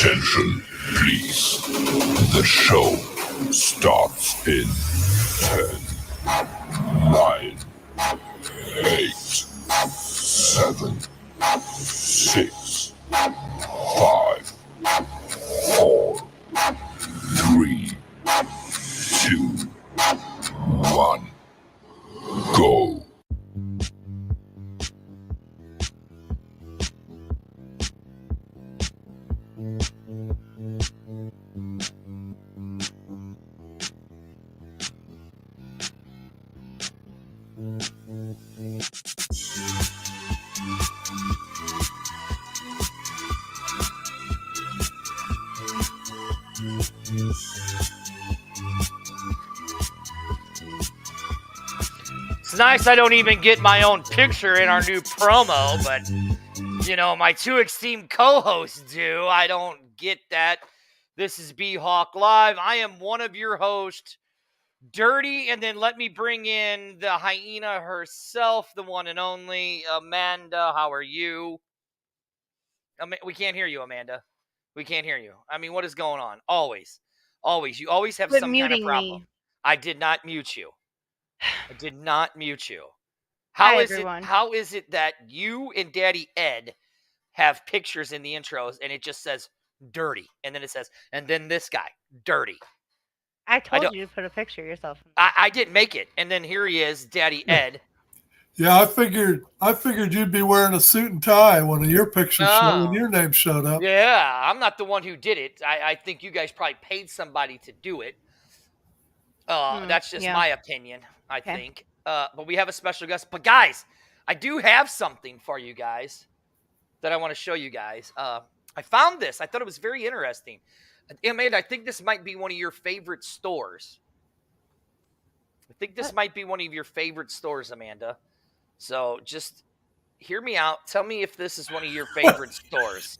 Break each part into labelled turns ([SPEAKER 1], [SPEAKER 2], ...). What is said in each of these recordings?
[SPEAKER 1] Attention, please. The show starts in 10, 9, 8, 7, 6, 5, 4, 3, 2, 1, go.
[SPEAKER 2] It's nice I don't even get my own picture in our new promo, but, you know, my two esteemed co-hosts do. I don't get that. This is B-Hawk Live. I am one of your hosts, Dirty, and then let me bring in the hyena herself, the one and only, Amanda. How are you? We can't hear you, Amanda. We can't hear you. I mean, what is going on? Always. You always have some kind of problem.
[SPEAKER 3] Me.
[SPEAKER 2] I did not mute you. I did not mute you.
[SPEAKER 3] Hi, everyone.
[SPEAKER 2] How is it that you and Daddy Ed have pictures in the intros and it just says Dirty, and then it says, and then this guy, Dirty?
[SPEAKER 3] I told you to put a picture of yourself.
[SPEAKER 2] I didn't make it, and then here he is, Daddy Ed.
[SPEAKER 4] Yeah, I figured you'd be wearing a suit and tie when your picture showed, when your name showed up.
[SPEAKER 2] Yeah, I'm not the one who did it. I think you guys probably paid somebody to do it. That's just my opinion, I think. But we have a special guest. But guys, I do have something for you guys that I want to show you guys. I found this. I thought it was very interesting. Amanda, I think this might be one of your favorite stores. Amanda. So just hear me out. Tell me if this is one of your favorite stores.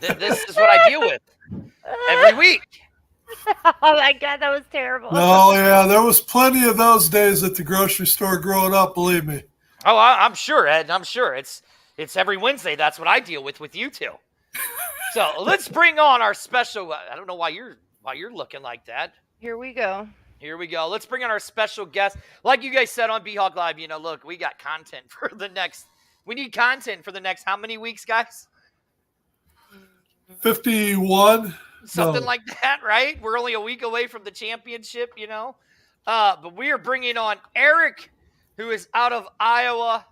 [SPEAKER 2] This is what I deal with every week.
[SPEAKER 3] Oh my God, that was terrible.
[SPEAKER 4] Oh yeah, there was plenty of those days at the grocery store growing up. Believe me.
[SPEAKER 2] Oh, I'm sure, Ed. I'm sure it's every Wednesday. That's what I deal with you two. So let's bring on our special. I don't know why you're looking like that.
[SPEAKER 3] Here we go.
[SPEAKER 2] Let's bring on our special guest. Like you guys said on B-Hawk Live, look, we got content for the next. We need content for the next how many weeks, guys?
[SPEAKER 4] 51.
[SPEAKER 2] Something like that, right? We're only a week away from the championship, But we are bringing on Eric, who is out of Iowa.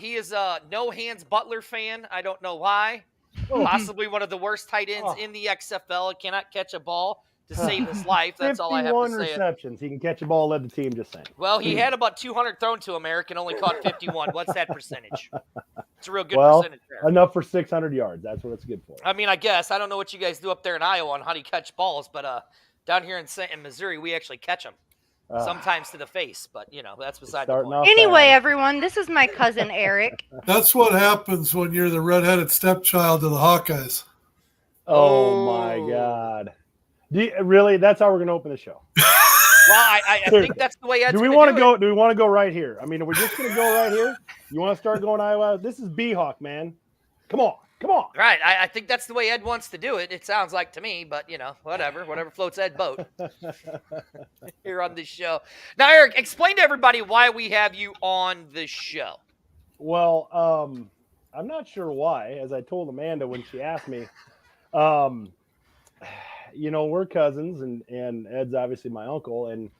[SPEAKER 2] He is a no-hands Butler fan. I don't know why. Possibly one of the worst tight ends in the XFL. Cannot catch a ball to save his life. That's all I have to say.
[SPEAKER 5] 51 receptions. He can catch a ball, led the team, just saying.
[SPEAKER 2] Well, he had about 200 thrown to him, Eric, and only caught 51. What's that percentage? It's a real good percentage there.
[SPEAKER 5] Enough for 600 yards. That's what it's good for.
[SPEAKER 2] I mean, I guess. I don't know what you guys do up there in Iowa on how do you catch balls, but down here in Missouri, we actually catch them. Sometimes to the face, but, that's beside the point.
[SPEAKER 3] Anyway, everyone, this is my cousin, Eric.
[SPEAKER 4] That's what happens when you're the redheaded stepchild to the Hawkeyes.
[SPEAKER 5] Oh my God. Really? That's how we're going to open the show.
[SPEAKER 2] Well, I think that's the way Ed's
[SPEAKER 5] Do we want to go right here? I mean, are we just going to go right here? You want to start going Iowa? This is B-Hawk, man. Come on.
[SPEAKER 2] Right. I think that's the way Ed wants to do it. It sounds like to me, but, whatever floats Ed boat here on this show. Now, Eric, explain to everybody why we have you on the show.
[SPEAKER 5] Well, I'm not sure why, as I told Amanda when she asked me. We're cousins, and Ed's obviously my uncle. And,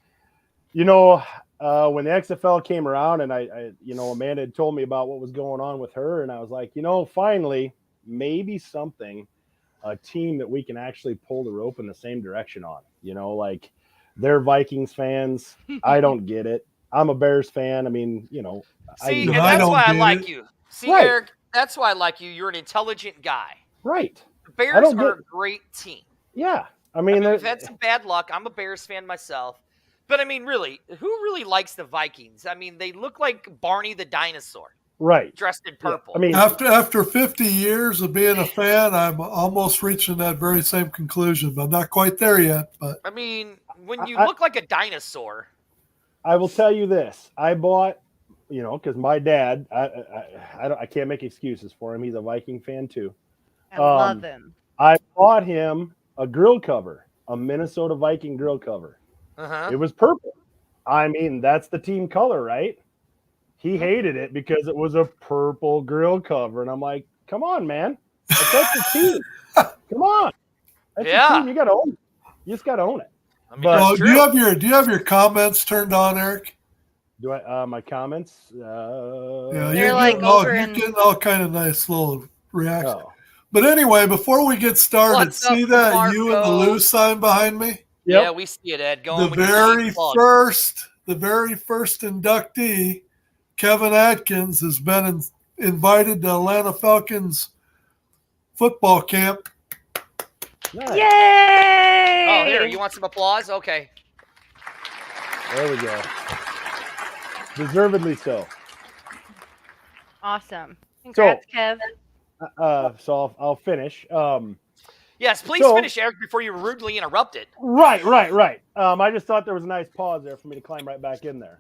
[SPEAKER 5] when the XFL came around and I Amanda had told me about what was going on with her, and I was like, finally, maybe a team that we can actually pull the rope in the same direction on, like they're Vikings fans. I don't get it. I'm a Bears fan. I mean,
[SPEAKER 2] See, and that's why I like you. See, right. Eric, that's why I like you. You're an intelligent guy.
[SPEAKER 5] Right.
[SPEAKER 2] The Bears are a great team.
[SPEAKER 5] Yeah. I mean
[SPEAKER 2] we've had some bad luck. I'm a Bears fan myself. But, I mean, really, who really likes the Vikings? I mean, they look like Barney the dinosaur.
[SPEAKER 5] Right.
[SPEAKER 2] dressed in purple.
[SPEAKER 5] I mean,
[SPEAKER 4] After 50 years of being a fan, I'm almost reaching that very same conclusion, but I'm not quite there yet. But
[SPEAKER 2] I mean, when you
[SPEAKER 5] I-
[SPEAKER 2] look like a dinosaur,
[SPEAKER 5] I will tell you this: I bought, because my dad, I can't make excuses for him. He's a Viking fan too.
[SPEAKER 3] I love him.
[SPEAKER 5] I bought him a grill cover, a Minnesota Viking grill cover. It was purple. I mean, that's the team color, right? He hated it because it was a purple grill cover, and I'm like, "Come on, man, that's the team. Come on, that's the team. You got to own it. You just got to own it."
[SPEAKER 2] I mean,
[SPEAKER 5] But-
[SPEAKER 2] that's
[SPEAKER 4] do
[SPEAKER 2] true.
[SPEAKER 4] you have your comments turned on, Eric?
[SPEAKER 5] Do I? My comments.
[SPEAKER 4] Yeah,
[SPEAKER 3] They're like over
[SPEAKER 4] you're
[SPEAKER 3] in-
[SPEAKER 4] getting all kind of nice little reactions.
[SPEAKER 5] Oh.
[SPEAKER 4] But anyway, before we get started,
[SPEAKER 2] What's up,
[SPEAKER 4] see that you and the
[SPEAKER 2] Marco?
[SPEAKER 4] Lou sign behind me?
[SPEAKER 2] Yeah, we see it, Ed. Go on
[SPEAKER 4] The
[SPEAKER 2] with your
[SPEAKER 4] very
[SPEAKER 2] main plug.
[SPEAKER 4] first inductee, Kevin Atkins, has been invited to Atlanta Falcons football camp.
[SPEAKER 5] Nice.
[SPEAKER 3] Yay!
[SPEAKER 2] Oh, here, you want some applause? Okay.
[SPEAKER 5] There we go. Deservedly so.
[SPEAKER 3] Awesome. Congrats, Kev.
[SPEAKER 5] So I'll finish.
[SPEAKER 2] Yes, please
[SPEAKER 5] So-
[SPEAKER 2] finish, Eric, before you're rudely interrupted.
[SPEAKER 5] Right. I just thought there was a nice pause there for me to climb right back in there.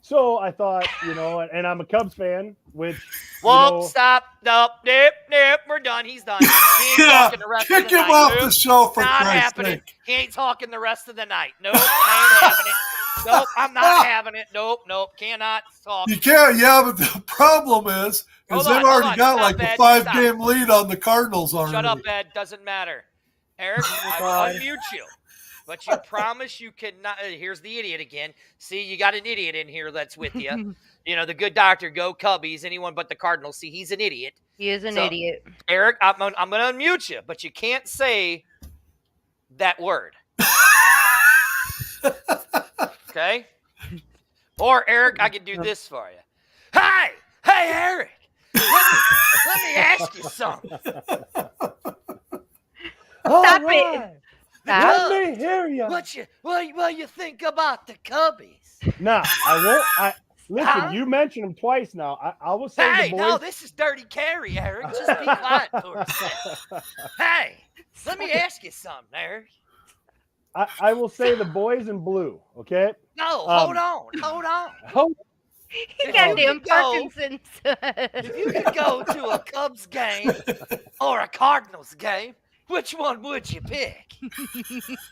[SPEAKER 5] So I thought, and I'm a Cubs fan, which
[SPEAKER 2] Whoa, stop. Nope, we're done. He's done. He ain't
[SPEAKER 4] Yeah,
[SPEAKER 2] talking the rest of
[SPEAKER 4] kick
[SPEAKER 2] the
[SPEAKER 4] him
[SPEAKER 2] night.
[SPEAKER 4] off
[SPEAKER 2] Nope,
[SPEAKER 4] the show for
[SPEAKER 2] not
[SPEAKER 4] Christ's
[SPEAKER 2] happening.
[SPEAKER 4] sake.
[SPEAKER 2] He ain't talking the rest of the night. Nope, I ain't having it. Nope, I'm not having it. Nope, cannot talk.
[SPEAKER 4] You can't, yeah, but the problem is
[SPEAKER 2] Hold
[SPEAKER 4] they've
[SPEAKER 2] on,
[SPEAKER 4] already
[SPEAKER 2] hold
[SPEAKER 4] got
[SPEAKER 2] on.
[SPEAKER 4] like
[SPEAKER 2] Stop,
[SPEAKER 4] a
[SPEAKER 2] Ed,
[SPEAKER 4] 5-game lead on the Cardinals already.
[SPEAKER 2] Shut up, Ed. Doesn't matter. Eric, I will unmute you. But you promise you cannot. Here's the idiot again. See, you got an idiot in here that's with you. The good doctor, go Cubbies, anyone but the Cardinals. See, he's an idiot.
[SPEAKER 3] He is an
[SPEAKER 2] So-
[SPEAKER 3] idiot.
[SPEAKER 2] Eric, I'm going to unmute you, but you can't say that word. Okay? Or, Eric, I can do this for you. Hey, Eric, let me ask you something.
[SPEAKER 3] Stop it. Stop.
[SPEAKER 5] Let me hear you.
[SPEAKER 2] What you think about the Cubbies?
[SPEAKER 5] Nah, I won't. Listen,
[SPEAKER 2] Huh?
[SPEAKER 5] you mentioned them twice now. I will say
[SPEAKER 2] Hey,
[SPEAKER 5] the
[SPEAKER 2] no,
[SPEAKER 5] boys.
[SPEAKER 2] this is Dirty Carry, Eric. Just be quiet for a second. Hey, let me ask you something, Eric.
[SPEAKER 5] I will say the boys in blue. Okay.
[SPEAKER 2] No,
[SPEAKER 5] Um,
[SPEAKER 2] hold on.
[SPEAKER 5] Oh,
[SPEAKER 3] He
[SPEAKER 2] If
[SPEAKER 3] got
[SPEAKER 2] you
[SPEAKER 3] damn
[SPEAKER 2] could go-
[SPEAKER 3] Parkinson's.
[SPEAKER 2] If you could go to a Cubs game or a Cardinals game, which one would you pick?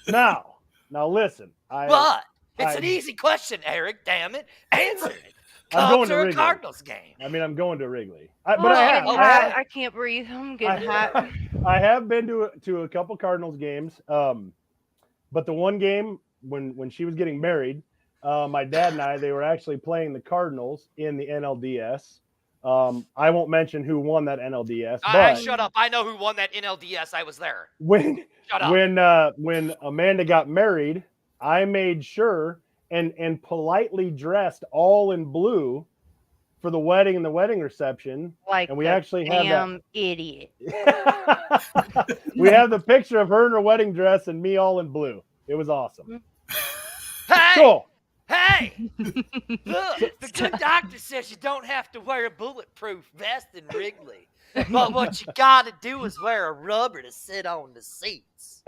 [SPEAKER 5] now listen.
[SPEAKER 2] But it's an
[SPEAKER 5] I-
[SPEAKER 2] easy question, Eric. Damn it, answer it.
[SPEAKER 5] I'm going
[SPEAKER 2] Cubs
[SPEAKER 5] to
[SPEAKER 2] or a
[SPEAKER 5] Wrigley.
[SPEAKER 2] Cardinals game?
[SPEAKER 5] I mean, I'm going to Wrigley.
[SPEAKER 3] Oh,
[SPEAKER 5] But I
[SPEAKER 3] I'm
[SPEAKER 5] have.
[SPEAKER 3] getting hot. I can't breathe. I'm getting hot.
[SPEAKER 5] I have been to a couple Cardinals games. But the one game when she was getting married, my dad and I, they were actually playing the Cardinals in the NLDS. I won't mention who won that NLDS, but
[SPEAKER 2] Shut up. I know who won that NLDS. I was there.
[SPEAKER 5] when
[SPEAKER 2] Shut up.
[SPEAKER 5] when Amanda got married, I made sure and politely dressed all in blue for the wedding and the wedding reception.
[SPEAKER 3] Like
[SPEAKER 5] And we
[SPEAKER 3] the
[SPEAKER 5] actually have that.
[SPEAKER 3] damn idiot.
[SPEAKER 5] We have the picture of her in her wedding dress and me all in blue. It was awesome.
[SPEAKER 2] Hey,
[SPEAKER 5] So
[SPEAKER 2] hey. Look, the good doctor says you don't have to wear a bulletproof vest in Wrigley. But what you got to do is wear a rubber to sit on the seats.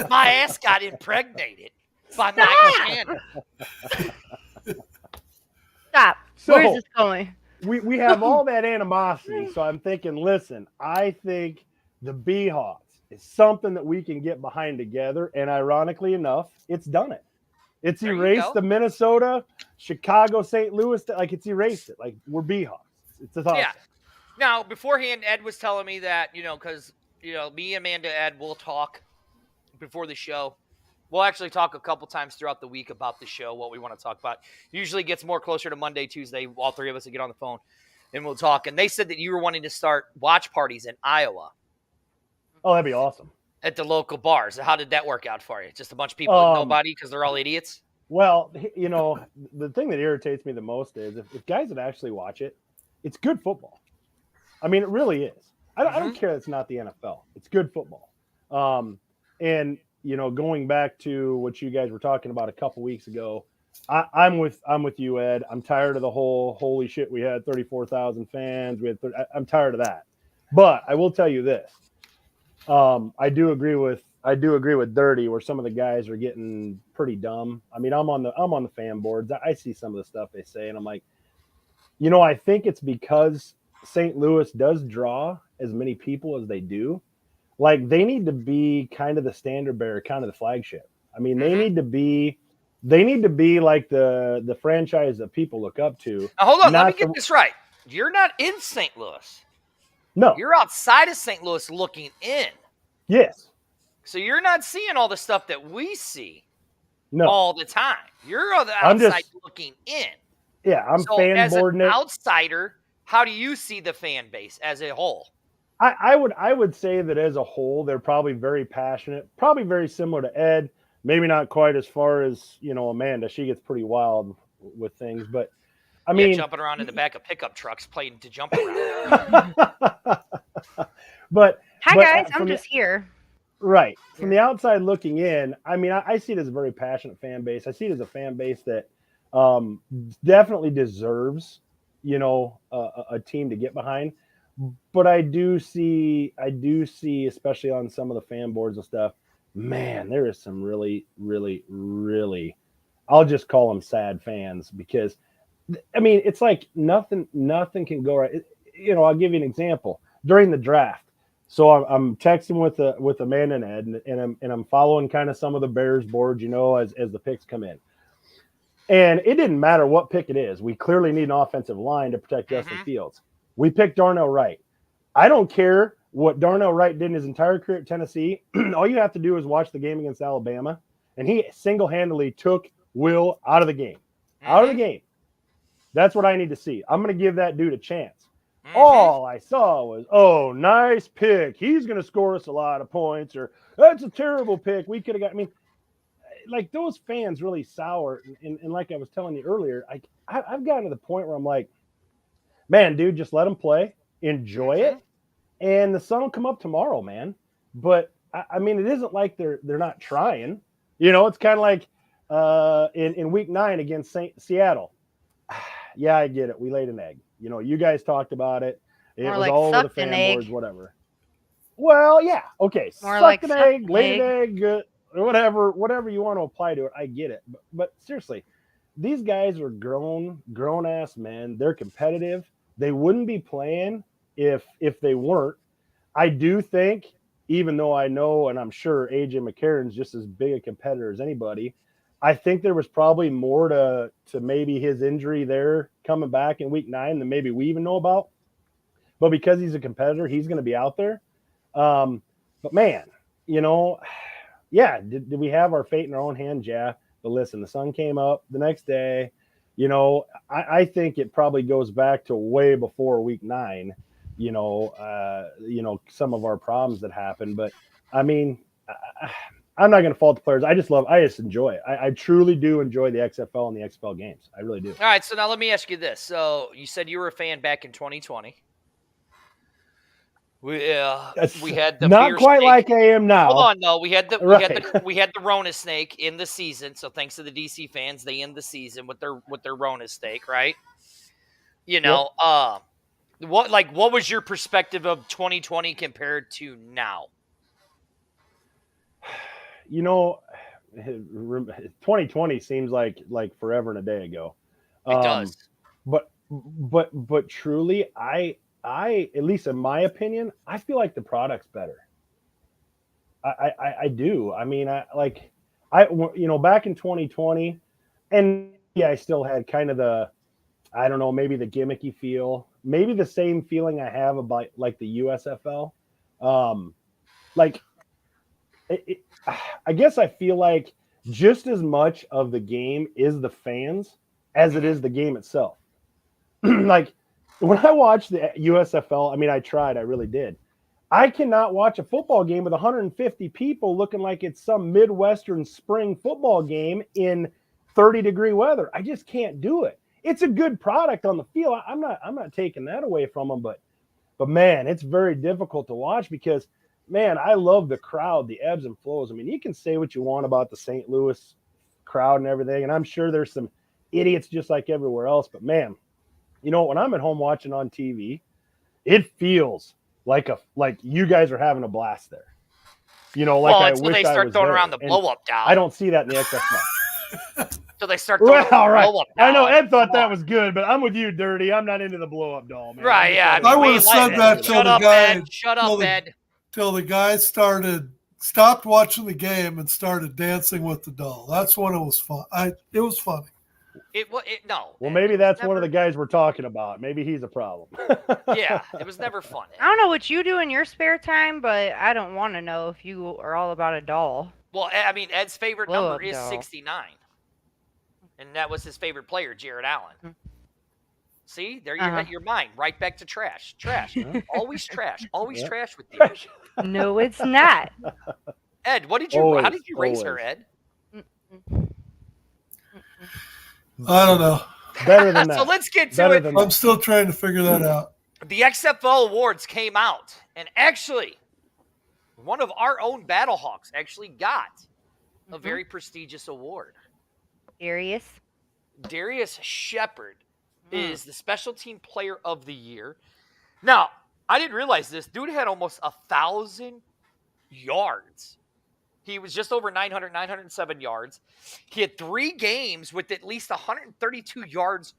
[SPEAKER 2] My ass got impregnated by Mike Shannon.
[SPEAKER 3] Stop.
[SPEAKER 5] So-
[SPEAKER 3] Where's this going?
[SPEAKER 5] we have all that animosity. So I'm thinking, listen, I think the Beehawks is something that we can get behind together. And ironically enough, it's done it. It's
[SPEAKER 2] There you
[SPEAKER 5] erased
[SPEAKER 2] go.
[SPEAKER 5] the Minnesota, Chicago, St. Louis. Like it's erased it. Like we're Beehawks. It's awesome.
[SPEAKER 2] Yeah. Now, beforehand, Ed was telling me that, because, me, Amanda, Ed, will talk before the show. We'll actually talk a couple times throughout the week about the show, what we want to talk about. Usually gets more closer to Monday, Tuesday. All three of us will get on the phone and we'll talk. And they said that you were wanting to start watch parties in Iowa
[SPEAKER 5] Oh, that'd be awesome.
[SPEAKER 2] at the local bars. How did that work out for you? Just a bunch of people with nobody because they're all idiots?
[SPEAKER 5] Well, the thing that irritates me the most is if guys would actually watch it, it's good football. I mean, it really is. I don't care that it's not the NFL. It's good football. And, going back to what you guys were talking about a couple weeks ago, I'm with you, Ed. I'm tired of the whole holy shit. We had 34,000 fans. I'm tired of that. But I will tell you this. I do agree with Dirty, where some of the guys are getting pretty dumb. I mean, I'm on the fan boards. I see some of the stuff they say, and I'm like, I think it's because St. Louis does draw as many people as they do. Like, they need to be kind of the standard bearer, kind of the flagship. I mean, they need to be like the franchise that people look up to.
[SPEAKER 2] Now, hold on, let me get this right. You're not in St. Louis.
[SPEAKER 5] No.
[SPEAKER 2] You're outside of St. Louis looking in.
[SPEAKER 5] Yes.
[SPEAKER 2] So you're not seeing all the stuff that we see
[SPEAKER 5] No.
[SPEAKER 2] all the time. You're on the outside looking in.
[SPEAKER 5] Yeah, I'm fan boarding it.
[SPEAKER 2] As an outsider, how do you see the fan base as a whole?
[SPEAKER 5] I would say that as a whole, they're probably very passionate, probably very similar to Ed. Maybe not quite as far as, Amanda. She gets pretty wild with things, but I mean,
[SPEAKER 2] jumping around in the back of pickup trucks, playing to jump around.
[SPEAKER 5] but
[SPEAKER 3] hi guys, I'm just here.
[SPEAKER 5] Right. From the outside looking in, I mean, I see it as a very passionate fan base. I see it as a fan base that definitely deserves, a team to get behind. But I do see, especially on some of the fan boards and stuff, man, there is some really, really, really, I'll just call them sad fans, because, I mean, it's like nothing can go right. I'll give you an example. During the draft, so I'm texting with Amanda and Ed, and I'm following kind of some of the Bears boards, as the picks come in. And it didn't matter what pick it is. We clearly need an offensive line to protect Justin Fields. We picked Darnell Wright. I don't care what Darnell Wright did in his entire career at Tennessee. All you have to do is watch the game against Alabama, and he single-handedly took Will out of the game. Out of the game. That's what I need to see. I'm going to give that dude a chance. All I saw was, nice pick. He's going to score us a lot of points, or that's a terrible pick. We could have got, I mean, like, those fans really sour. And like I was telling you earlier, I've gotten to the point where I'm like, man, dude, just let them play, enjoy it, and the sun will come up tomorrow, man. But I mean, it isn't like they're not trying. It's kind of like in week 9 against Seattle. Yeah, I get it. We laid an egg. You guys talked about it. It
[SPEAKER 3] More
[SPEAKER 5] was
[SPEAKER 3] like
[SPEAKER 5] all over the
[SPEAKER 3] sucked an
[SPEAKER 5] fan boards,
[SPEAKER 3] egg.
[SPEAKER 5] whatever. Well, yeah, okay.
[SPEAKER 3] More
[SPEAKER 5] Sucked
[SPEAKER 3] like
[SPEAKER 5] an
[SPEAKER 3] sucked
[SPEAKER 5] egg,
[SPEAKER 3] an
[SPEAKER 5] laid an egg, whatever you want to apply to it. I get it. But seriously, these guys are grown ass men. They're competitive. They wouldn't be playing if they weren't. I do think, even though I know and I'm sure AJ McCarron's just as big a competitor as anybody, I think there was probably more to maybe his injury there coming back in week 9 than maybe we even know about. But because he's a competitor, he's going to be out there. But man, yeah, did we have our fate in our own hands? Yeah. But listen, the sun came up the next day. I think it probably goes back to way before week 9, some of our problems that happened. But I mean, I'm not going to fault the players. I just enjoy it. I truly do enjoy the XFL and the XFL games. I really do.
[SPEAKER 2] All right. So now let me ask you this. So you said you were a fan back in 2020. We had the
[SPEAKER 5] not
[SPEAKER 2] beer
[SPEAKER 5] quite
[SPEAKER 2] snake.
[SPEAKER 5] like I am now.
[SPEAKER 2] Hold on, though. We had the Rona snake in the season. So thanks to the DC fans, they end the season with their Rona snake, right? What was your perspective of 2020 compared to now?
[SPEAKER 5] 2020 seems like forever and a day ago.
[SPEAKER 2] It does.
[SPEAKER 5] But truly, I at least in my opinion, I feel like the product's better. I do. I mean, back in 2020, and yeah, I still had kind of the, I don't know, maybe the gimmicky feel, maybe the same feeling I have about like the USFL. I guess I feel like just as much of the game is the fans as it is the game itself. Like, when I watched the USFL, I mean, I really did. I cannot watch a football game with 150 people looking like it's some Midwestern spring football game in 30-degree weather. I just can't do it. It's a good product on the field. I'm not taking that away from them, but man, it's very difficult to watch because, man, I love the crowd, the ebbs and flows. I mean, you can say what you want about the St. Louis crowd and everything. And I'm sure there's some idiots just like everywhere else. But man, you know, when I'm at home watching on TV, it feels like you guys are having a blast there. You know, like I
[SPEAKER 2] until
[SPEAKER 5] wish
[SPEAKER 2] they
[SPEAKER 5] I
[SPEAKER 2] start
[SPEAKER 5] was
[SPEAKER 2] throwing
[SPEAKER 5] there.
[SPEAKER 2] around the
[SPEAKER 5] And
[SPEAKER 2] blow up doll.
[SPEAKER 5] I don't see that in the XFL.
[SPEAKER 2] Until they start throwing
[SPEAKER 5] Well, all
[SPEAKER 2] the
[SPEAKER 5] right.
[SPEAKER 2] blow up doll.
[SPEAKER 5] I know Ed thought that was good, but I'm with you, Dirty. I'm not into the blow up doll, man.
[SPEAKER 2] Right, yeah.
[SPEAKER 4] I
[SPEAKER 2] we
[SPEAKER 4] would've said
[SPEAKER 2] like it.
[SPEAKER 4] that till
[SPEAKER 2] Shut
[SPEAKER 4] the
[SPEAKER 2] up,
[SPEAKER 4] guy-
[SPEAKER 2] Ed. Shut up, Ed.
[SPEAKER 4] till the guy stopped watching the game and started dancing with the doll. That's when it was fun. It was funny.
[SPEAKER 2] No.
[SPEAKER 5] Well,
[SPEAKER 2] Ed,
[SPEAKER 5] maybe
[SPEAKER 2] it was
[SPEAKER 5] that's one of
[SPEAKER 2] never-
[SPEAKER 5] the guys we're talking about. Maybe he's a problem.
[SPEAKER 2] Yeah, it was never fun. Ed.
[SPEAKER 3] I don't know what you do in your spare time, but I don't want to know if you are all about a doll.
[SPEAKER 2] Well, I mean, Ed's favorite
[SPEAKER 3] Blow
[SPEAKER 2] number
[SPEAKER 3] up
[SPEAKER 2] is
[SPEAKER 3] doll.
[SPEAKER 2] 69. And that was his favorite player, Jared Allen.
[SPEAKER 3] Mhm.
[SPEAKER 2] See, there you
[SPEAKER 3] Uh-huh.
[SPEAKER 2] hit your mind right back to trash. Trash. Always trash. Always
[SPEAKER 5] Yeah.
[SPEAKER 2] trash with you.
[SPEAKER 5] Trash.
[SPEAKER 3] No, it's not.
[SPEAKER 2] Ed, what did you? how
[SPEAKER 5] Always,
[SPEAKER 2] did you raise her,
[SPEAKER 5] always.
[SPEAKER 2] Ed?
[SPEAKER 4] I don't know.
[SPEAKER 5] Better than that.
[SPEAKER 2] So let's get to
[SPEAKER 5] Better
[SPEAKER 2] it.
[SPEAKER 5] than
[SPEAKER 4] I'm still trying to figure that out.
[SPEAKER 2] The XFL awards came out, and actually, one of our own Battlehawks actually got a
[SPEAKER 3] Mhm.
[SPEAKER 2] very prestigious award.
[SPEAKER 3] Serious.
[SPEAKER 2] Darius Shepard
[SPEAKER 3] Hmm.
[SPEAKER 2] is the Special Team Player of the Year. Now, I didn't realize this. Dude had almost 1,000 yards. He was just over 907 yards. He had 3 games with at least 132 yards,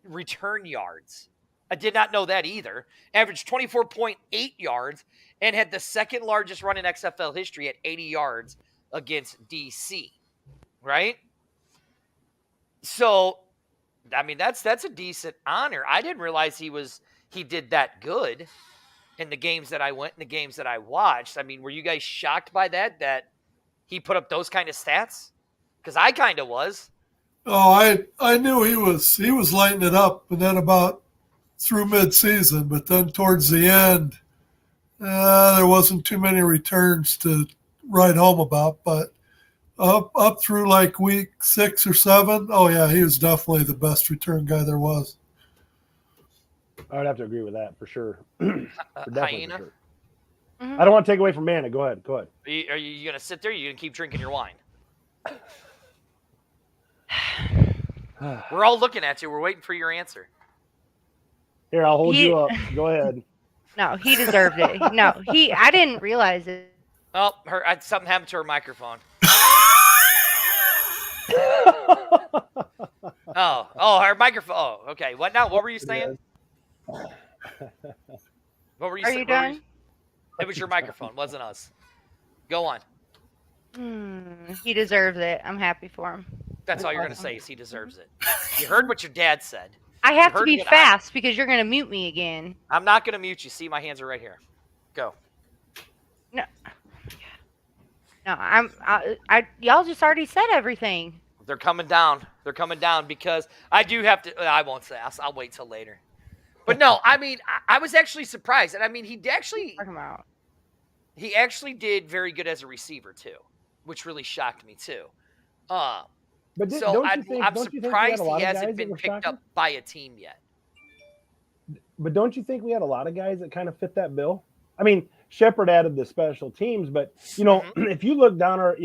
[SPEAKER 2] return yards. I did not know that either. Averaged 24.8 yards and had the second largest run in XFL history at 80 yards against DC. Right? So, I mean, that's a decent honor. I didn't realize he did that good in the games that I went and the games that I watched. I mean, were you guys shocked by that he put up those kind of stats? Because I kind of was.
[SPEAKER 4] Oh, I knew he was lighting it up, and then about through mid-season, but then towards the end, there wasn't too many returns to write home about. But up through like week 6 or 7, oh yeah, he was definitely the best return guy there was.
[SPEAKER 5] I would have to agree with that for sure. For definitely
[SPEAKER 2] Hyena,
[SPEAKER 5] for sure.
[SPEAKER 3] Mhm.
[SPEAKER 5] I don't want to take away from Mana. Go ahead. Go ahead.
[SPEAKER 2] are you going to sit there? Or are you going to keep drinking your wine? We're all looking at you. We're waiting for your answer.
[SPEAKER 5] Here, I'll hold
[SPEAKER 3] He-
[SPEAKER 5] you up. Go ahead.
[SPEAKER 3] No, he deserved it. No, I didn't realize it.
[SPEAKER 2] Oh, something happened to her microphone. Oh, her microphone. Oh, okay. What now? What were you saying? What were you
[SPEAKER 3] Are
[SPEAKER 2] saying?
[SPEAKER 3] you done?
[SPEAKER 2] It was your microphone, wasn't us. Go on.
[SPEAKER 3] He deserves it. I'm happy for him.
[SPEAKER 2] That's all you're going to say is he deserves it. You heard what your dad said.
[SPEAKER 3] I have to
[SPEAKER 2] heard
[SPEAKER 3] be
[SPEAKER 2] it.
[SPEAKER 3] fast because you're gonna mute me again.
[SPEAKER 2] I'm not going to mute you. See, my hands are right here. Go.
[SPEAKER 3] No, y'all just already said everything.
[SPEAKER 2] They're coming down. They're coming down because I do have to. I won't say. I'll wait till later. But no, I mean, I was actually surprised, and I mean, he
[SPEAKER 3] Talking about.
[SPEAKER 2] actually did very good as a receiver too, which really shocked me too.
[SPEAKER 5] But
[SPEAKER 2] So
[SPEAKER 5] don't
[SPEAKER 2] I'm
[SPEAKER 5] you think we had
[SPEAKER 2] surprised
[SPEAKER 5] a lot
[SPEAKER 2] he
[SPEAKER 5] of guys
[SPEAKER 2] hasn't
[SPEAKER 5] that
[SPEAKER 2] been
[SPEAKER 5] were
[SPEAKER 2] picked
[SPEAKER 5] shocking?
[SPEAKER 2] up by a team yet.
[SPEAKER 5] But don't you think we had a lot of guys that kind of fit that bill? I mean, Shepard added the special teams, but you know, if you look down our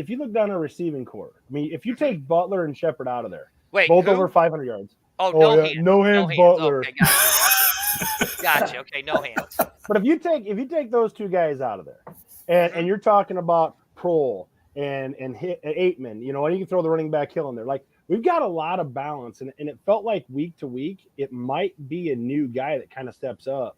[SPEAKER 5] receiving core, I mean, if you take Butler and Shepard out of there,
[SPEAKER 2] Wait,
[SPEAKER 5] both
[SPEAKER 2] who?
[SPEAKER 5] over 500 yards.
[SPEAKER 2] Oh,
[SPEAKER 5] Oh,
[SPEAKER 2] no
[SPEAKER 5] yeah,
[SPEAKER 2] hands.
[SPEAKER 5] no hands, Butler.
[SPEAKER 2] Okay, gotcha. Okay, no hands.
[SPEAKER 5] But if you take those two guys out of there, and you're talking about Prohl and Aitman, you know, and you can throw the running back Hill in there, like we've got a lot of balance, and it felt like week to week it might be a new guy that kind of steps up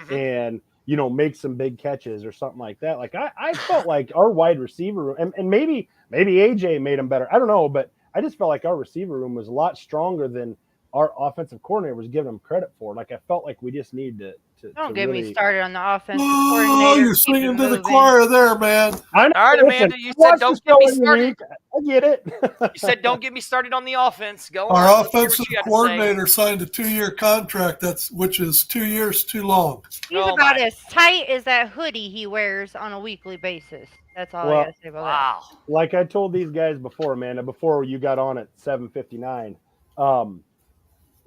[SPEAKER 5] and you know makes some big catches or something like that. Like I felt like our wide receiver room, and maybe AJ made him better. I don't know, but I just felt like our receiver room was a lot stronger than our offensive coordinator was giving him credit for. Like I felt like we just need to
[SPEAKER 3] Don't get
[SPEAKER 5] really...
[SPEAKER 3] me started on the offensive
[SPEAKER 4] Oh,
[SPEAKER 3] coordinator.
[SPEAKER 4] you're
[SPEAKER 3] Keep
[SPEAKER 4] swinging
[SPEAKER 3] it
[SPEAKER 4] to the
[SPEAKER 3] moving.
[SPEAKER 4] choir there, man.
[SPEAKER 5] I know,
[SPEAKER 2] All right, Amanda, you
[SPEAKER 5] I
[SPEAKER 2] said
[SPEAKER 5] watched
[SPEAKER 2] don't
[SPEAKER 5] the
[SPEAKER 2] get me
[SPEAKER 5] show every
[SPEAKER 2] started.
[SPEAKER 5] week. I get it.
[SPEAKER 2] You said don't get me started on the offense. Go on.
[SPEAKER 4] Our
[SPEAKER 2] Let's hear what
[SPEAKER 4] offensive
[SPEAKER 2] you got to say.
[SPEAKER 4] coordinator signed a 2-year contract, which is 2 years too long.
[SPEAKER 3] He's
[SPEAKER 2] Oh
[SPEAKER 3] about
[SPEAKER 2] my.
[SPEAKER 3] as tight as that hoodie he wears on a weekly basis. That's all
[SPEAKER 5] Well,
[SPEAKER 3] I gotta say about that.
[SPEAKER 2] Wow.
[SPEAKER 5] Like I told these guys before, Amanda, before you got on at 7:59,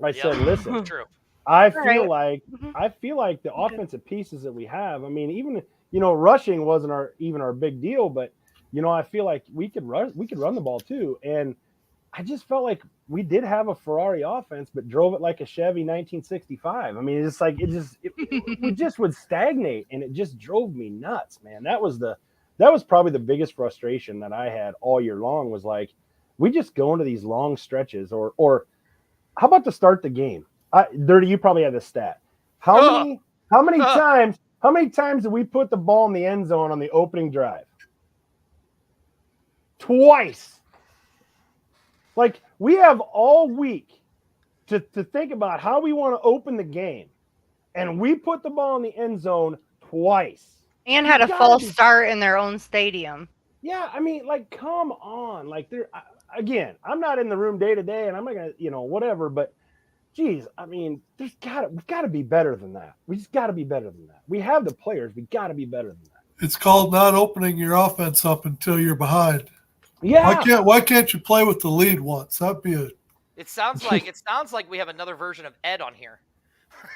[SPEAKER 5] I said, listen,
[SPEAKER 2] True.
[SPEAKER 5] I
[SPEAKER 3] right.
[SPEAKER 5] feel like the offensive pieces that we have. I mean, even rushing wasn't even our big deal, but I feel like we could run the ball too. And I just felt like we did have a Ferrari offense, but drove it like a Chevy 1965. I mean, it's like we just would stagnate, and it just drove me nuts, man. That was probably the biggest frustration that I had all year long. Was like, we just go into these long stretches, or how about to start the game? Dirty, you probably have the stat. How many times did we put the ball in the end zone on the opening drive? Twice. Like, we have all week to think about how we want to open the game, and we put the ball in the end zone twice.
[SPEAKER 3] And had a false start in their own stadium.
[SPEAKER 5] Yeah, I mean, like, come on. Like, again, I'm not in the room day to day, and I'm not gonna, whatever. But, geez, I mean, we've got to be better than that. We just got to be better than that. We have the players. We got to be better than that.
[SPEAKER 4] It's called not opening your offense up until you're behind.
[SPEAKER 5] Yeah.
[SPEAKER 4] Why can't you play with the lead once? That'd be a.
[SPEAKER 2] It sounds like we have another version of Ed on here.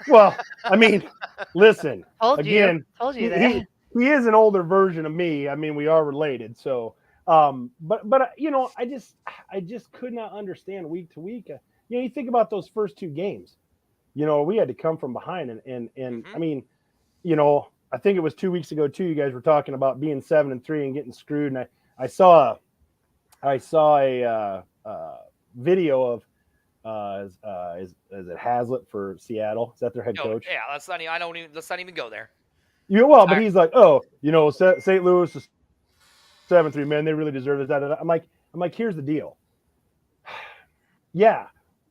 [SPEAKER 5] Well, I mean, listen.
[SPEAKER 3] Told you that.
[SPEAKER 5] He is an older version of me. I mean, we are related. So, but I just could not understand week to week. You think about those first two games. We had to come from behind, and
[SPEAKER 2] Mm-hmm.
[SPEAKER 5] I mean, I think it was 2 weeks ago too. You guys were talking about being 7-3 and getting screwed, and I saw a video of is it Hazlitt for Seattle? Is that their head coach?
[SPEAKER 2] Yeah, let's not even go there.
[SPEAKER 5] But he's like, St. Louis is 7-3, man. They really deserve it. I'm like, here's the deal. Yeah,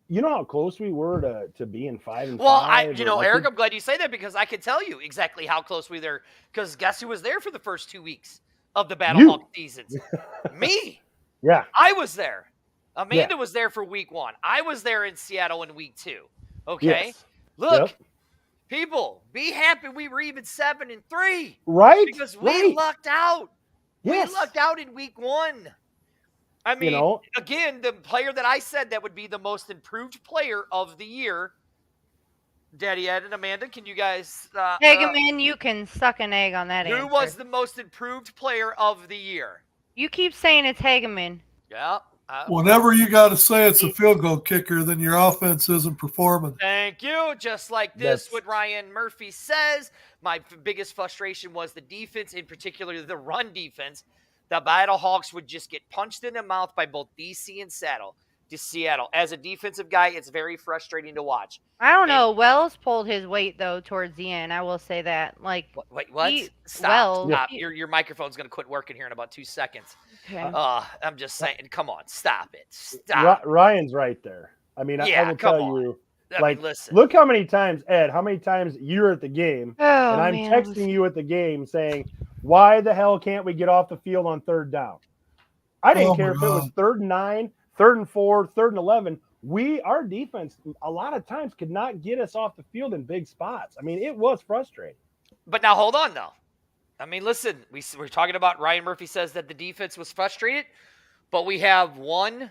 [SPEAKER 5] you know how close we were to being 5-5.
[SPEAKER 2] Well, Eric, I'm glad you say that because I can tell you exactly how close we were. Because guess who was there for the first 2 weeks of the Battlehawk seasons? Me.
[SPEAKER 5] Yeah,
[SPEAKER 2] I was there. Amanda was there for week 1. I was there in Seattle in week 2. Okay,
[SPEAKER 5] yes.
[SPEAKER 2] Look, people, be happy we were even 7-3,
[SPEAKER 5] right?
[SPEAKER 2] Because we lucked out.
[SPEAKER 5] Yes.
[SPEAKER 2] We lucked out in week 1. I mean, again, the player that I said that would be the most improved player of the year, Daddy Ed and Amanda, can you guys?
[SPEAKER 3] Hageman, you can suck an egg on that answer.
[SPEAKER 2] Who was the most improved player of the year?
[SPEAKER 3] You keep saying it's Hageman.
[SPEAKER 2] Yeah.
[SPEAKER 4] Whenever you got to say it's a field goal kicker, then your offense isn't performing.
[SPEAKER 2] Thank you. Just like this, what Ryan Murphy says, my biggest frustration was the defense, in particular the run defense. The Battlehawks would just get punched in the mouth by both DC and Seattle. As a defensive guy, it's very frustrating to watch.
[SPEAKER 3] I don't know. Wells pulled his weight, though, towards the end. I will say that. Like,
[SPEAKER 2] wait, what? Stop.
[SPEAKER 3] Wells,
[SPEAKER 2] Stop. Your microphone's going to quit working here in about 2 seconds.
[SPEAKER 3] Okay.
[SPEAKER 2] I'm just saying, come on. Stop it. Stop.
[SPEAKER 5] Ryan's right there. I mean, I will tell you.
[SPEAKER 2] Listen.
[SPEAKER 5] Look how many times, Ed, you're at the game, and I'm
[SPEAKER 3] man,
[SPEAKER 5] texting you at the game saying, why the hell can't we get off the field on third down? I didn't care if it was 3rd and 9, 3rd and 4, 3rd and 11. Our defense, a lot of times, could not get us off the field in big spots. I mean, it was frustrating.
[SPEAKER 2] But now, hold on, though. I mean, listen, we're talking about Ryan Murphy says that the defense was frustrated, but we have 1,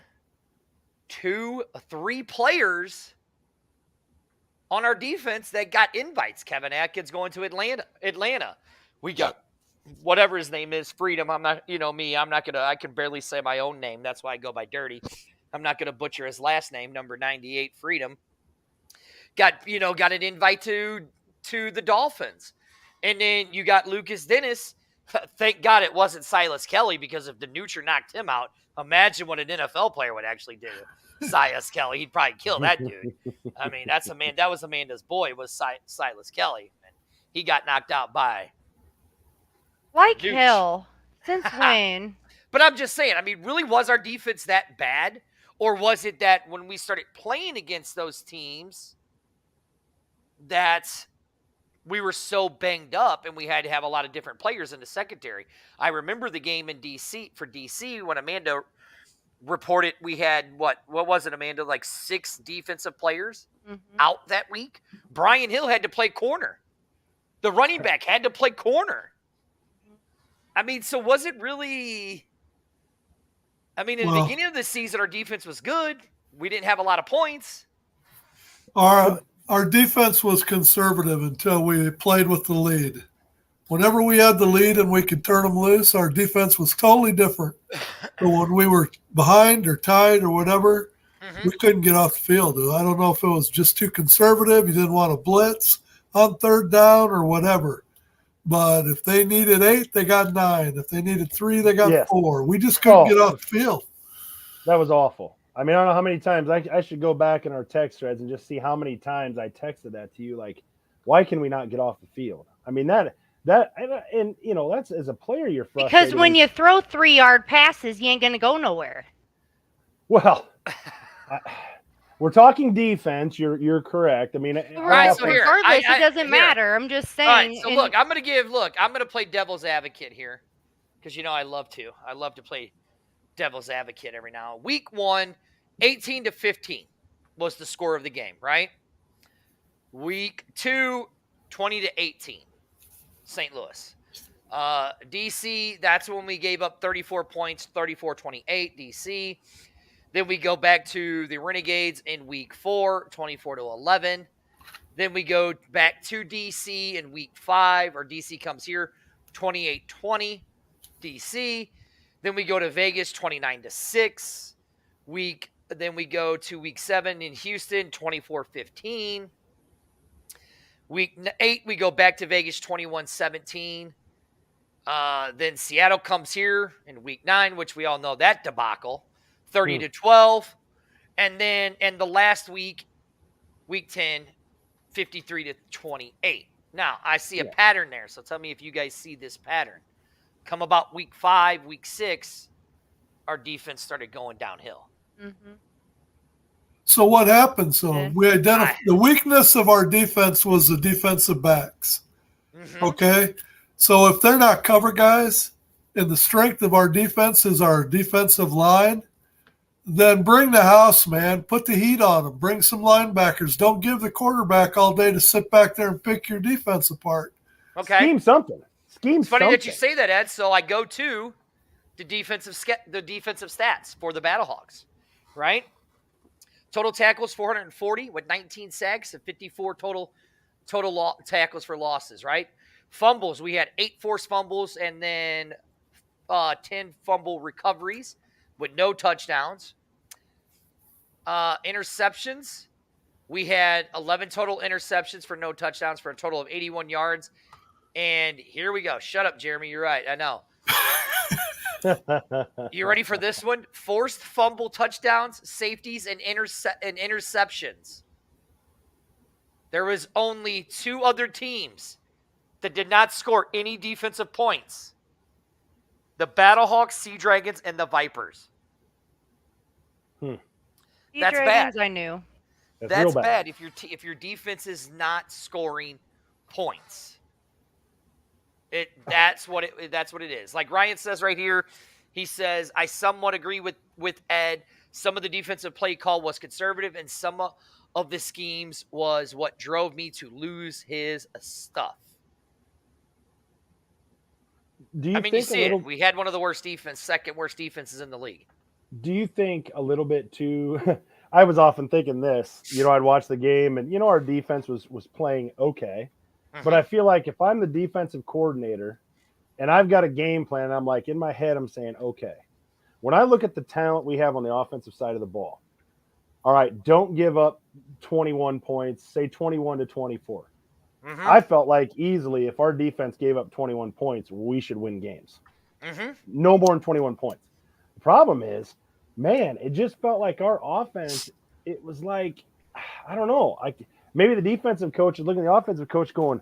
[SPEAKER 2] 2, 3 players on our defense that got invites. Kevin Atkins going to Atlanta. We got whatever his name is, Freedom. I'm not, I can barely say my own name. That's why I go by Dirty. I'm not going to butcher his last name, number 98, Freedom. Got an invite to the Dolphins. And then you got Lucas Dennis. Thank God it wasn't Silas Kelly, because if the Neutra knocked him out, imagine what an NFL player would actually do. Silas Kelly, he'd probably kill that dude. I mean, that was Amanda's boy, was Silas Kelly. And he got knocked out by
[SPEAKER 3] like
[SPEAKER 2] Dude.
[SPEAKER 3] hell. Since when?
[SPEAKER 2] But I'm just saying, I mean, really, was our defense that bad? Or was it that when we started playing against those teams that we were so banged up and we had to have a lot of different players in the secondary? I remember the game in DC when Amanda reported we had, what was it, Amanda, like 6 defensive players out that week? Brian Hill had to play corner. The running back had to play corner. I mean, so was it really... I mean, in the beginning of the season, our defense was good. We didn't have a lot of points.
[SPEAKER 4] Our defense was conservative until we played with the lead. Whenever we had the lead and we could turn them loose, our defense was totally different. But when we were behind or tied or whatever, we couldn't get off the field. I don't know if it was just too conservative. You didn't want to blitz on third down or whatever. But if they needed 8, they got 9. If they needed 3, they got 4. We just couldn't get off the field.
[SPEAKER 5] That was awful. I mean, I don't know how many times I should go back in our text threads and just see how many times I texted that to you. Like, why can we not get off the field? I mean, that and you know, that's as a player you're frustrated.
[SPEAKER 3] Because when you throw 3-yard passes, you ain't gonna go nowhere.
[SPEAKER 5] Well, we're talking defense. You're correct. I mean,
[SPEAKER 2] right. So here,
[SPEAKER 3] regardless, it doesn't matter. I'm just saying.
[SPEAKER 2] All right, so look, I'm gonna play devil's advocate here, because I love to play devil's advocate every now. Week 1, 18-15 was the score of the game, right? Week 2, 20-18, St. Louis. DC, that's when we gave up 34 points, 34-28, DC. Then we go back to the Renegades in week 4, 24-11. Then we go back to DC in week 5, or DC comes here, 28-20, DC. Then we go to Vegas, 29-6. Then we go to week 7 in Houston, 24-15. Week 8, we go back to Vegas, 21-17. Then Seattle comes here in week 9, which we all know that debacle, 30-12. And then in the last week, week 10, 53-28. Now, I see a pattern there, so tell me if you guys see this pattern. Come about week 5, week 6, our defense started going downhill.
[SPEAKER 3] Mm-hmm.
[SPEAKER 4] So what happened? So we identified the weakness of our defense was the defensive backs. Mm-hmm. Okay? So if they're not cover guys and the strength of our defense is our defensive line, then bring the house, man. Put the heat on them. Bring some linebackers. Don't give the quarterback all day to sit back there and pick your defense apart.
[SPEAKER 2] Okay.
[SPEAKER 5] Scheme something.
[SPEAKER 2] It's funny that you say that, Ed. So I go to the defensive stats for the Battlehawks, right? Total tackles 440 with 19 sacks and 54 total tackles for losses, right? Fumbles, we had 8 forced fumbles and then 10 fumble recoveries with no touchdowns. Interceptions, we had 11 total interceptions for no touchdowns for a total of 81 yards. And here we go. Shut up, Jeremy. You're right. I know. You ready for this one? Forced fumble touchdowns, safeties, and interceptions. There was only 2 other teams that did not score any defensive points. The Battlehawks, Sea Dragons, and the Vipers.
[SPEAKER 3] Sea
[SPEAKER 2] That's
[SPEAKER 3] Dragons,
[SPEAKER 2] bad.
[SPEAKER 3] I knew.
[SPEAKER 2] That's bad if your defense is not scoring points. That's what it is. Like Ryan says right here, he says, I somewhat agree with Ed. Some of the defensive play call was conservative, and some of the schemes was what drove me to lose his stuff. You see it. We had one of the second worst defenses in the league.
[SPEAKER 5] Do you think a little bit too? I was often thinking this. I'd watch the game, and our defense was playing okay. But I feel like if I'm the defensive coordinator and I've got a game plan, I'm like, in my head, I'm saying, okay, when I look at the talent we have on the offensive side of the ball, all right, don't give up 21 points, say 21-24. Mm-hmm. I felt like easily if our defense gave up 21 points, we should win games. Mm-hmm. No more than 21 points. The problem is, man, it just felt like our offense, it was like, I don't know, maybe the defensive coach is looking at the offensive coach going,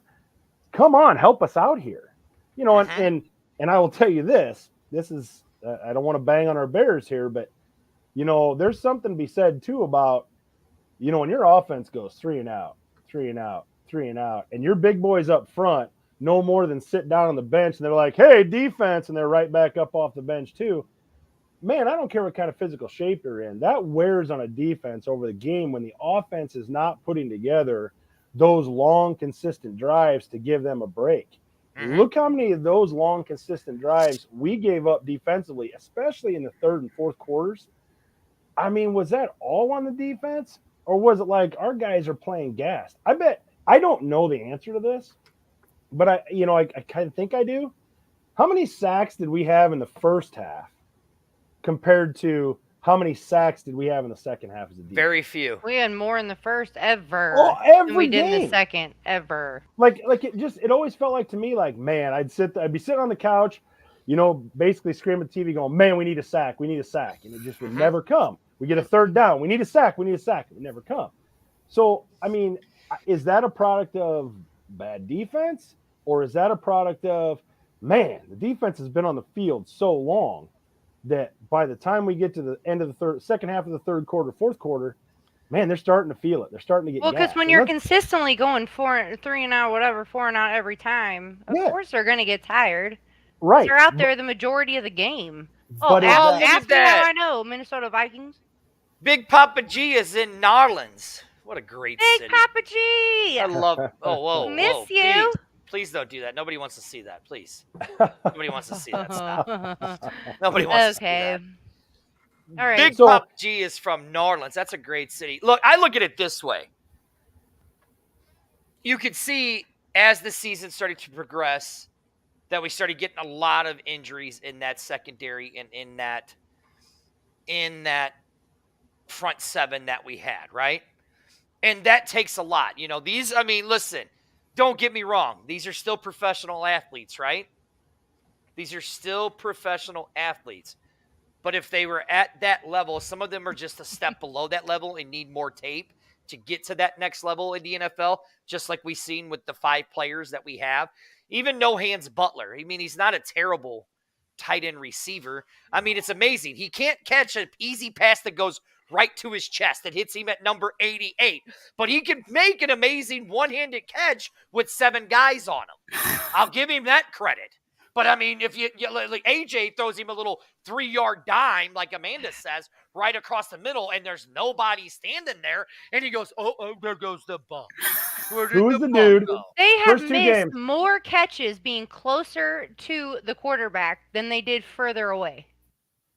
[SPEAKER 5] come on, help us out here. And I will tell you this is, I don't want to bang on our Bears here, but, there's something to be said too about, when your offense goes 3 and out, 3 and out, 3 and out, and your big boys up front no more than sit down on the bench and they're like, hey, defense, and they're right back up off the bench too. Man, I don't care what kind of physical shape you're in. That wears on a defense over the game when the offense is not putting together those long, consistent drives to give them a break. Mm-hmm. Look how many of those long, consistent drives we gave up defensively, especially in the 3rd and 4th quarters. I mean, was that all on the defense? Or was it like our guys are playing gassed? I don't know the answer to this, but I kind of think I do. How many sacks did we have in the first half compared to how many sacks did we have in the second half as a defense?
[SPEAKER 2] Very few.
[SPEAKER 3] We had more in the first ever
[SPEAKER 5] Oh,
[SPEAKER 3] than we
[SPEAKER 5] every
[SPEAKER 3] did in the
[SPEAKER 5] game.
[SPEAKER 3] second ever.
[SPEAKER 5] Like it always felt like to me, like, man, I'd be sitting on the couch, basically screaming at the TV going, man, we need a sack. And it just would never come. We get a third down. We need a sack. It would never come. So, I mean, is that a product of bad defense, or is that a product of, man, the defense has been on the field so long that by the time we get to the end of the second half of the third quarter, fourth quarter, man, they're starting to feel it. They're starting to get
[SPEAKER 3] Well, because
[SPEAKER 5] gassed.
[SPEAKER 3] when
[SPEAKER 5] And
[SPEAKER 3] you're
[SPEAKER 5] that's-
[SPEAKER 3] consistently going 3 and out, whatever, 4 and out every time, of
[SPEAKER 5] Yeah.
[SPEAKER 3] course they're going to get tired.
[SPEAKER 5] right,
[SPEAKER 3] They're out there the majority of the game. Oh,
[SPEAKER 5] But is
[SPEAKER 3] ask,
[SPEAKER 5] that-
[SPEAKER 2] look at
[SPEAKER 3] ask me how
[SPEAKER 2] that.
[SPEAKER 3] I know, Minnesota Vikings.
[SPEAKER 2] Big Papa G is in Narlands. What a great
[SPEAKER 3] Big
[SPEAKER 2] city.
[SPEAKER 3] Papa G!
[SPEAKER 2] I love. Oh, whoa.
[SPEAKER 3] Miss
[SPEAKER 2] whoa,
[SPEAKER 3] you.
[SPEAKER 2] Please don't do that. Nobody wants to see that. Please. Nobody wants to see that. Stop. Nobody wants to see
[SPEAKER 3] Okay.
[SPEAKER 2] that.
[SPEAKER 3] All right.
[SPEAKER 2] Big
[SPEAKER 5] So-
[SPEAKER 2] Papa G is from Narlands. That's a great city. Look, I look at it this way. You could see as the season started to progress that we started getting a lot of injuries in that secondary and in that front seven that we had, right? And that takes a lot. Listen, don't get me wrong. These are still professional athletes, right? These are still professional athletes. But if they were at that level, some of them are just a step below that level and need more tape to get to that next level in the NFL, just like we've seen with the 5 players that we have. Even No Hands Butler. I mean, he's not a terrible tight end receiver. I mean, it's amazing. He can't catch an easy pass that goes right to his chest that hits him at number 88. But he can make an amazing one-handed catch with 7 guys on him. I'll give him that credit. But, I mean, if you like AJ throws him a little 3-yard dime, like Amanda says, right across the middle, and there's nobody standing there, and he goes, oh, there goes the ball. Where did
[SPEAKER 5] Who's the
[SPEAKER 2] ball
[SPEAKER 5] dude?
[SPEAKER 2] go?
[SPEAKER 3] They have
[SPEAKER 5] First 2
[SPEAKER 3] missed
[SPEAKER 5] games.
[SPEAKER 3] more catches being closer to the quarterback than they did further away.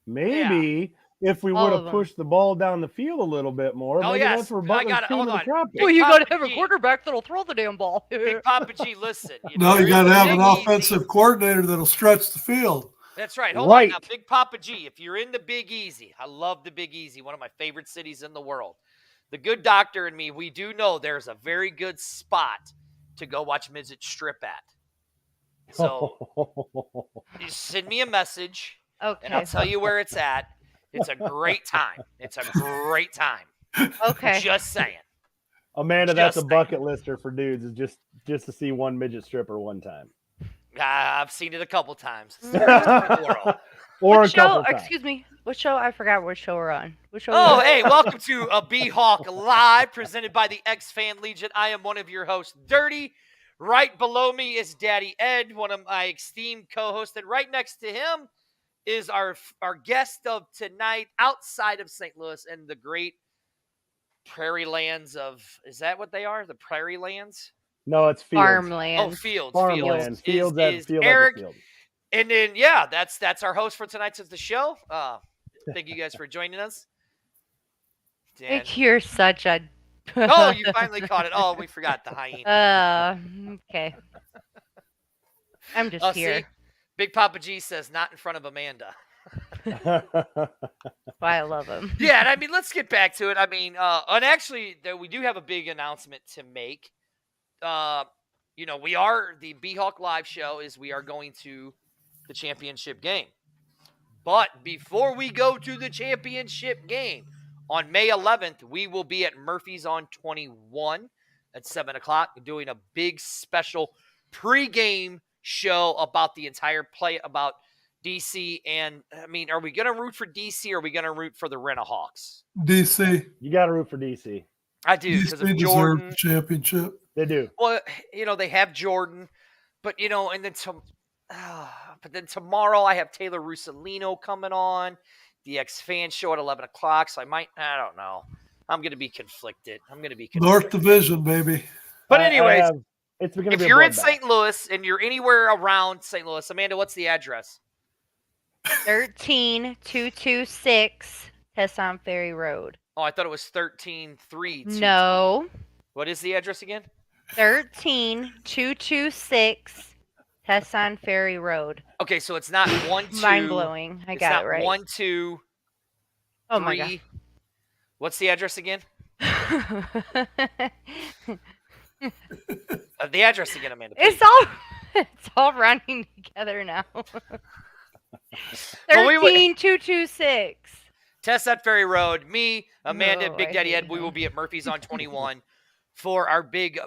[SPEAKER 5] Maybe if we
[SPEAKER 3] All
[SPEAKER 5] would
[SPEAKER 3] of
[SPEAKER 5] have
[SPEAKER 3] them.
[SPEAKER 5] pushed the ball down the field a little bit more,
[SPEAKER 2] Oh,
[SPEAKER 5] maybe
[SPEAKER 2] yes.
[SPEAKER 5] that's where
[SPEAKER 2] I
[SPEAKER 5] Butler's
[SPEAKER 2] got it.
[SPEAKER 5] cream
[SPEAKER 2] Hold
[SPEAKER 5] of the
[SPEAKER 2] on.
[SPEAKER 5] crop
[SPEAKER 2] Big
[SPEAKER 5] is.
[SPEAKER 3] Well, you
[SPEAKER 2] Papa
[SPEAKER 3] got to have a
[SPEAKER 2] G.
[SPEAKER 3] quarterback that'll throw the damn ball.
[SPEAKER 2] Big Papa G, listen.
[SPEAKER 4] No, you
[SPEAKER 2] you're
[SPEAKER 4] got to
[SPEAKER 2] in the
[SPEAKER 4] have an
[SPEAKER 2] Big Easy.
[SPEAKER 4] offensive coordinator that'll stretch the field.
[SPEAKER 2] That's right. Hold on now.
[SPEAKER 5] Right.
[SPEAKER 2] Big Papa G, if you're in the Big Easy, I love the Big Easy, one of my favorite cities in the world. The good doctor and me, we do know there's a very good spot to go watch Midget Strip at. So you send me a message, and
[SPEAKER 3] Okay.
[SPEAKER 2] I'll tell you where it's at. It's a great time. It's a great time.
[SPEAKER 3] Okay.
[SPEAKER 2] Just saying.
[SPEAKER 5] Amanda, that's a
[SPEAKER 2] Just
[SPEAKER 5] bucket lister for dudes, is just to see one midget stripper one time.
[SPEAKER 2] I've seen it a couple times.
[SPEAKER 5] or
[SPEAKER 3] What
[SPEAKER 5] a
[SPEAKER 3] show?
[SPEAKER 5] couple times.
[SPEAKER 3] Excuse me. What show? I forgot what show we're on. What show?
[SPEAKER 2] Oh,
[SPEAKER 3] we're on?
[SPEAKER 2] hey, welcome to a B-Hawk Live, presented by the X-Fan Legion. I am one of your hosts, Dirty. Right below me is Daddy Ed, one of my esteemed co-hosts, and right next to him is our guest of tonight, outside of St. Louis and the great prairie lands of, is that what they are? The prairie lands?
[SPEAKER 5] No, it's fields.
[SPEAKER 3] Farmland.
[SPEAKER 2] Oh, fields.
[SPEAKER 5] Farmland.
[SPEAKER 2] Fields.
[SPEAKER 5] Field
[SPEAKER 2] Is
[SPEAKER 5] at
[SPEAKER 2] Eric.
[SPEAKER 5] the field.
[SPEAKER 2] And then, yeah, that's our host for tonight's of the show. Thank you guys for joining us. Dan.
[SPEAKER 3] Think you're such a.
[SPEAKER 2] Oh, you finally caught it. Oh, we forgot the hyena.
[SPEAKER 3] Okay. I'm just
[SPEAKER 2] Oh,
[SPEAKER 3] here.
[SPEAKER 2] see? Big Papa G says not in front of Amanda.
[SPEAKER 3] I love him.
[SPEAKER 2] Yeah, and I mean, let's get back to it. I mean, and actually, we do have a big announcement to make. We are the B-Hawk Live show we are going to the championship game. But before we go to the championship game, on May 11th, we will be at Murphy's on 21 at 7 o'clock doing a big special pregame show about the entire play, about DC. And, I mean, are we going to root for DC or are we going to root for the Rent-A-Hawks?
[SPEAKER 4] DC.
[SPEAKER 5] You got to root for DC.
[SPEAKER 2] I do, because
[SPEAKER 4] DC
[SPEAKER 2] of
[SPEAKER 4] deserve
[SPEAKER 2] Jordan.
[SPEAKER 4] the championship.
[SPEAKER 5] They do.
[SPEAKER 2] Well, they have Jordan, but, and then tomorrow I have Taylor Russolino coming on, the X-Fan show at 11 o'clock, so I don't know. I'm going to be conflicted.
[SPEAKER 4] North Division, baby.
[SPEAKER 2] But anyways,
[SPEAKER 5] it's going to
[SPEAKER 2] if
[SPEAKER 5] be a
[SPEAKER 2] you're in
[SPEAKER 5] bloodbath.
[SPEAKER 2] St. Louis and you're anywhere around St. Louis, Amanda, what's the address?
[SPEAKER 3] 13226 Tesson Ferry Road.
[SPEAKER 2] Oh, I thought it was 13-3.
[SPEAKER 3] No.
[SPEAKER 2] What is the address again?
[SPEAKER 3] 13226 Tesson Ferry Road.
[SPEAKER 2] Okay, so it's not 1, 2.
[SPEAKER 3] Mind blowing. I
[SPEAKER 2] It's
[SPEAKER 3] got
[SPEAKER 2] not
[SPEAKER 3] it right.
[SPEAKER 2] 1, 2,
[SPEAKER 3] Oh
[SPEAKER 2] 3.
[SPEAKER 3] my god.
[SPEAKER 2] What's the address again? The address again, Amanda.
[SPEAKER 3] it's
[SPEAKER 2] please.
[SPEAKER 3] all running together now.
[SPEAKER 2] Well, we would-
[SPEAKER 3] 13226.
[SPEAKER 2] Test Ferry Road. Me, Amanda,
[SPEAKER 3] No,
[SPEAKER 2] Big
[SPEAKER 3] I
[SPEAKER 2] Daddy
[SPEAKER 3] hate
[SPEAKER 2] Ed. We will
[SPEAKER 3] him.
[SPEAKER 2] be at Murphy's on 21 for our big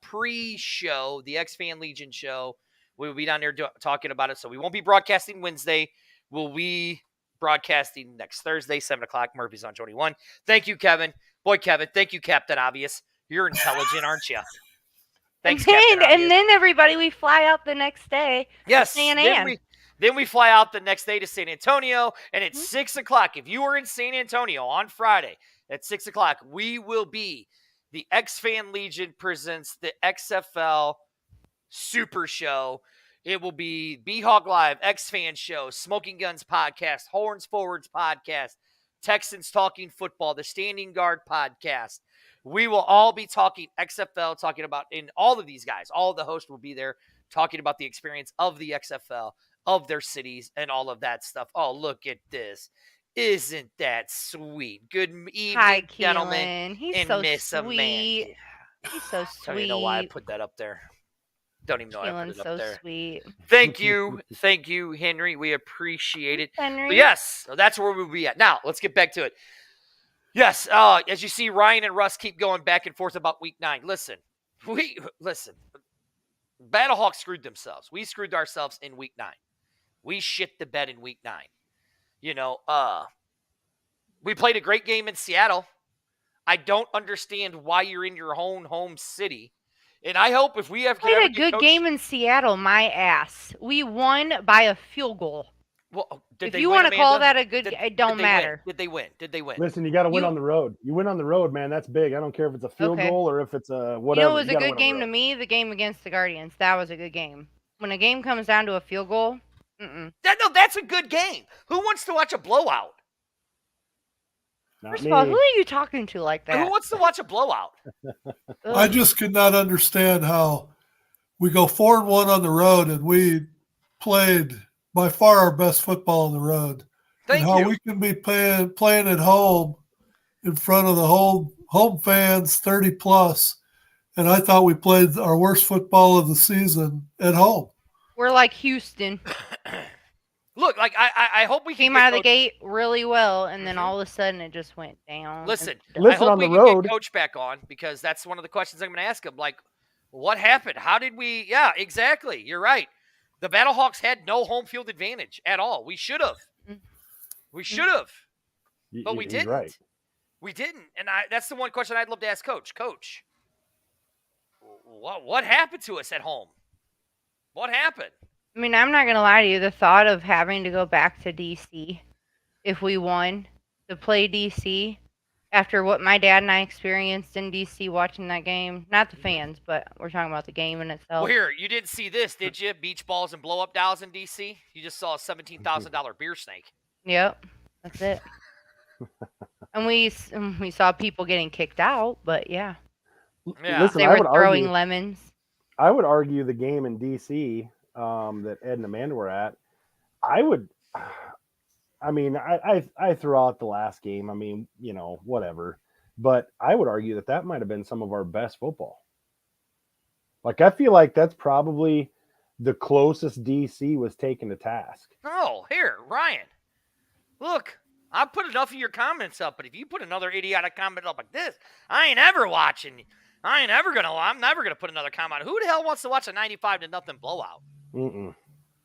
[SPEAKER 2] pre-show, the X Fan Legion show. We will be down there talking about it. So we won't be broadcasting Wednesday. We'll be broadcasting next Thursday, 7 o'clock. Murphy's on 21. Thank you, Kevin. Boy, Kevin. Thank you, Captain Obvious. You're intelligent, aren't you? Thanks, Captain Obvious.
[SPEAKER 3] And then everybody, we fly out the next day.
[SPEAKER 2] Yes.
[SPEAKER 3] San An.
[SPEAKER 2] Then we fly out the next day to San Antonio, and at 6 o'clock, if you are in San Antonio on Friday at 6 o'clock, we will be the X Fan Legion presents the XFL Super Show. It will be B-Hog Live, X Fan Show, Smoking Guns Podcast, Horns Forwards Podcast, Texans Talking Football, the Standing Guard Podcast. We will all be talking XFL, talking about, and all of these guys, all of the hosts will be there talking about the experience of the XFL, of their cities, and all of that stuff. Oh, look at this. Isn't that sweet? Good evening,
[SPEAKER 3] Hi,
[SPEAKER 2] gentlemen.
[SPEAKER 3] Keelan. He's
[SPEAKER 2] and
[SPEAKER 3] so
[SPEAKER 2] Miss
[SPEAKER 3] sweet.
[SPEAKER 2] Amanda.
[SPEAKER 3] He's so sweet.
[SPEAKER 2] Don't even know why I put that up there. Don't even know why I put
[SPEAKER 3] Keelan's
[SPEAKER 2] it up
[SPEAKER 3] so
[SPEAKER 2] there.
[SPEAKER 3] sweet.
[SPEAKER 2] Thank you. Thank you, Henry. We appreciate it.
[SPEAKER 3] Henry.
[SPEAKER 2] But yes, so that's where we'll be at. Now, let's get back to it. Yes, as you see, Ryan and Russ keep going back and forth about week 9. Listen. Battlehawks screwed themselves. We screwed ourselves in week 9. We shit the bed in week 9. You know, we played a great game in Seattle. I don't understand why you're in your own home city. And I hope if we have
[SPEAKER 3] Played a good game in Seattle, my ass. We won by a field goal.
[SPEAKER 2] Well,
[SPEAKER 3] If you want to call that a good game, it don't matter.
[SPEAKER 2] Did they win? Did they win?
[SPEAKER 5] Listen, you got to win on the road. You win on the road, man. That's big. I don't care if it's a field goal or if it's a whatever.
[SPEAKER 3] You know, it was a good game to me. The game against the Guardians, that was a good game. When a game comes down to a field goal,
[SPEAKER 2] that's a good game. Who wants to watch a blowout?
[SPEAKER 3] First of all, who are you talking to like that?
[SPEAKER 2] Who wants to watch a blowout?
[SPEAKER 4] I just could not understand how we go 4-1 on the road and we played by far our best football on the road.
[SPEAKER 2] Thank
[SPEAKER 4] and how
[SPEAKER 2] you.
[SPEAKER 4] we can be playing at home in front of the whole home fans, 30 plus. And I thought we played our worst football of the season at home.
[SPEAKER 3] We're like Houston.
[SPEAKER 2] Look, like I hope we
[SPEAKER 3] came out of the gate really well, and then all of a sudden it just went down.
[SPEAKER 2] Listen,
[SPEAKER 5] Listen,
[SPEAKER 2] I hope
[SPEAKER 5] on
[SPEAKER 2] we
[SPEAKER 5] the
[SPEAKER 2] can
[SPEAKER 5] road-
[SPEAKER 2] get Coach back on, because that's one of the questions I'm going to ask him. Like, what happened? How did we? Yeah, exactly. You're right. The Battlehawks had no home field advantage at all. We should have. We should have, but we
[SPEAKER 5] He's
[SPEAKER 2] didn't.
[SPEAKER 5] right.
[SPEAKER 2] We didn't, and that's the one question I'd love to ask Coach. Coach, what happened to us at home? What happened?
[SPEAKER 3] I mean, I'm not going to lie to you. The thought of having to go back to D.C. if we won, to play D.C. after what my dad and I experienced in D.C. watching that game. Not the fans, but we're talking about the game in itself.
[SPEAKER 2] Well, here, you didn't see this, did you? Beach balls and blow-up dolls in D.C.? You just saw a $17,000 beer snake.
[SPEAKER 3] Yep, that's it. And we saw people getting kicked out, but yeah.
[SPEAKER 2] Yeah.
[SPEAKER 5] Listen,
[SPEAKER 3] They
[SPEAKER 5] I
[SPEAKER 3] were
[SPEAKER 5] would
[SPEAKER 3] throwing
[SPEAKER 5] argue,
[SPEAKER 3] lemons.
[SPEAKER 5] I would argue the game in DC that Ed and Amanda were at. I mean, I threw out the last game. I mean, you know, whatever. But I would argue that might have been some of our best football. Like, I feel like that's probably the closest DC was taken to task.
[SPEAKER 2] Oh, here, Ryan. Look, I put enough of your comments up, but if you put another idiotic comment up like this, I ain't ever watching. I'm never gonna put another comment. Who the hell wants to watch a 95-0 blowout?
[SPEAKER 5] Mm-mm.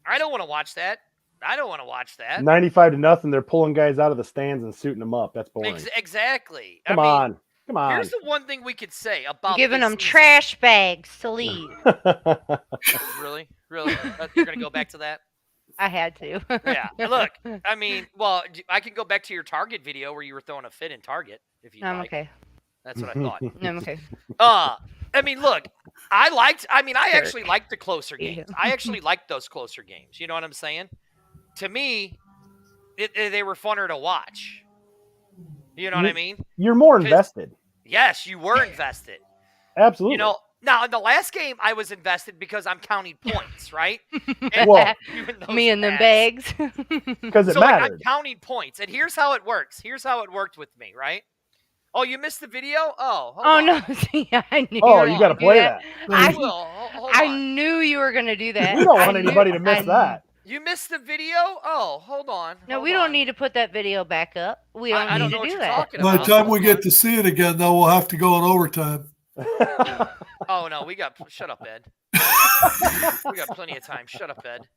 [SPEAKER 2] I don't want to watch that.
[SPEAKER 5] 95-0. They're pulling guys out of the stands and suiting them up. That's boring.
[SPEAKER 2] Exactly.
[SPEAKER 5] Come on.
[SPEAKER 2] Here's the one thing we could say about
[SPEAKER 3] Giving
[SPEAKER 2] this
[SPEAKER 3] them
[SPEAKER 2] season.
[SPEAKER 3] trash bags to leave.
[SPEAKER 2] Really? You're gonna go back to that?
[SPEAKER 3] I had to.
[SPEAKER 2] Yeah. Look, I mean, well, I can go back to your Target video where you were throwing a fit in Target if you
[SPEAKER 3] I'm
[SPEAKER 2] like.
[SPEAKER 3] okay.
[SPEAKER 2] That's what I thought.
[SPEAKER 3] I'm okay.
[SPEAKER 2] I mean, look, I actually liked the closer games. I actually liked those closer games. You know what I'm saying? To me, they were funner to watch. You know what I mean?
[SPEAKER 5] You're more invested.
[SPEAKER 2] Yes, you were invested.
[SPEAKER 5] Absolutely.
[SPEAKER 2] You know, now in the last game I was invested because I'm counting points, right? And
[SPEAKER 5] Well,
[SPEAKER 2] doing those
[SPEAKER 3] Me and the
[SPEAKER 2] bags.
[SPEAKER 3] bags.
[SPEAKER 5] because it
[SPEAKER 2] So like I'm
[SPEAKER 5] mattered.
[SPEAKER 2] counting points, and here's how it works. Here's how it worked with me, right? Oh, you missed the video? Oh, hold
[SPEAKER 3] Oh
[SPEAKER 2] on.
[SPEAKER 3] no! See, I knew.
[SPEAKER 5] Oh,
[SPEAKER 3] you
[SPEAKER 5] you
[SPEAKER 3] were
[SPEAKER 5] got to
[SPEAKER 3] gonna do
[SPEAKER 5] play
[SPEAKER 3] that.
[SPEAKER 5] that.
[SPEAKER 2] I
[SPEAKER 3] I,
[SPEAKER 2] will. Hold
[SPEAKER 3] I
[SPEAKER 2] on.
[SPEAKER 3] knew you were gonna do that.
[SPEAKER 5] We don't
[SPEAKER 3] I
[SPEAKER 5] want
[SPEAKER 3] knew-
[SPEAKER 5] anybody to miss
[SPEAKER 3] I-
[SPEAKER 5] that.
[SPEAKER 2] You missed the video? Oh, hold on.
[SPEAKER 3] No,
[SPEAKER 2] hold
[SPEAKER 3] we don't
[SPEAKER 2] on.
[SPEAKER 3] need to put that video back up. We don't
[SPEAKER 2] I don't
[SPEAKER 3] need
[SPEAKER 2] know
[SPEAKER 3] to
[SPEAKER 2] what
[SPEAKER 3] do
[SPEAKER 2] you're
[SPEAKER 3] that.
[SPEAKER 2] talking
[SPEAKER 4] By
[SPEAKER 2] about.
[SPEAKER 4] the time we
[SPEAKER 2] Hold
[SPEAKER 4] get
[SPEAKER 2] on.
[SPEAKER 4] to see it again, though, we'll have to go in overtime.
[SPEAKER 2] Oh no, we got. Shut up, Ed. We got plenty of time. Shut up, Ed.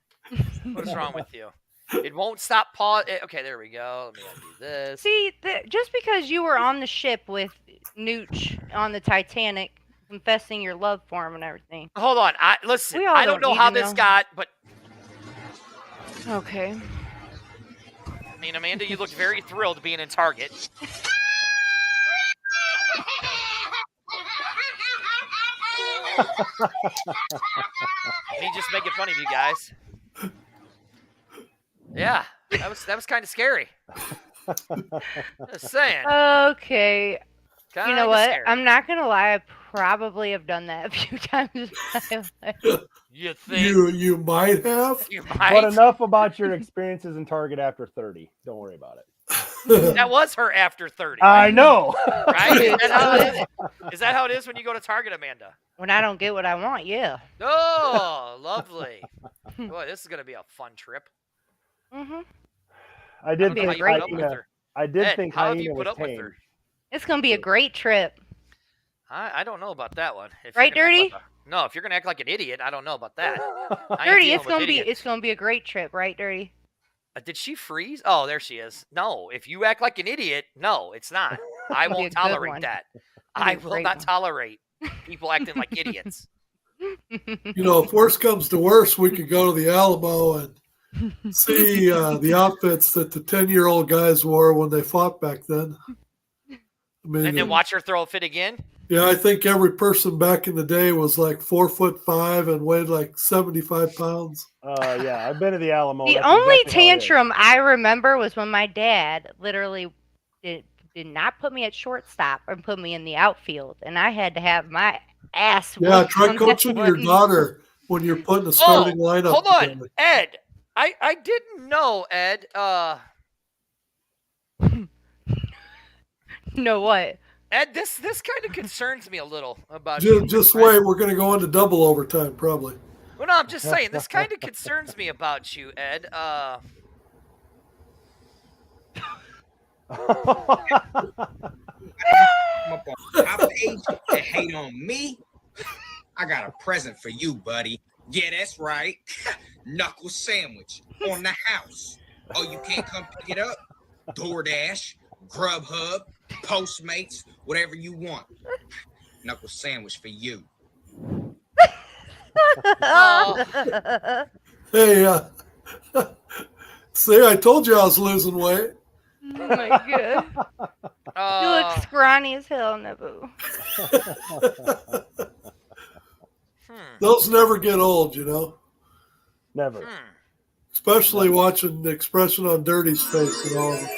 [SPEAKER 2] What is wrong with you? It won't stop. Pause. Okay, there we go. Let me undo this.
[SPEAKER 3] See, just because you were on the ship with Nooch on the Titanic, confessing your love for him and everything.
[SPEAKER 2] Hold on. Listen.
[SPEAKER 3] We all
[SPEAKER 2] I don't
[SPEAKER 3] don't
[SPEAKER 2] know
[SPEAKER 3] need
[SPEAKER 2] how
[SPEAKER 3] to
[SPEAKER 2] this
[SPEAKER 3] know.
[SPEAKER 2] got, but
[SPEAKER 3] Okay.
[SPEAKER 2] I mean, Amanda, you looked very thrilled being in Target. Me just making fun of you guys. Yeah, that was kind of scary. Just saying.
[SPEAKER 3] Okay. You know
[SPEAKER 2] Kinda
[SPEAKER 3] what?
[SPEAKER 2] scary.
[SPEAKER 3] I'm not gonna lie. I probably have done that a few times in my life.
[SPEAKER 2] You think
[SPEAKER 4] You might have.
[SPEAKER 2] you
[SPEAKER 5] But
[SPEAKER 2] might?
[SPEAKER 5] enough about your experiences in Target after 30. Don't worry about it.
[SPEAKER 2] That was her after 30.
[SPEAKER 5] I know.
[SPEAKER 2] Right? Is that how it is? Is that how it is when you go to Target, Amanda?
[SPEAKER 3] When I don't get what I want, yeah.
[SPEAKER 2] Oh, lovely. Boy, this is gonna be a fun trip.
[SPEAKER 3] Mhm.
[SPEAKER 5] I
[SPEAKER 2] I
[SPEAKER 5] did
[SPEAKER 2] don't know
[SPEAKER 3] be
[SPEAKER 2] how
[SPEAKER 5] think
[SPEAKER 2] you put up
[SPEAKER 3] great-
[SPEAKER 2] with
[SPEAKER 5] hyena.
[SPEAKER 2] her.
[SPEAKER 5] I did
[SPEAKER 2] Ed,
[SPEAKER 5] think
[SPEAKER 2] how have you
[SPEAKER 5] hyena
[SPEAKER 2] put
[SPEAKER 5] was
[SPEAKER 2] up with
[SPEAKER 5] tame.
[SPEAKER 2] her?
[SPEAKER 3] It's gonna be a great trip.
[SPEAKER 2] I don't know about that one. If
[SPEAKER 3] Right,
[SPEAKER 2] you're gonna act
[SPEAKER 3] Dirty?
[SPEAKER 2] like no, if you're gonna act like an idiot, I don't know about that. I ain't
[SPEAKER 3] Dirty,
[SPEAKER 2] dealing
[SPEAKER 3] it's
[SPEAKER 2] with
[SPEAKER 3] gonna be
[SPEAKER 2] idiots.
[SPEAKER 3] a great trip, right, Dirty?
[SPEAKER 2] Did she freeze? Oh, there she is. No, if you act like an idiot, no, it's not. I
[SPEAKER 3] It'll be a
[SPEAKER 2] won't
[SPEAKER 3] good
[SPEAKER 2] tolerate
[SPEAKER 3] one.
[SPEAKER 2] that.
[SPEAKER 3] It'll be
[SPEAKER 2] I
[SPEAKER 3] a
[SPEAKER 2] will
[SPEAKER 3] great
[SPEAKER 2] not
[SPEAKER 3] one.
[SPEAKER 2] tolerate people acting like idiots.
[SPEAKER 4] You know, if worse comes to worse, we could go to the Alamo and see the outfits that the 10-year-old guys wore when they fought back then. I mean,
[SPEAKER 2] And then watch her throw a fit again.
[SPEAKER 4] yeah, I think every person back in the day was like 4'5" and weighed like 75 pounds.
[SPEAKER 5] Yeah, I've been to the Alamo.
[SPEAKER 3] The
[SPEAKER 5] That's
[SPEAKER 3] only
[SPEAKER 5] exactly how it is.
[SPEAKER 3] tantrum I remember was when my dad literally did not put me at shortstop and put me in the outfield, and I had to have my ass.
[SPEAKER 4] Yeah,
[SPEAKER 3] whooped
[SPEAKER 4] try
[SPEAKER 3] on that
[SPEAKER 4] coaching your
[SPEAKER 3] one.
[SPEAKER 4] daughter when you're putting a starting lineup.
[SPEAKER 2] Hold on,
[SPEAKER 4] together.
[SPEAKER 2] Ed. I didn't know, Ed.
[SPEAKER 3] No, what?
[SPEAKER 2] Ed, this kind of concerns me a little about
[SPEAKER 4] Just
[SPEAKER 2] you. right?
[SPEAKER 4] wait, we're going to go into double overtime probably.
[SPEAKER 2] Well, no, I'm just saying this kind of concerns me about you, Ed.
[SPEAKER 6] I paid you to hate on me. I got a present for you, buddy. Yeah, that's right. Knuckle sandwich on the house. Oh, you can't come pick it up? DoorDash, Grubhub, Postmates, whatever you want. Knuckle sandwich for you.
[SPEAKER 2] Oh.
[SPEAKER 4] Hey, see, I told you I was losing weight.
[SPEAKER 3] Oh my god. You look scrawny as hell, Naboo.
[SPEAKER 4] Those never get old, you know,
[SPEAKER 5] Never.
[SPEAKER 4] especially watching the expression on Dirty's face and all of it.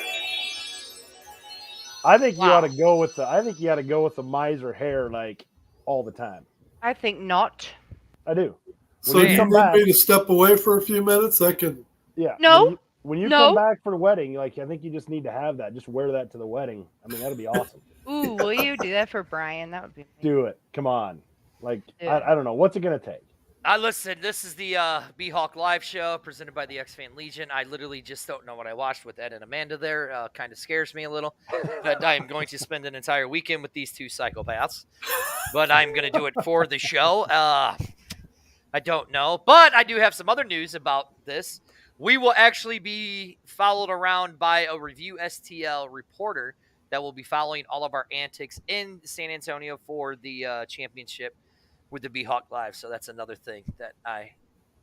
[SPEAKER 5] I think you
[SPEAKER 2] Wow.
[SPEAKER 5] ought to go with the. I think you ought to go with the miser hair like all the time.
[SPEAKER 3] I think not.
[SPEAKER 5] I do.
[SPEAKER 4] So
[SPEAKER 5] When
[SPEAKER 4] do
[SPEAKER 5] you
[SPEAKER 4] you
[SPEAKER 5] come
[SPEAKER 4] need
[SPEAKER 5] back,
[SPEAKER 4] me to step away for a few minutes? I can.
[SPEAKER 5] yeah.
[SPEAKER 3] No.
[SPEAKER 5] When you
[SPEAKER 3] No.
[SPEAKER 5] come back for the wedding, like I think you just need to have that. Just wear that to the wedding. I mean, that'd be awesome.
[SPEAKER 3] Ooh, will you do that for Brian? That would be amazing.
[SPEAKER 5] Do it. Come on. Like
[SPEAKER 3] Yeah.
[SPEAKER 5] I don't know. What's it gonna take?
[SPEAKER 2] Listen, this is the B-Hawk Live show presented by the X-Fan Legion. I literally just don't know what I watched with Ed and Amanda there. Kind of scares me a little. But I am going to spend an entire weekend with these two psychopaths. But I'm going to do it for the show. I don't know. But I do have some other news about this. We will actually be followed around by a Review STL reporter that will be following all of our antics in San Antonio for the championship with the B-Hawk Live. So that's another thing that I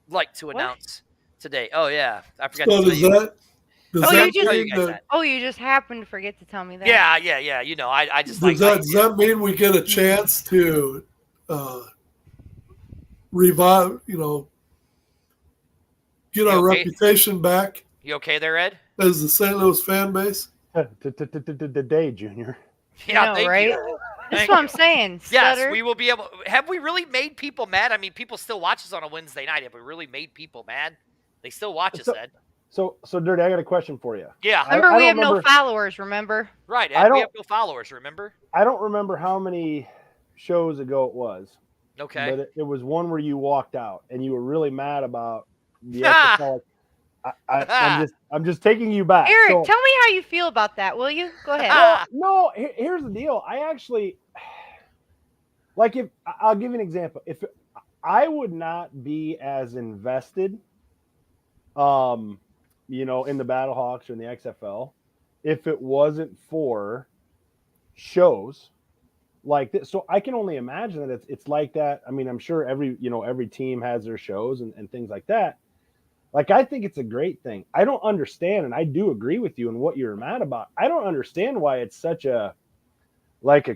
[SPEAKER 2] like to announce today. Oh, yeah. I forgot
[SPEAKER 4] So
[SPEAKER 2] to tell
[SPEAKER 4] does
[SPEAKER 2] you.
[SPEAKER 4] that? Does
[SPEAKER 3] Oh,
[SPEAKER 4] that
[SPEAKER 3] you just-
[SPEAKER 2] Tell you
[SPEAKER 4] mean
[SPEAKER 2] guys
[SPEAKER 4] that?
[SPEAKER 2] that.
[SPEAKER 3] Oh, you just happened to forget to tell me that.
[SPEAKER 2] Yeah. You know, I just like
[SPEAKER 4] Does that mean we get a chance to revive? You know, get
[SPEAKER 2] You
[SPEAKER 4] our
[SPEAKER 2] okay?
[SPEAKER 4] reputation back
[SPEAKER 2] You okay there, Ed?
[SPEAKER 4] as the St. Louis fan base?
[SPEAKER 5] Today, Junior.
[SPEAKER 2] Yeah,
[SPEAKER 3] know,
[SPEAKER 2] thank
[SPEAKER 3] right?
[SPEAKER 2] you.
[SPEAKER 3] That's what I'm saying.
[SPEAKER 2] Yes,
[SPEAKER 3] Stutter.
[SPEAKER 2] we will be able. Have we really made people mad? I mean, people still watch us on a Wednesday night. Have we really made people mad? They still watch us, Ed.
[SPEAKER 5] So Dirty, I got a question for you.
[SPEAKER 2] Yeah,
[SPEAKER 3] Remember,
[SPEAKER 5] I
[SPEAKER 3] we have
[SPEAKER 5] don't
[SPEAKER 3] no
[SPEAKER 5] remember-
[SPEAKER 3] followers. Remember?
[SPEAKER 2] right.
[SPEAKER 5] I
[SPEAKER 2] Ed, we
[SPEAKER 5] don't-
[SPEAKER 2] have no followers. Remember?
[SPEAKER 5] I don't remember how many shows ago it was,
[SPEAKER 2] Okay.
[SPEAKER 5] but it was one where you walked out and you were really mad about the
[SPEAKER 2] Ah.
[SPEAKER 5] XFL. I'm just taking you back.
[SPEAKER 3] Eric,
[SPEAKER 5] So-
[SPEAKER 3] tell me how you feel about that, will you? Go ahead.
[SPEAKER 2] Ah.
[SPEAKER 5] No, here's the deal. I actually like if I'll give you an example. If I would not be as invested, in the Battlehawks or in the XFL, if it wasn't for shows like this. So I can only imagine that it's like that. I mean, I'm sure every team has their shows and things like that. Like, I think it's a great thing. I don't understand, and I do agree with you in what you're mad about. I don't understand why it's such a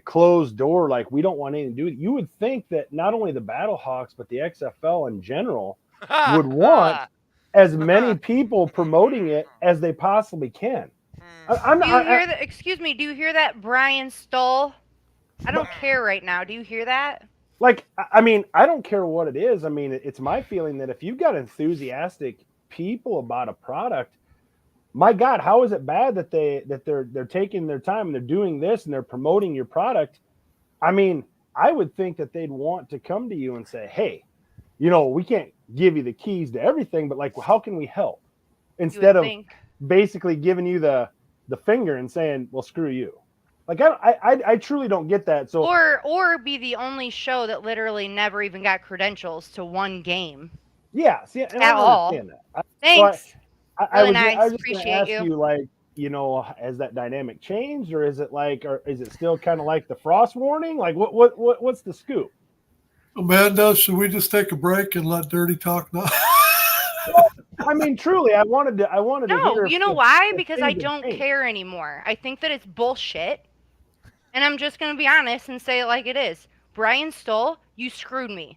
[SPEAKER 5] closed door, like we don't want anything to do with it. You would think that not only the Battlehawks, but the XFL in general would want as many people promoting it as they possibly can.
[SPEAKER 3] Do you hear that? Excuse me. Do you hear that, Brian Stoll? I don't care right now. Do you hear that?
[SPEAKER 5] Like, I mean, I don't care what it is. I mean, it's my feeling that if you've got enthusiastic people about a product, my God, how is it bad that they're taking their time and they're doing this and they're promoting your product? I mean, I would think that they'd want to come to you and say, hey, we can't give you the keys to everything, but like, how can we help? Instead of basically giving you the finger and saying, well, screw you. Like, I truly don't get that. So
[SPEAKER 3] or be the only show that literally never even got credentials to one game.
[SPEAKER 5] Yeah, see, and
[SPEAKER 3] At
[SPEAKER 5] I
[SPEAKER 3] all.
[SPEAKER 5] understand that.
[SPEAKER 3] Thanks.
[SPEAKER 5] I
[SPEAKER 3] Really
[SPEAKER 5] was
[SPEAKER 3] nice.
[SPEAKER 5] just
[SPEAKER 3] Appreciate
[SPEAKER 5] gonna ask
[SPEAKER 3] you.
[SPEAKER 5] you, like, has that dynamic changed, or is it still kind of like the frost warning? Like, what's the scoop?
[SPEAKER 4] Amanda, should we just take a break and let Dirty talk now?
[SPEAKER 5] I mean, truly, I wanted to
[SPEAKER 3] No,
[SPEAKER 5] hear.
[SPEAKER 3] you know
[SPEAKER 5] if-
[SPEAKER 3] why?
[SPEAKER 5] if
[SPEAKER 3] Because
[SPEAKER 5] things
[SPEAKER 3] I
[SPEAKER 5] have
[SPEAKER 3] don't
[SPEAKER 5] changed.
[SPEAKER 3] care anymore. I think that it's bullshit. And I'm just going to be honest and say it like it is. Brian Stoll, you screwed me.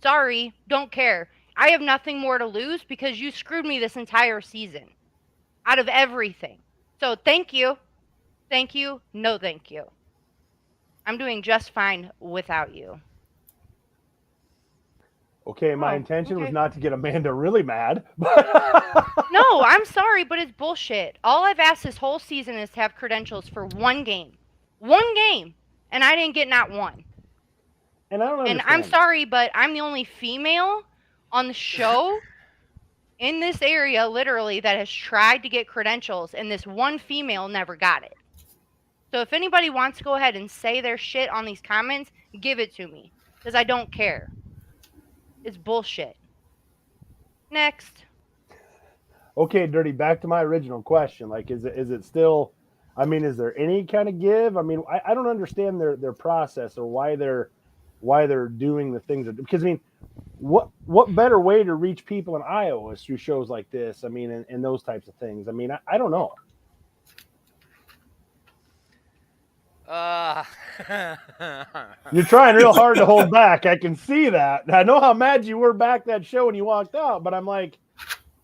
[SPEAKER 3] Sorry, don't care. I have nothing more to lose because you screwed me this entire season. Out of everything. So thank you. Thank you. No thank you. I'm doing just fine without you.
[SPEAKER 5] Okay, my
[SPEAKER 3] Oh,
[SPEAKER 5] intention was
[SPEAKER 3] okay.
[SPEAKER 5] not to get Amanda really mad.
[SPEAKER 3] No, I'm sorry, but it's bullshit. All I've asked this whole season is to have credentials for one game. One game. And I didn't get not one.
[SPEAKER 5] And I don't
[SPEAKER 3] And
[SPEAKER 5] understand.
[SPEAKER 3] I'm
[SPEAKER 5] that.
[SPEAKER 3] sorry, but I'm the only female on the show in this area, literally, that has tried to get credentials, and this one female never got it. So if anybody wants to go ahead and say their shit on these comments, give it to me. Because I don't care. It's bullshit. Next.
[SPEAKER 5] Okay, Dirty, back to my original question. Like, is it still, I mean, is there any kind of give? I mean, I don't understand their process or why they're doing the things because I mean, what better way to reach people in Iowa is through shows like this? I mean, and those types of things. I mean, I don't know. You're trying real hard to hold back. I can see that. I know how mad you were back that show when you walked out, but I'm like,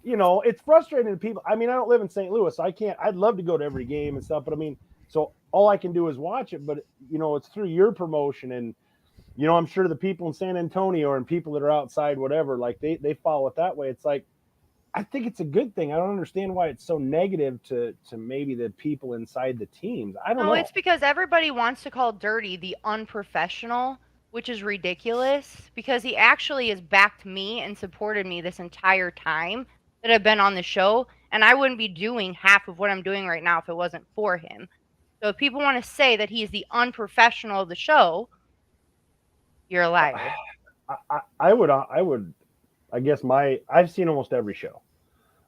[SPEAKER 5] it's frustrating to people. I mean, I don't live in St. Louis, so I'd love to go to every game and stuff, but I mean, so all I can do is watch it, but it's through your promotion and, I'm sure the people in San Antonio and people that are outside, whatever, like they follow it that way. It's like, I think it's a good thing. I don't understand why it's so negative to maybe the people inside the teams. I don't know.
[SPEAKER 3] No, it's because everybody wants to call Dirty the unprofessional, which is ridiculous because he actually has backed me and supported me this entire time that I've been on the show, and I wouldn't be doing half of what I'm doing right now if it wasn't for him. So if people want to say that he's the unprofessional of the show, you're a liar.
[SPEAKER 5] I would, I guess I've seen almost every show.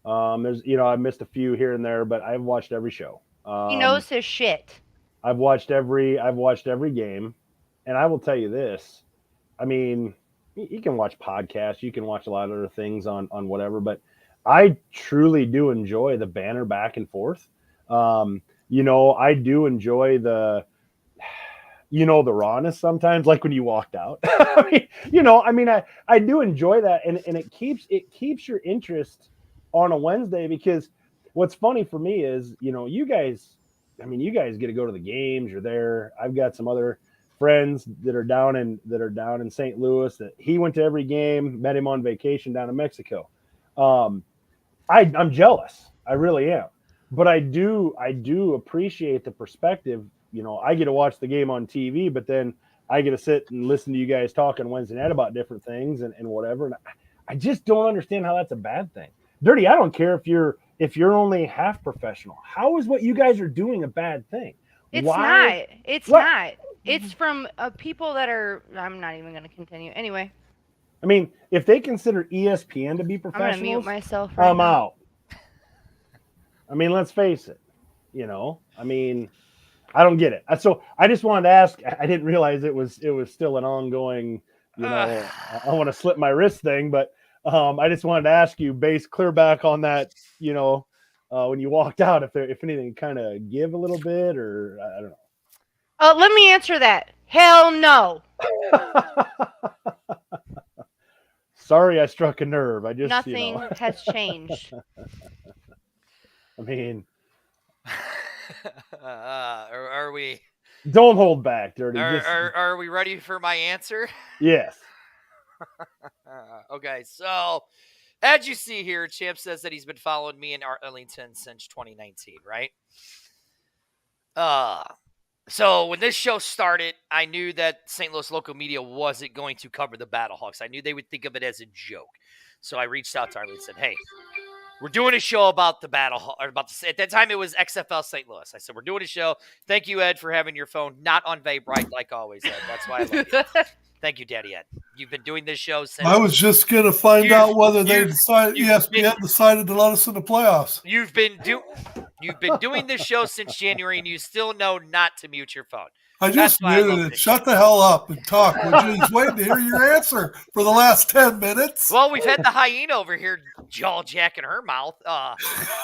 [SPEAKER 5] There's, I missed a few here and there, but I've watched every show.
[SPEAKER 3] He knows his shit.
[SPEAKER 5] I've watched every game, and I will tell you this. I mean, you can watch podcasts, you can watch a lot of other things on whatever, but I truly do enjoy the banner back and forth. I do enjoy the rawness sometimes, like when you walked out. I do enjoy that, and it keeps your interest on a Wednesday, because what's funny for me is, you guys get to go to the games. You're there. I've got some other friends that are down in St. Louis that he went to every game, met him on vacation down in Mexico. I'm jealous. I really am. But I do appreciate the perspective. You know, I get to watch the game on TV, but then I get to sit and listen to you guys talking Wednesday night about different things and whatever. And I just don't understand how that's a bad thing. Dirty, I don't care if you're only half professional. How is what you guys are doing a bad thing?
[SPEAKER 3] It's
[SPEAKER 5] Why?
[SPEAKER 3] not. It's
[SPEAKER 5] What?
[SPEAKER 3] not. It's from people that are. I'm not even going to continue. Anyway,
[SPEAKER 5] I mean, if they consider ESPN to be
[SPEAKER 3] I'm going to
[SPEAKER 5] professionals,
[SPEAKER 3] mute myself right
[SPEAKER 5] I'm
[SPEAKER 3] now.
[SPEAKER 5] out. I mean, let's face it. You know, I mean, I don't get it. So I just wanted to ask. I didn't realize it was still an ongoing. You know, I want to slip my wrist thing, but I just wanted to ask you, base clear back on that. You know, when you walked out, if anything, kind of give a little bit, or I don't know.
[SPEAKER 3] Let me answer that. Hell no.
[SPEAKER 5] Sorry, I struck a nerve. I just
[SPEAKER 3] Nothing has changed.
[SPEAKER 5] I mean,
[SPEAKER 2] Are we?
[SPEAKER 5] don't hold back, Dirty.
[SPEAKER 2] Are we ready for my answer?
[SPEAKER 5] Yes.
[SPEAKER 2] Okay, so as you see here, Champ says that he's been following me in Arlington since 2019, right? So when this show started, I knew that St. Louis local media wasn't going to cover the Battlehawks. I knew they would think of it as a joke. So I reached out to Arlington and said, hey, we're doing a show about the at that time it was XFL St. Louis. I said, we're doing a show. Thank you, Ed, for having your phone not on Vibrite like always, Ed. That's why I love you. Thank you, Daddy Ed. You've been doing this show since.
[SPEAKER 4] I was just going to find out whether ESPN decided to let us in the playoffs.
[SPEAKER 2] You've been doing this show since January, and you still know not to mute your phone.
[SPEAKER 4] I just muted it. Shut the hell up and talk. We're just waiting to hear your answer for the last 10 minutes.
[SPEAKER 2] Well, we've had the hyena over here jaw jacking her mouth.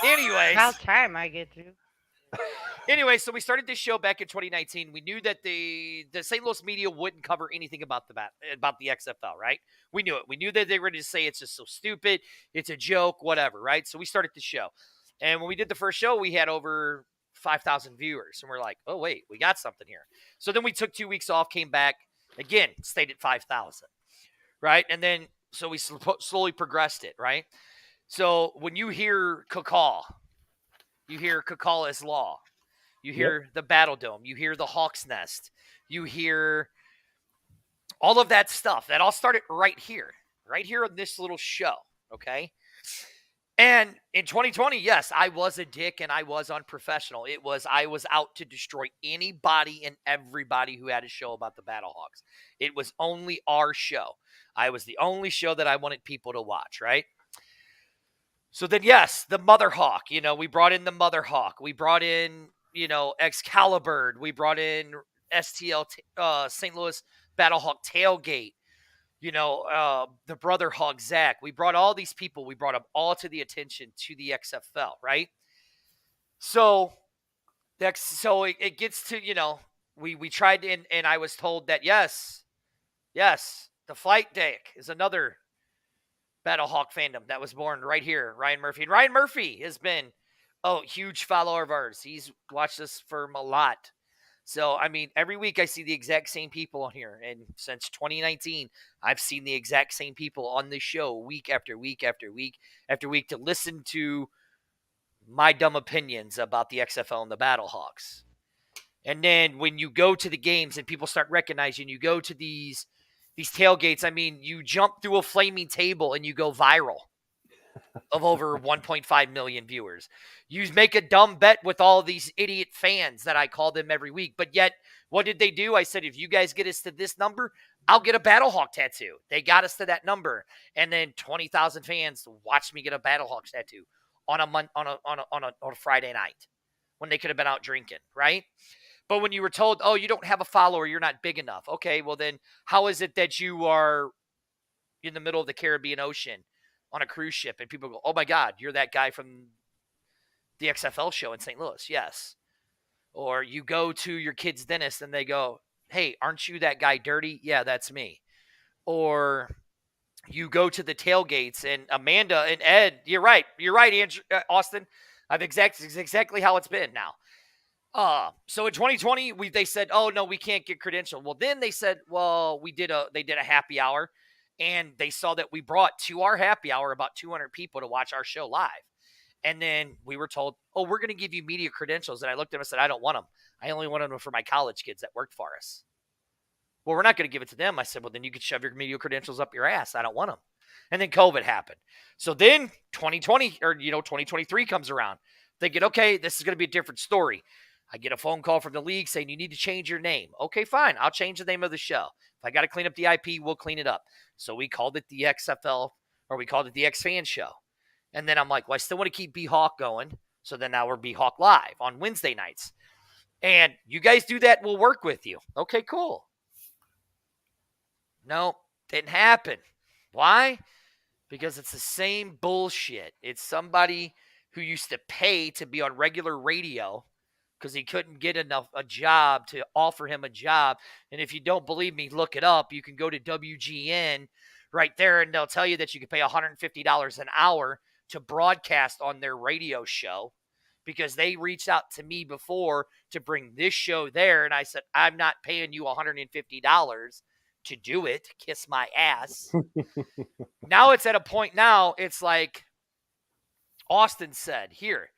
[SPEAKER 2] Anyways.
[SPEAKER 3] About time I get to.
[SPEAKER 2] Anyway, so we started this show back in 2019. We knew that the St. Louis media wouldn't cover anything about the XFL, right? We knew it. We knew that they were going to say it's just so stupid, it's a joke, whatever, right? So we started the show. And when we did the first show, we had over 5,000 viewers. And we're like, oh, wait, we got something here. So then we took 2 weeks off, came back, again, stayed at 5,000, right? And then so we slowly progressed it, right? So when you hear Cacall, you hear Cacall is Law. You hear the Battle Dome. You hear the Hawk's Nest. You hear all of that stuff. That all started right here on this little show, okay? And in 2020, yes, I was a dick and I was unprofessional. I was out to destroy anybody and everybody who had a show about the Battlehawks. It was only our show. I was the only show that I wanted people to watch, right? So then, yes, the Mother Hawk. You know, we brought in the Mother Hawk. We brought in, you know, Excalibur. We brought in STL, St. Louis Battlehawk Tailgate. You know, the Brother Hawk Zach. We brought all these people. We brought them all to the attention to the XFL, right? So it gets to, you know, we tried and I was told that yes, the Flight Deck is another Battlehawk fandom that was born right here, Ryan Murphy. And Ryan Murphy has been a huge follower of ours. He's watched us for a lot. So, I mean, every week I see the exact same people on here. And since 2019, I've seen the exact same people on this show week after week after week after week to listen to my dumb opinions about the XFL and the Battlehawks. And then when you go to the games and people start recognizing, you go to these tailgates, I mean, you jump through a flaming table and you go viral of over 1.5 million viewers. You make a dumb bet with all these idiot fans that I call them every week. But yet, what did they do? I said, if you guys get us to this number, I'll get a Battlehawk tattoo. They got us to that number. And then 20,000 fans watched me get a Battlehawk tattoo on a Friday night when they could have been out drinking, right? But when you were told, oh, you don't have a follower, you're not big enough. Okay, well then how is it that you are in the middle of the Caribbean Ocean on a cruise ship and people go, oh my God, you're that guy from the XFL show in St. Louis? Yes. Or you go to your kid's dentist and they go, hey, aren't you that guy Dirty? Yeah, that's me. Or you go to the tailgates and Amanda and Ed, you're right, Andrew, Austin. Exactly how it's been now. So in 2020, they said, "Oh no, we can't get credentialed." Well, then they said, "Well, they did a happy hour, and they saw that we brought to our happy hour about 200 people to watch our show live." And then we were told, "Oh, we're going to give you media credentials." And I looked at them and said, "I don't want them. I only want them for my college kids that worked for us." "Well, we're not going to give it to them." I said, "Well, then you could shove your media credentials up your ass. I don't want them." And then COVID happened. So then 2020 or 2023 comes around, thinking, okay, this is going to be a different story. I get a phone call from the league saying you need to change your name. Okay, fine. I'll change the name of the show. If I got to clean up the IP, we'll clean it up. So we called it the XFL, or we called it the X Fan Show. And then I'm like, well, I still want to keep B-Hawk going. So then now we're B-Hawk Live on Wednesday nights. And you guys do that, we'll work with you. Okay, cool. No, didn't happen. Why? Because it's the same bullshit. It's somebody who used to pay to be on regular radio because he couldn't get a job to offer him a job. And if you don't believe me, look it up. You can go to WGN right there, and they'll tell you that you can pay $150 an hour to broadcast on their radio show, because they reached out to me before to bring this show there. And I said, I'm not paying you $150 to do it. Kiss my ass. Now it's at a point now, it's like Austin said here.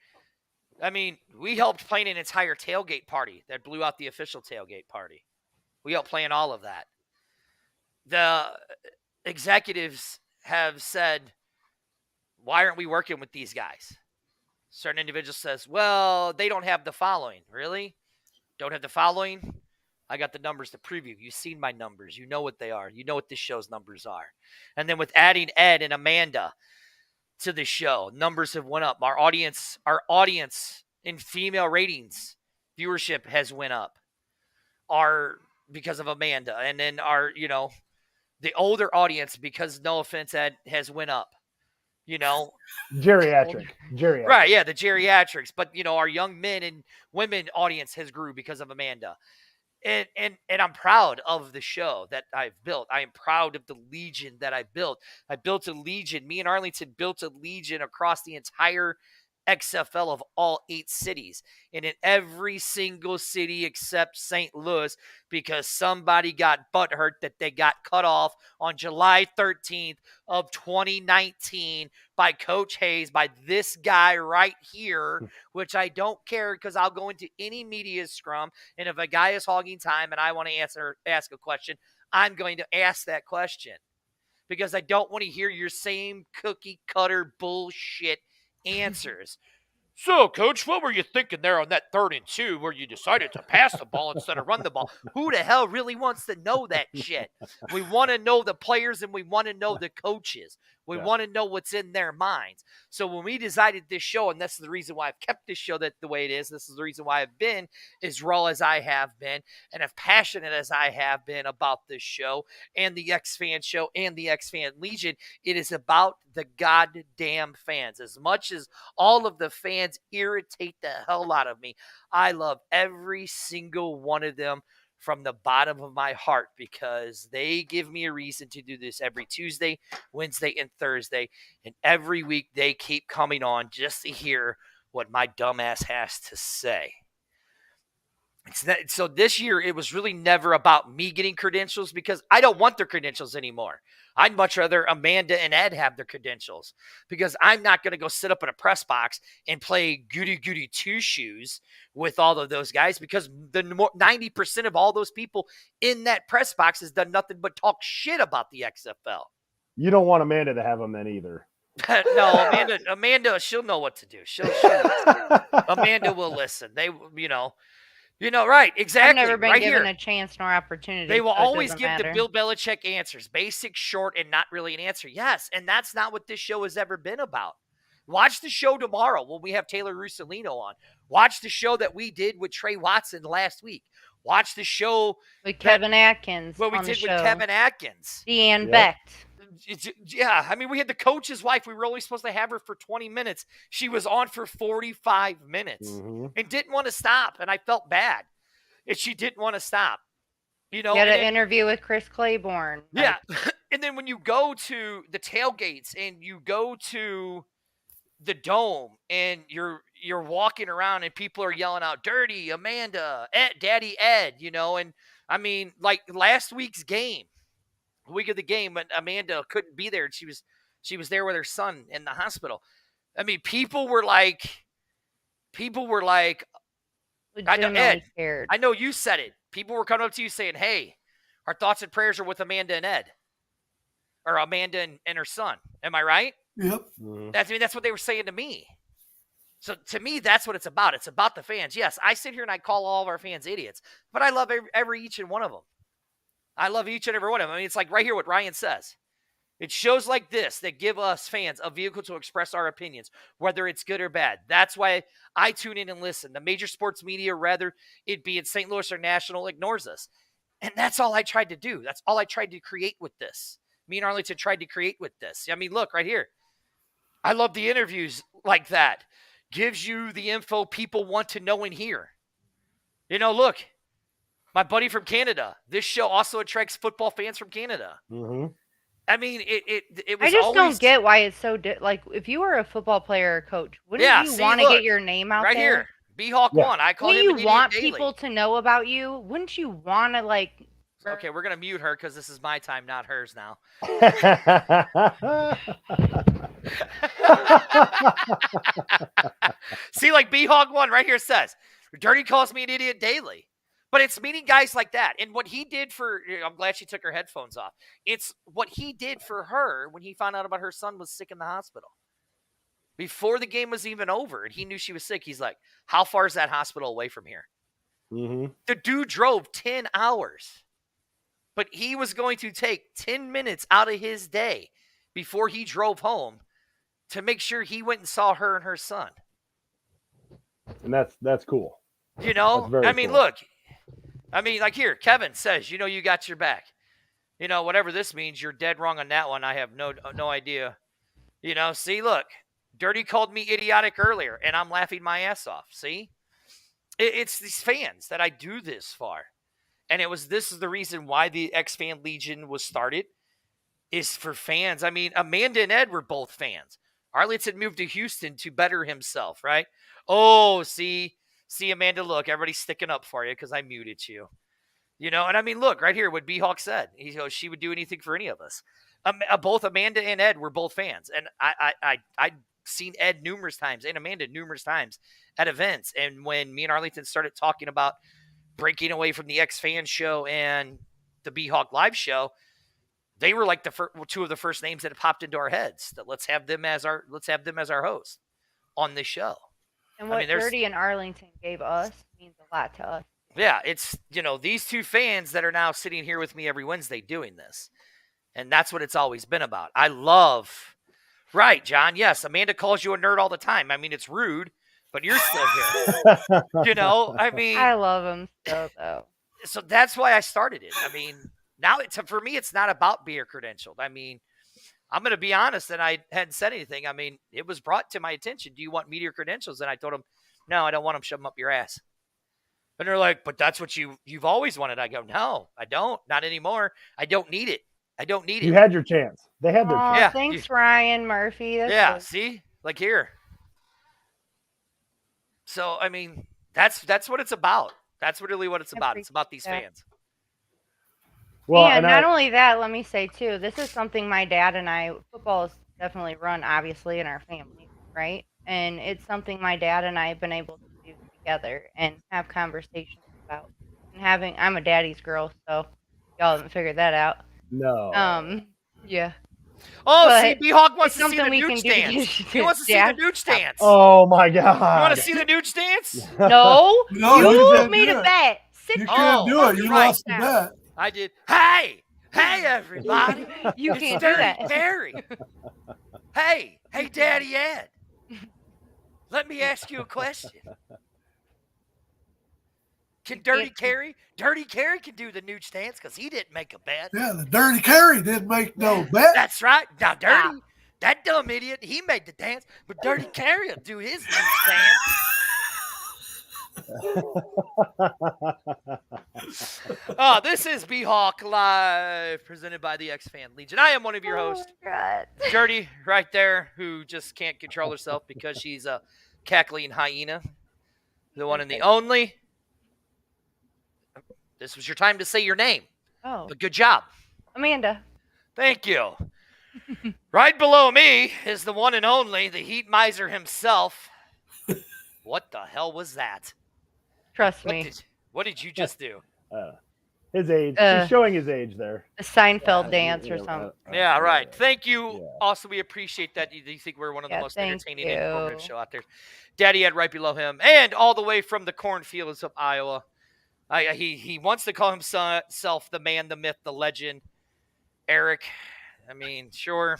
[SPEAKER 2] I mean, we helped plan an entire tailgate party that blew out the official tailgate party. We helped plan all of that. The executives have said, why aren't we working with these guys? Certain individual says, well, they don't have the following. Really? Don't have the following? I got the numbers to preview. You've seen my numbers. You know what they are. You know what this show's numbers are. And then with adding Ed and Amanda to the show, numbers have went up. Our audience in female ratings, viewership has went up. Because of Amanda. And then the older audience, because no offense, Ed, has went up.
[SPEAKER 5] Geriatric.
[SPEAKER 2] Right, yeah, the geriatrics. But our young men and women audience has grew because of Amanda. And I'm proud of the show that I've built. I am proud of the Legion that I built. I built a Legion. Me and Arlington built a Legion across the entire XFL of all 8 cities. And in every single city except St. Louis, because somebody got butthurt that they got cut off on July 13th of 2019 by Coach Hayes, by this guy right here, which I don't care, because I'll go into any media scrum, and if a guy is hogging time and I want to ask a question, I'm going to ask that question, because I don't want to hear your same cookie cutter bullshit answers. So, Coach, what were you thinking there on that 3rd and 2 where you decided to pass the ball instead of run the ball? Who the hell really wants to know that shit? We want to know the players, and we want to know the coaches. We want to know what's in their minds. So when we decided this show, and this is the reason why I've kept this show the way it is, this is the reason why I've been as raw as I have been and as passionate as I have been about this show and the X-Fan Show and the X-Fan Legion, it is about the goddamn fans. As much as all of the fans irritate the hell out of me, I love every single one of them from the bottom of my heart, because they give me a reason to do this every Tuesday, Wednesday, and Thursday. And every week they keep coming on just to hear what my dumbass has to say. So this year, it was really never about me getting credentials, because I don't want their credentials anymore. I'd much rather Amanda and Ed have their credentials, because I'm not going to go sit up in a press box and play goody-goody two-shoes with all of those guys, because 90% of all those people in that press box has done nothing but talk shit about the XFL.
[SPEAKER 5] You don't want Amanda to have them then either.
[SPEAKER 2] No, Amanda, she'll know what to do. She'll Amanda will listen. Right, exactly.
[SPEAKER 3] I've never been
[SPEAKER 2] right
[SPEAKER 3] given
[SPEAKER 2] here.
[SPEAKER 3] a chance nor opportunity.
[SPEAKER 2] They will
[SPEAKER 3] so it
[SPEAKER 2] always
[SPEAKER 3] doesn't
[SPEAKER 2] give
[SPEAKER 3] matter.
[SPEAKER 2] the Bill Belichick answers, basic, short, and not really an answer. Yes, and that's not what this show has ever been about. Watch the show tomorrow when we have Taylor Russolino on. Watch the show that we did with Trey Watson last week. Watch the show
[SPEAKER 3] with Kevin Atkins.
[SPEAKER 2] What we
[SPEAKER 3] on
[SPEAKER 2] did
[SPEAKER 3] the
[SPEAKER 2] with
[SPEAKER 3] show.
[SPEAKER 2] Kevin Atkins.
[SPEAKER 3] Deanne Becht.
[SPEAKER 2] Yeah, I mean, we had the coach's wife. We were only supposed to have her for 20 minutes. She was on for 45 minutes and didn't want to stop, and I felt bad. And she didn't want to stop.
[SPEAKER 3] You had an interview with Chris Claiborne.
[SPEAKER 2] Yeah. And then when you go to the tailgates and you go to the dome and you're walking around and people are yelling out Dirty, Amanda, Ed, Daddy Ed, and I mean, like last week's game, week of the game, when Amanda couldn't be there and she was there with her son in the hospital. I mean, people were like, I know,
[SPEAKER 3] Legitimately
[SPEAKER 2] Ed,
[SPEAKER 3] cared.
[SPEAKER 2] I know you said it. People were coming up to you saying, hey, our thoughts and prayers are with Amanda and Ed. Or Amanda and her son. Am I right?
[SPEAKER 4] Yep.
[SPEAKER 5] Mhm.
[SPEAKER 2] That's what they were saying to me. So to me, that's what it's about. It's about the fans. Yes, I sit here and I call all of our fans idiots, but I love each and one of them. I love each and every one of them. I mean, it's like right here what Ryan says. It's shows like this that give us fans a vehicle to express our opinions, whether it's good or bad. That's why I tune in and listen. The major sports media, rather it be in St. Louis or national, ignores us. And that's all I tried to do. That's all I tried to create with this. Me and Arlington tried to create with this. I mean, look right here. I love the interviews like that. Gives you the info people want to know and hear. Look, my buddy from Canada. This show also attracts football fans from Canada.
[SPEAKER 5] Mhm.
[SPEAKER 2] I mean, it was
[SPEAKER 3] I just
[SPEAKER 2] always,
[SPEAKER 3] don't get why it's so like if you were a football player or coach, wouldn't
[SPEAKER 2] Yeah,
[SPEAKER 3] you
[SPEAKER 2] see,
[SPEAKER 3] want to
[SPEAKER 2] look,
[SPEAKER 3] get your name out
[SPEAKER 2] right
[SPEAKER 3] there?
[SPEAKER 2] here. B-Hawk
[SPEAKER 5] Yeah.
[SPEAKER 2] 1. I call
[SPEAKER 3] Wouldn't
[SPEAKER 2] him an
[SPEAKER 3] you
[SPEAKER 2] idiot
[SPEAKER 3] want
[SPEAKER 2] daily.
[SPEAKER 3] people to know about you? Wouldn't you want to like?
[SPEAKER 2] Okay, we're gonna mute her because this is my time, not hers now. See, like B-Hog 1 right here says, Dirty calls me an idiot daily. But it's meeting guys like that. And what he did for, I'm glad she took her headphones off. It's what he did for her when he found out about her son was sick in the hospital. Before the game was even over and he knew she was sick, he's like, how far is that hospital away from here?
[SPEAKER 5] Mhm.
[SPEAKER 2] The dude drove 10 hours. But he was going to take 10 minutes out of his day before he drove home to make sure he went and saw her and her son.
[SPEAKER 5] And that's cool.
[SPEAKER 2] You know,
[SPEAKER 5] That's very
[SPEAKER 2] I mean,
[SPEAKER 5] cool.
[SPEAKER 2] look, I mean, like here, Kevin says, you got your back. Whatever this means, you're dead wrong on that one. I have no idea. See, look, Dirty called me idiotic earlier, and I'm laughing my ass off. See, it's these fans that I do this for. And this is the reason why the X-Fan Legion was started, is for fans. I mean, Amanda and Ed were both fans. Arlington moved to Houston to better himself, right? Oh, see, Amanda, look, everybody's sticking up for you because I muted you. And I mean, look, right here, what B-Hawk said. He goes, she would do anything for any of us. Both Amanda and Ed were both fans. And I'd seen Ed numerous times and Amanda numerous times at events. And when me and Arlington started talking about breaking away from the X-Fan show and the B-Hawk live show, they were like two of the first names that popped into our heads. That let's have them as our host on this show.
[SPEAKER 3] And what
[SPEAKER 2] there's-
[SPEAKER 3] Dirty and Arlington gave us means a lot to us.
[SPEAKER 2] Yeah, it's these two fans that are now sitting here with me every Wednesday doing this, and that's what it's always been about. I love, right, John? Yes, Amanda calls you a nerd all the time. I mean, it's rude, but you're still here. I mean,
[SPEAKER 3] I love them so though.
[SPEAKER 2] so that's why I started it. I mean, now for me, it's not about being credentialed. I mean, I'm going to be honest, and I hadn't said anything. I mean, it was brought to my attention. Do you want media credentials? And I told them, no, I don't want them. Shove them up your ass. And they're like, but that's what you've always wanted. I go, no, I don't. Not anymore. I don't need it. I don't need it.
[SPEAKER 5] You had your chance. They had their
[SPEAKER 3] Aw,
[SPEAKER 5] chance.
[SPEAKER 2] Yeah,
[SPEAKER 3] thanks, Ryan Murphy. That's
[SPEAKER 2] Yeah,
[SPEAKER 3] good.
[SPEAKER 2] see? Like here. So, I mean, that's what it's about. That's really what it's
[SPEAKER 3] I
[SPEAKER 2] about. It's about these
[SPEAKER 3] appreciate
[SPEAKER 2] fans.
[SPEAKER 5] Well,
[SPEAKER 3] and
[SPEAKER 5] and
[SPEAKER 3] not only that, let me say too, this is something my dad and I, football is definitely run obviously in our family, right? And it's something my dad and I have been able to do together and have conversations about. And I'm a daddy's girl, so y'all haven't figured that out.
[SPEAKER 5] no.
[SPEAKER 3] Yeah.
[SPEAKER 2] Oh,
[SPEAKER 3] But
[SPEAKER 2] see, B-Hawk wants
[SPEAKER 3] it's
[SPEAKER 2] to see the
[SPEAKER 3] something we
[SPEAKER 2] nude
[SPEAKER 3] can do to
[SPEAKER 2] stance.
[SPEAKER 3] get
[SPEAKER 2] He wants to see
[SPEAKER 3] Yeah.
[SPEAKER 2] the nude stance.
[SPEAKER 5] Oh my God.
[SPEAKER 2] You want to see the nude stance?
[SPEAKER 3] No,
[SPEAKER 4] No, you
[SPEAKER 3] you
[SPEAKER 4] can't
[SPEAKER 3] made
[SPEAKER 4] do
[SPEAKER 3] a
[SPEAKER 4] it.
[SPEAKER 3] bet.
[SPEAKER 4] You
[SPEAKER 3] Six
[SPEAKER 4] can't do it.
[SPEAKER 2] you're
[SPEAKER 4] You
[SPEAKER 2] right.
[SPEAKER 4] lost the bet.
[SPEAKER 2] I did. Hey, everybody.
[SPEAKER 3] You
[SPEAKER 2] It's
[SPEAKER 3] can't do
[SPEAKER 2] Dirty
[SPEAKER 3] that.
[SPEAKER 2] Terry. Hey, Daddy Ed. Let me ask you a question. Can Dirty Carry can do the nude stance because he didn't make a bet.
[SPEAKER 4] Yeah, the Dirty Carry didn't make no bet.
[SPEAKER 2] That's right. Now, Dirty,
[SPEAKER 3] Stop.
[SPEAKER 2] that dumb idiot, he made the dance, but Dirty Carry will do his nude stance. This is B-Hawk Live, presented by the X-Fan Legion. I am one of your hosts,
[SPEAKER 3] Oh my God.
[SPEAKER 2] Dirty, right there, who just can't control herself because she's a cackling hyena. The one and the only. This was your time to say your name,
[SPEAKER 3] Oh,
[SPEAKER 2] but good job.
[SPEAKER 3] Amanda.
[SPEAKER 2] Thank you. Right below me is the one and only, the Heat Miser himself. What the hell was that?
[SPEAKER 3] Trust me.
[SPEAKER 2] What did you just do?
[SPEAKER 5] His age.
[SPEAKER 3] Uh,
[SPEAKER 5] He's showing his age there.
[SPEAKER 3] A Seinfeld dance or something.
[SPEAKER 2] Yeah, right. Thank you.
[SPEAKER 5] Yeah.
[SPEAKER 2] Also, we appreciate that. You think we're one of the
[SPEAKER 3] Yeah,
[SPEAKER 2] most
[SPEAKER 3] thank
[SPEAKER 2] entertaining and informative
[SPEAKER 3] you.
[SPEAKER 2] show out there. Daddy Ed right below him, and all the way from the cornfields of Iowa. He wants to call himself the man, the myth, the legend, Eric. I mean, sure,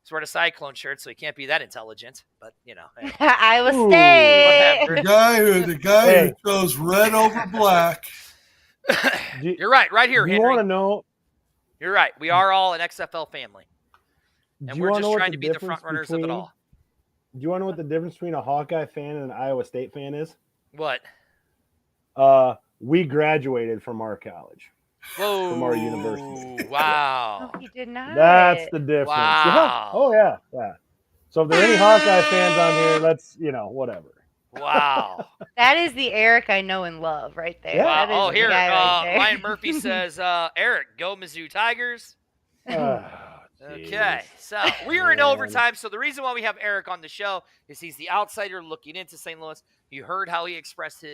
[SPEAKER 2] he's wearing a Cyclone shirt, so he can't be that intelligent. But you know, hey.
[SPEAKER 3] Iowa
[SPEAKER 5] Ooh.
[SPEAKER 3] State.
[SPEAKER 2] Whatever.
[SPEAKER 4] The guy
[SPEAKER 5] Hey.
[SPEAKER 4] who chose red over black.
[SPEAKER 2] You're right. Right here,
[SPEAKER 5] Do you
[SPEAKER 2] Henry.
[SPEAKER 5] want to know?
[SPEAKER 2] You're right. We are all an XFL family,
[SPEAKER 5] Do
[SPEAKER 2] and
[SPEAKER 5] you
[SPEAKER 2] we're
[SPEAKER 5] wanna
[SPEAKER 2] just
[SPEAKER 5] know what
[SPEAKER 2] trying to be the
[SPEAKER 5] difference
[SPEAKER 2] front runners of it
[SPEAKER 5] between-
[SPEAKER 2] all.
[SPEAKER 5] Do you want to know what the difference between a Hawkeye fan and an Iowa State fan is?
[SPEAKER 2] What?
[SPEAKER 5] We graduated from our college.
[SPEAKER 2] Whoa!
[SPEAKER 5] From our university.
[SPEAKER 2] Wow!
[SPEAKER 3] No, he did not.
[SPEAKER 5] That's the difference. Yeah.
[SPEAKER 2] Wow.
[SPEAKER 5] Oh yeah, yeah. So if there are any Hawkeye fans on here, let's whatever.
[SPEAKER 2] Wow!
[SPEAKER 3] That is the Eric I know and love right there.
[SPEAKER 5] Yeah.
[SPEAKER 2] Wow.
[SPEAKER 3] That is
[SPEAKER 2] Oh,
[SPEAKER 3] the
[SPEAKER 2] here,
[SPEAKER 3] guy right there.
[SPEAKER 2] Ryan Murphy says, Eric, go Mizzou Tigers. Okay, so we are in
[SPEAKER 5] Man.
[SPEAKER 2] overtime. So the reason why we have Eric on the show is he's the outsider looking into St. Louis. You heard how he expressed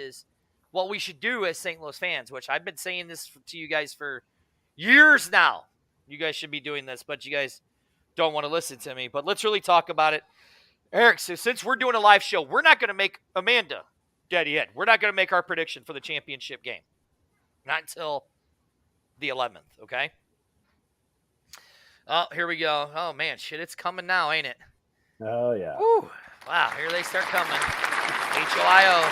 [SPEAKER 2] what we should do as St. Louis fans, which I've been saying this to you guys for years now. You guys should be doing this, but you guys don't want to listen to me. But let's really talk about it. Eric, so since we're doing a live show, we're not going to make Amanda, Daddy Ed, we're not going to make our prediction for the championship game. Not until the 11th, okay? Oh, here we go. Oh, man, shit, it's coming now, ain't it?
[SPEAKER 5] Oh yeah.
[SPEAKER 2] Woo. Wow, here they start coming. HOIO.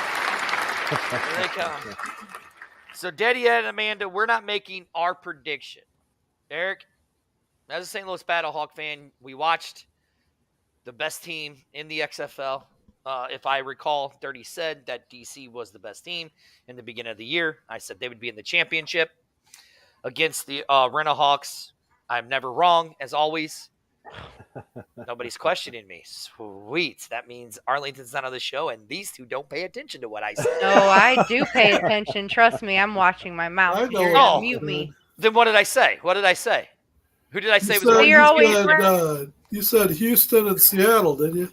[SPEAKER 2] Here they come. So, Daddy Ed and Amanda, we're not making our prediction. Eric, as a St. Louis Battlehawk fan, we watched the best team in the XFL. If I recall, Dirty said that DC was the best team in the beginning of the year. I said they would be in the championship against the Renahawks. I'm never wrong, as always. Nobody's questioning me. Sweet. That means Arlington's not on the show, and these two don't pay attention to what I say.
[SPEAKER 3] No, I do pay attention. Trust me, I'm watching my mouth.
[SPEAKER 4] I know
[SPEAKER 3] You're
[SPEAKER 4] what
[SPEAKER 3] gonna
[SPEAKER 2] Oh.
[SPEAKER 3] mute me.
[SPEAKER 2] Then what did I say? What did I say? Who did I say was
[SPEAKER 3] said-
[SPEAKER 2] winning?
[SPEAKER 3] You're always
[SPEAKER 4] said,
[SPEAKER 3] right.
[SPEAKER 4] you said Houston and Seattle, didn't you?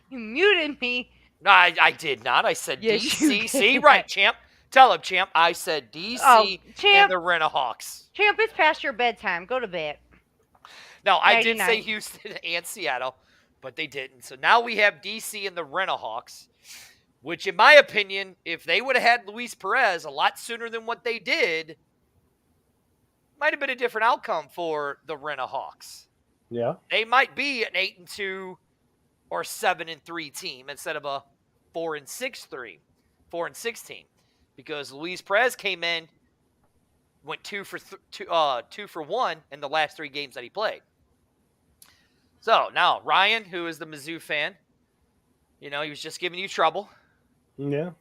[SPEAKER 3] You muted me.
[SPEAKER 2] No, I did not. I said
[SPEAKER 3] Yes, you
[SPEAKER 2] DC.
[SPEAKER 3] did.
[SPEAKER 2] See, right, champ. Tell him, champ. I said DC
[SPEAKER 3] Oh,
[SPEAKER 2] and
[SPEAKER 3] champ.
[SPEAKER 2] the Renahawks.
[SPEAKER 3] Champ, it's past your bedtime. Go to bed.
[SPEAKER 2] No, I did say
[SPEAKER 3] Nighty-night.
[SPEAKER 2] Houston and Seattle, but they didn't. So now we have DC and the Renahawks, which, in my opinion, if they would have had Luis Perez a lot sooner than what they did, might have been a different outcome for the Renahawks.
[SPEAKER 5] Yeah.
[SPEAKER 2] They might be an 8-2 or 7-3 team instead of a 4-6 team, because Luis Perez came in, went 2 for 1 in the last 3 games that he played. So now Ryan, who is the Mizzou fan, he was just giving you trouble.
[SPEAKER 5] Yeah.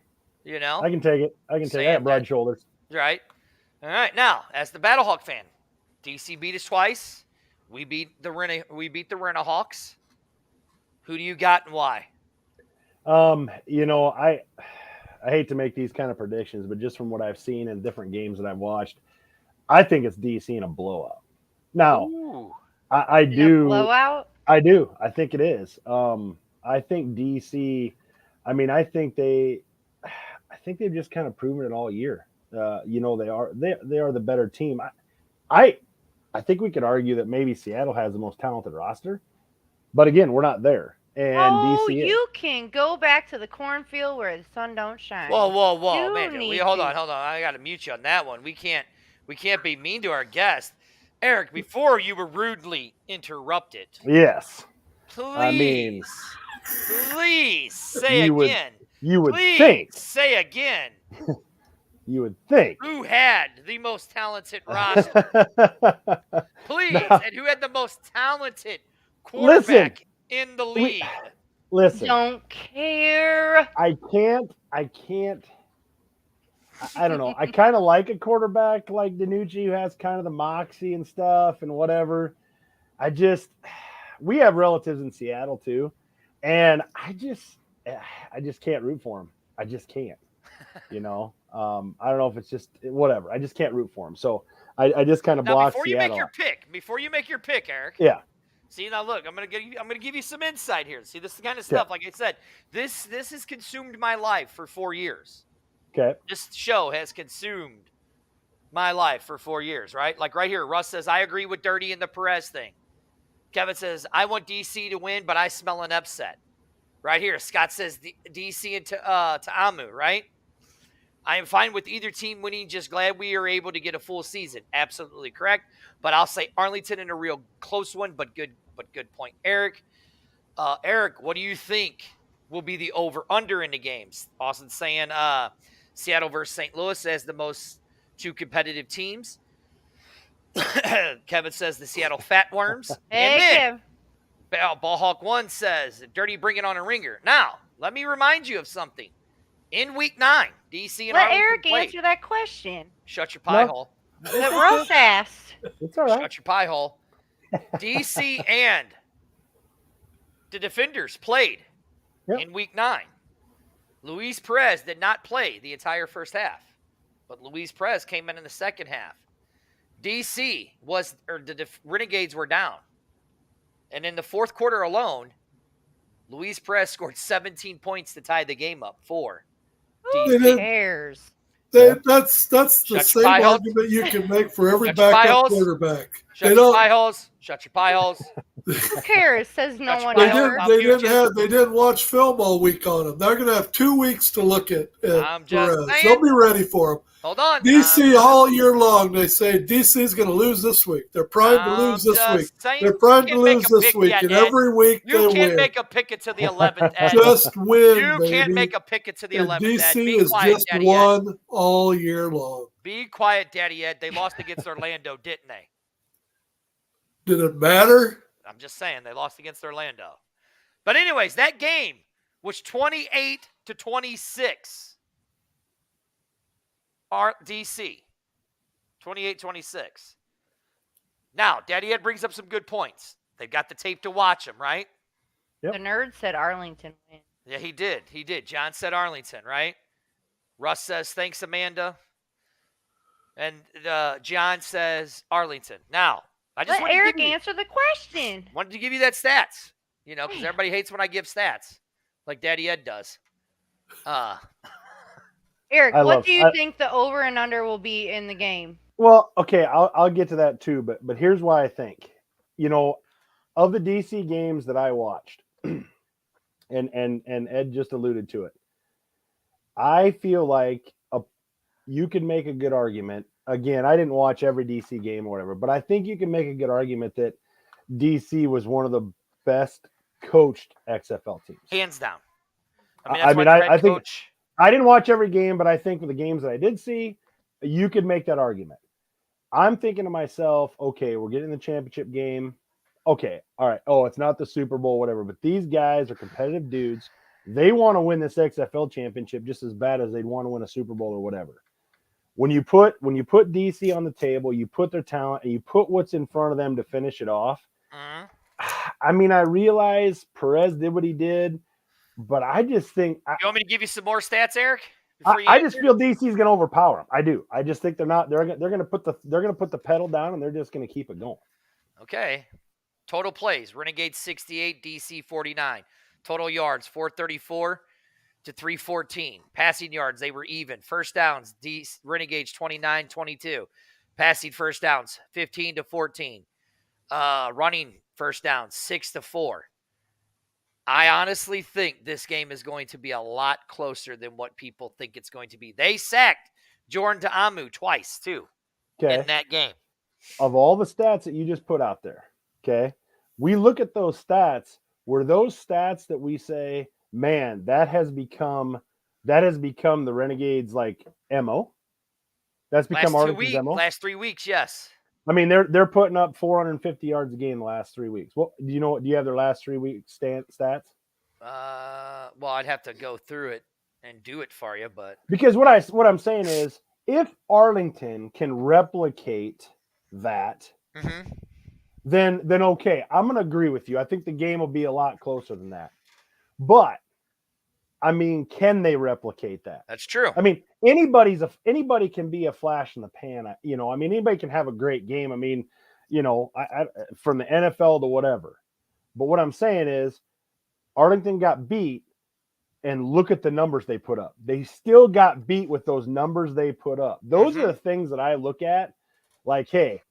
[SPEAKER 5] I can take it. I can take it. I
[SPEAKER 2] Saying
[SPEAKER 5] have broad
[SPEAKER 2] that-
[SPEAKER 5] shoulders.
[SPEAKER 2] Right? All right. Now, as the Battlehawk fan, DC beat us twice. We beat the Renahawks. Who do you got and why?
[SPEAKER 5] I hate to make these kind of predictions, but just from what I've seen in different games that I've watched, I think it's DC in a blowout. Now,
[SPEAKER 2] Ooh.
[SPEAKER 5] I
[SPEAKER 3] In a
[SPEAKER 5] do.
[SPEAKER 3] blowout.
[SPEAKER 5] I do. I think it is. I think DC. I mean, I think they've just kind of proven it all year. They are the better team. I think we could argue that maybe Seattle has the most talented roster, but again, we're not there. And
[SPEAKER 3] Oh,
[SPEAKER 5] DC is.
[SPEAKER 3] you can go back to the cornfield where the sun don't shine.
[SPEAKER 2] Whoa,
[SPEAKER 3] You
[SPEAKER 2] man!
[SPEAKER 3] need
[SPEAKER 2] Hold
[SPEAKER 3] to.
[SPEAKER 2] on. I got to mute you on that one. We can't be mean to our guest, Eric. Before you were rudely interrupted.
[SPEAKER 5] Yes.
[SPEAKER 2] Please,
[SPEAKER 5] I mean,
[SPEAKER 2] please say
[SPEAKER 5] you would
[SPEAKER 2] again.
[SPEAKER 5] You would
[SPEAKER 2] Please
[SPEAKER 5] think.
[SPEAKER 2] say again.
[SPEAKER 5] You would think.
[SPEAKER 2] Who had the most talented roster? Please,
[SPEAKER 5] No.
[SPEAKER 2] and who had the most talented quarterback in the league?
[SPEAKER 5] Listen.
[SPEAKER 3] Don't care.
[SPEAKER 5] I can't I don't know. I kind of like a quarterback like DiNucci who has kind of the moxie and stuff and whatever. We have relatives in Seattle too, and I just can't root for him. I just can't. I don't know if it's just whatever. I just can't root for him. So I just kind of
[SPEAKER 2] Now,
[SPEAKER 5] block
[SPEAKER 2] before
[SPEAKER 5] Seattle.
[SPEAKER 2] Before you make your pick, Eric.
[SPEAKER 5] Yeah.
[SPEAKER 2] See, now look, I'm gonna give you some insight here. See, this is the kind of stuff, like I said, this has consumed my life for 4 years.
[SPEAKER 5] Okay.
[SPEAKER 2] This show has consumed my life for 4 years, right? Like right here, Russ says, I agree with Dirty and the Perez thing. Kevin says, I want DC to win, but I smell an upset. Right here, Scott says DC and to Amu, right? I am fine with either team winning, just glad we are able to get a full season. Absolutely correct. But I'll say Arlington in a real close one, but good point. Eric, what do you think will be the over-under in the games? Austin's saying Seattle versus St. Louis as the most two competitive teams. Kevin says the Seattle Fat Worms.
[SPEAKER 3] Hey, Kev.
[SPEAKER 2] Ballhawk 1 says, Dirty, bring it on a ringer. Now, let me remind you of something. In week 9, DC and
[SPEAKER 3] Let
[SPEAKER 2] Arlington
[SPEAKER 3] Eric
[SPEAKER 2] played.
[SPEAKER 3] answer that question
[SPEAKER 2] Shut your pie hole.
[SPEAKER 3] that Russ asked.
[SPEAKER 5] It's all right.
[SPEAKER 2] Shut your pie hole. DC and the Defenders played in week 9. Luis Perez did not play the entire first half, but Luis Perez came in the second half. DC the Renegades were down. And in the fourth quarter alone, Luis Perez scored 17 points to tie the game up for
[SPEAKER 4] They
[SPEAKER 2] DC.
[SPEAKER 4] did.
[SPEAKER 3] Cares.
[SPEAKER 4] That's the
[SPEAKER 2] Shut
[SPEAKER 4] same
[SPEAKER 2] your pie hole.
[SPEAKER 4] argument you can make for every
[SPEAKER 2] Shut your pie
[SPEAKER 4] backup
[SPEAKER 2] holes.
[SPEAKER 4] quarterback.
[SPEAKER 2] Shut
[SPEAKER 4] They
[SPEAKER 2] your
[SPEAKER 4] don't.
[SPEAKER 2] pie holes. Shut your pie holes.
[SPEAKER 3] Who cares? Says no
[SPEAKER 2] That's
[SPEAKER 3] one
[SPEAKER 2] right.
[SPEAKER 3] ever.
[SPEAKER 4] They didn't watch film all week on him. They're going to have 2 weeks to look at
[SPEAKER 2] I'm just
[SPEAKER 4] Perez.
[SPEAKER 2] saying.
[SPEAKER 4] They'll be ready for him.
[SPEAKER 2] Hold on.
[SPEAKER 4] DC all year long, they say DC's going to lose this week. They're primed to lose this week. They're primed to lose this week, and every week
[SPEAKER 2] You
[SPEAKER 4] they
[SPEAKER 2] can't
[SPEAKER 4] win.
[SPEAKER 2] make a pick it to the 11th. Ed.
[SPEAKER 4] Just win,
[SPEAKER 2] You
[SPEAKER 4] baby.
[SPEAKER 2] can't make a pick it to the
[SPEAKER 4] And
[SPEAKER 2] 11th. Ed.
[SPEAKER 4] DC
[SPEAKER 2] Be
[SPEAKER 4] is
[SPEAKER 2] quiet,
[SPEAKER 4] just
[SPEAKER 2] Daddy Ed.
[SPEAKER 4] won all year long.
[SPEAKER 2] Be quiet, Daddy Ed. They lost against Orlando, didn't they?
[SPEAKER 4] Did it matter?
[SPEAKER 2] I'm just saying they lost against Orlando. But anyways, that game was 28-26. DC. 28-26. Now, Daddy Ed brings up some good points. They've got the tape to watch them, right?
[SPEAKER 5] Yep.
[SPEAKER 3] The nerd said Arlington win.
[SPEAKER 2] Yeah, he did. He did. John said Arlington, right? Russ says, thanks, Amanda. And John says Arlington. Now, I just
[SPEAKER 3] Let Eric answer the question.
[SPEAKER 2] wanted to give you that stats, because everybody hates when I give stats, like Daddy Ed does.
[SPEAKER 3] Eric, what do you think the over and under will be in the game?
[SPEAKER 5] Well, okay, I'll get to that too, but here's why I think. Of the DC games that I watched, and Ed just alluded to it, I feel like you could make a good argument. Again, I didn't watch every DC game or whatever, but I think you can make a good argument that DC was one of the best coached XFL teams.
[SPEAKER 2] Hands down.
[SPEAKER 5] I think I didn't watch every game, but I think with the games that I did see, you could make that argument. I'm thinking to myself, okay, we're getting the championship game. Okay, all right. Oh, it's not the Super Bowl, whatever, but these guys are competitive dudes. They want to win this XFL championship just as bad as they'd want to win a Super Bowl or whatever. When you put DC on the table, you put their talent and you put what's in front of them to finish it off.
[SPEAKER 2] Mm-hmm.
[SPEAKER 5] I mean, I realize Perez did what he did, but I just think
[SPEAKER 2] you want me to give you some more stats, Eric?
[SPEAKER 5] I just feel DC's going to overpower them. I do. I just think they're not. They're going to put the pedal down and they're just going to keep it going.
[SPEAKER 2] Okay. Total plays: Renegades 68, DC 49. Total yards 434 to 314. Passing yards, they were even. First downs, Renegades 29-22. Passing first downs 15 to 14. Running first downs 6-4. I honestly think this game is going to be a lot closer than what people think it's going to be. They sacked Jordan Ta'amu twice, too, in that game.
[SPEAKER 5] Of all the stats that you just put out there, okay, we look at those stats. Were those stats that we say, man, that has become the Renegades like MO? That's become Arlington's MO?
[SPEAKER 2] Last 3 weeks, yes.
[SPEAKER 5] I mean, they're putting up 450 yards a game the last 3 weeks. Well, do you have their last 3 week stats?
[SPEAKER 2] Well, I'd have to go through it. and do it for you, but
[SPEAKER 5] Because what I'm saying is, if Arlington can replicate that,
[SPEAKER 2] Mhm.
[SPEAKER 5] then okay, I'm going to agree with you. I think the game will be a lot closer than that. But I mean, can they replicate that?
[SPEAKER 2] that's true.
[SPEAKER 5] I mean, anybody can be a flash in the pan. You know, I mean, anybody can have a great game. I mean, you know, from the NFL to whatever. But what I'm saying is, Arlington got beat, and look at the numbers they put up. They still got beat with those numbers they put up. Those are the things that I look at. Like, hey,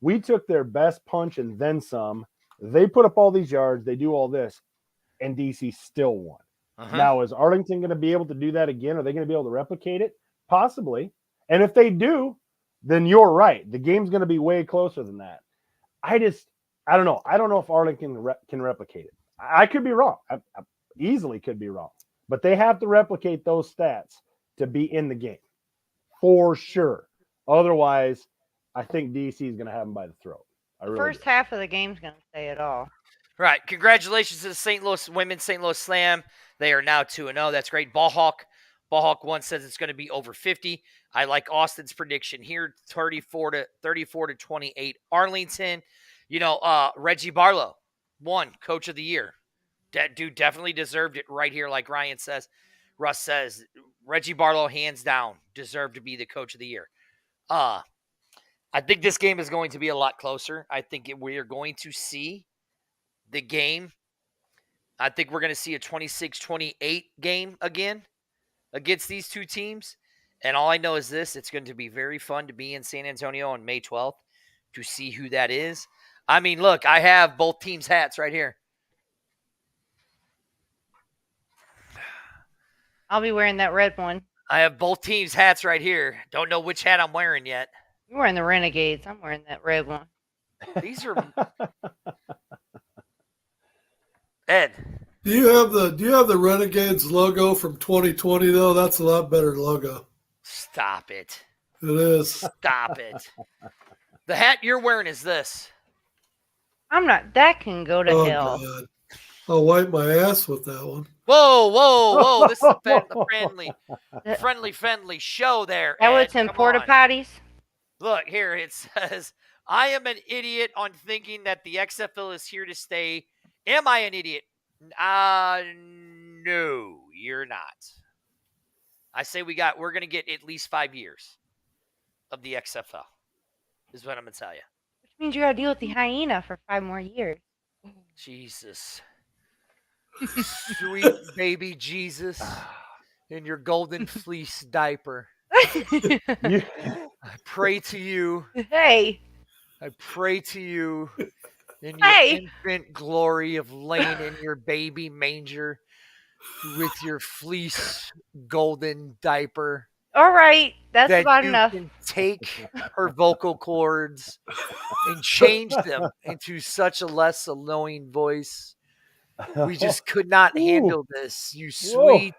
[SPEAKER 5] we took their best punch and then some. They put up all these yards. They do all this, and DC still won. Now, is Arlington going to be able to do that again? Are they going to be able to replicate it? Possibly. And if they do, then you're right. The game's going to be way closer than that. I don't know. I don't know if Arlington can replicate it. I could be wrong. I easily could be wrong. But they have to replicate those stats to be in the game for sure. Otherwise, I think DC is going to have them by the throat.
[SPEAKER 3] The first half of the game's going to say it all.
[SPEAKER 2] Right. Congratulations to the St. Louis women's St. Louis Slam. They are now 2-0. That's great. Ballhawk 1 says it's going to be over 50. I like Austin's prediction here, 34 to 28. Arlington, you know, Reggie Barlow won Coach of the Year. That dude definitely deserved it right here, like Ryan says. Russ says Reggie Barlow, hands down, deserved to be the Coach of the Year. I think this game is going to be a lot closer. I think we are going to see the game. I think we're going to see a 26-28 game again against these two teams. And all I know is this, it's going to be very fun to be in San Antonio on May 12th to see who that is. I mean, look, I have both teams' hats right here.
[SPEAKER 3] I'll be wearing that red one.
[SPEAKER 2] I have both teams' hats right here. Don't know which hat I'm wearing yet.
[SPEAKER 3] You're wearing the Renegades. I'm wearing that red one.
[SPEAKER 2] These are Ed.
[SPEAKER 4] Do you have the Renegades logo from 2020 though? That's a lot better logo.
[SPEAKER 2] Stop it.
[SPEAKER 4] It is.
[SPEAKER 2] Stop it. The hat you're wearing is this.
[SPEAKER 3] I'm not. That can go to
[SPEAKER 4] Oh
[SPEAKER 3] hell.
[SPEAKER 4] God. I'll wipe my ass with that one.
[SPEAKER 2] Whoa. This is a friendly show there.
[SPEAKER 3] That
[SPEAKER 2] Ed.
[SPEAKER 3] was in
[SPEAKER 2] Come
[SPEAKER 3] porta
[SPEAKER 2] on.
[SPEAKER 3] potties.
[SPEAKER 2] Look, here it says, I am an idiot on thinking that the XFL is here to stay. Am I an idiot? No, you're not. I say we're going to get at least 5 years of the XFL, is what I'm going to tell you.
[SPEAKER 3] Which means you got to deal with the hyena for 5 more years.
[SPEAKER 2] Jesus. Sweet baby Jesus in your golden fleece diaper. I pray to you.
[SPEAKER 3] Hey.
[SPEAKER 2] I pray to you in your infant glory of laying in your baby manger with your fleece golden diaper.
[SPEAKER 3] All right. That's
[SPEAKER 2] that
[SPEAKER 3] about
[SPEAKER 2] you
[SPEAKER 3] enough.
[SPEAKER 2] Can take her vocal cords and change them into such a less annoying voice. We just could not handle this. You sweet,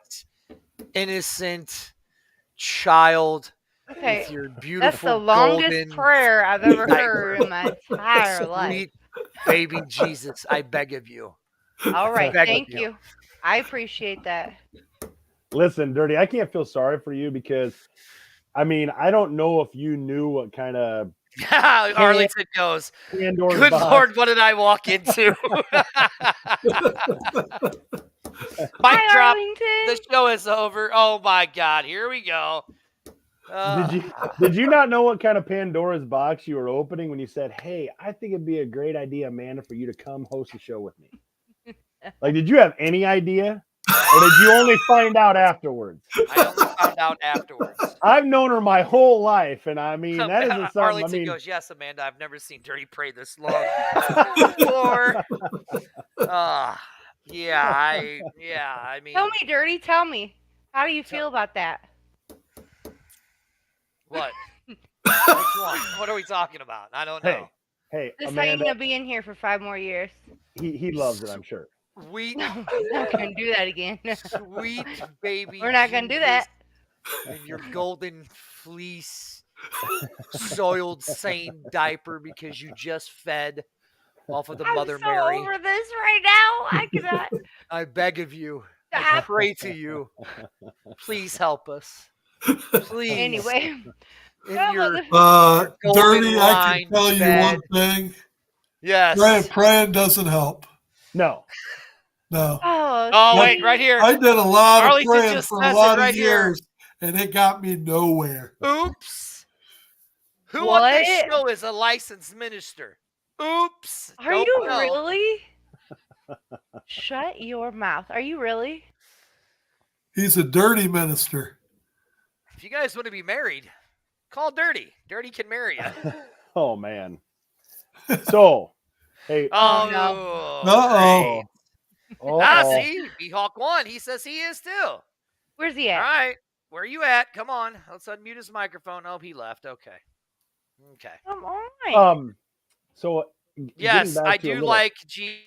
[SPEAKER 2] innocent child.
[SPEAKER 3] Okay.
[SPEAKER 2] With your beautiful
[SPEAKER 3] That's the longest prayer I've ever heard in my entire life.
[SPEAKER 2] Baby Jesus, I beg of you.
[SPEAKER 3] All right. Thank you. I appreciate that.
[SPEAKER 5] Listen, Dirty, I can't feel sorry for you because, I mean, I don't know if you knew what kind of
[SPEAKER 2] Arlington goes.
[SPEAKER 5] Pandora's
[SPEAKER 2] Good
[SPEAKER 5] box.
[SPEAKER 2] Lord, what did I walk into? Mic drop. The show is over. Oh my God, here we go.
[SPEAKER 5] Did you not know what kind of Pandora's box you were opening when you said, "Hey, I think it'd be a great idea, Amanda, for you to come host a show with me"? Like, did you have any idea, or did you only find out afterwards?
[SPEAKER 2] I only found out afterwards.
[SPEAKER 5] I've known her my whole life, and I mean that isn't something.
[SPEAKER 2] Arlington goes, "Yes, Amanda, I've never seen Dirty pray this long before." I mean,
[SPEAKER 3] tell me, Dirty. Tell me, how do you feel about that?
[SPEAKER 2] What? Which one? What are we talking about? I don't know.
[SPEAKER 5] Hey,
[SPEAKER 3] this
[SPEAKER 5] Amanda,
[SPEAKER 3] hyena be in here for 5 more years.
[SPEAKER 5] He loves it, I'm sure.
[SPEAKER 2] Sweet.
[SPEAKER 3] No, we're not gonna do that again.
[SPEAKER 2] Sweet baby.
[SPEAKER 3] We're not gonna do that.
[SPEAKER 2] And your golden fleece, soiled same diaper because you just fed off of the Mother
[SPEAKER 3] I'm so
[SPEAKER 2] Mary.
[SPEAKER 3] over this right now. I cannot.
[SPEAKER 2] I beg of you. I
[SPEAKER 3] Stop.
[SPEAKER 2] pray to you. Please help us. Please.
[SPEAKER 3] Anyway,
[SPEAKER 2] In
[SPEAKER 3] no,
[SPEAKER 2] your
[SPEAKER 3] mother-
[SPEAKER 2] golden
[SPEAKER 4] Dirty, I can
[SPEAKER 2] lined
[SPEAKER 4] tell you
[SPEAKER 2] bed.
[SPEAKER 4] one thing.
[SPEAKER 2] Yes.
[SPEAKER 4] Praying doesn't help.
[SPEAKER 5] No.
[SPEAKER 4] No.
[SPEAKER 3] oh,
[SPEAKER 2] Oh, wait,
[SPEAKER 3] see?
[SPEAKER 2] right here.
[SPEAKER 4] I did a lot of
[SPEAKER 2] Arlington
[SPEAKER 4] praying
[SPEAKER 2] just
[SPEAKER 4] for a
[SPEAKER 2] says it
[SPEAKER 4] lot
[SPEAKER 2] right
[SPEAKER 4] of
[SPEAKER 2] here.
[SPEAKER 4] years, and it got me nowhere.
[SPEAKER 2] Oops. Who on this
[SPEAKER 3] What?
[SPEAKER 2] show is a licensed minister? Oops.
[SPEAKER 3] Are
[SPEAKER 2] Don't
[SPEAKER 3] you
[SPEAKER 2] know.
[SPEAKER 3] really? Shut your mouth. Are you really?
[SPEAKER 4] He's a dirty minister.
[SPEAKER 2] If you guys want to be married, call Dirty. Dirty can marry you.
[SPEAKER 5] Oh man. So, hey.
[SPEAKER 2] Oh,
[SPEAKER 3] no.
[SPEAKER 4] Uh-oh.
[SPEAKER 5] Uh-oh.
[SPEAKER 2] see, B-Hawk won. He says he is too.
[SPEAKER 3] Where's he
[SPEAKER 2] All
[SPEAKER 3] at?
[SPEAKER 2] right. Where are you at? Come on. Let's unmute his microphone. Oh, he left. Okay.
[SPEAKER 3] Come on.
[SPEAKER 5] So getting
[SPEAKER 2] Yes,
[SPEAKER 5] back
[SPEAKER 2] I
[SPEAKER 5] to a
[SPEAKER 2] do
[SPEAKER 5] little-
[SPEAKER 2] like G.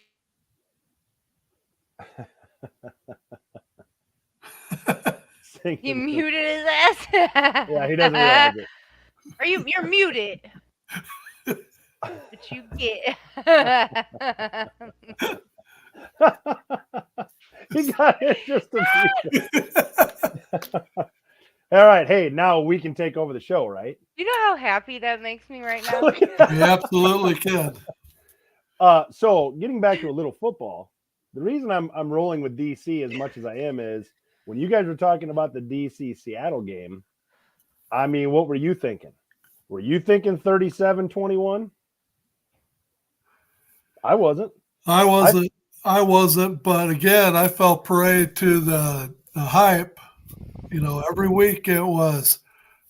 [SPEAKER 5] singing.
[SPEAKER 3] He muted his ass.
[SPEAKER 5] Yeah, he doesn't realize it.
[SPEAKER 3] You're muted. What you get?
[SPEAKER 5] He got it just a few. All right, hey, now we can take over the show, right?
[SPEAKER 3] You know how happy that makes me right now?
[SPEAKER 4] We absolutely can.
[SPEAKER 5] So getting back to a little football, the reason I'm rolling with DC as much as I am is when you guys were talking about the DC Seattle game, I mean, what were you thinking? Were you thinking 37-21? I wasn't.
[SPEAKER 4] I wasn't, but again, I fell prey to the hype. You know, every week it was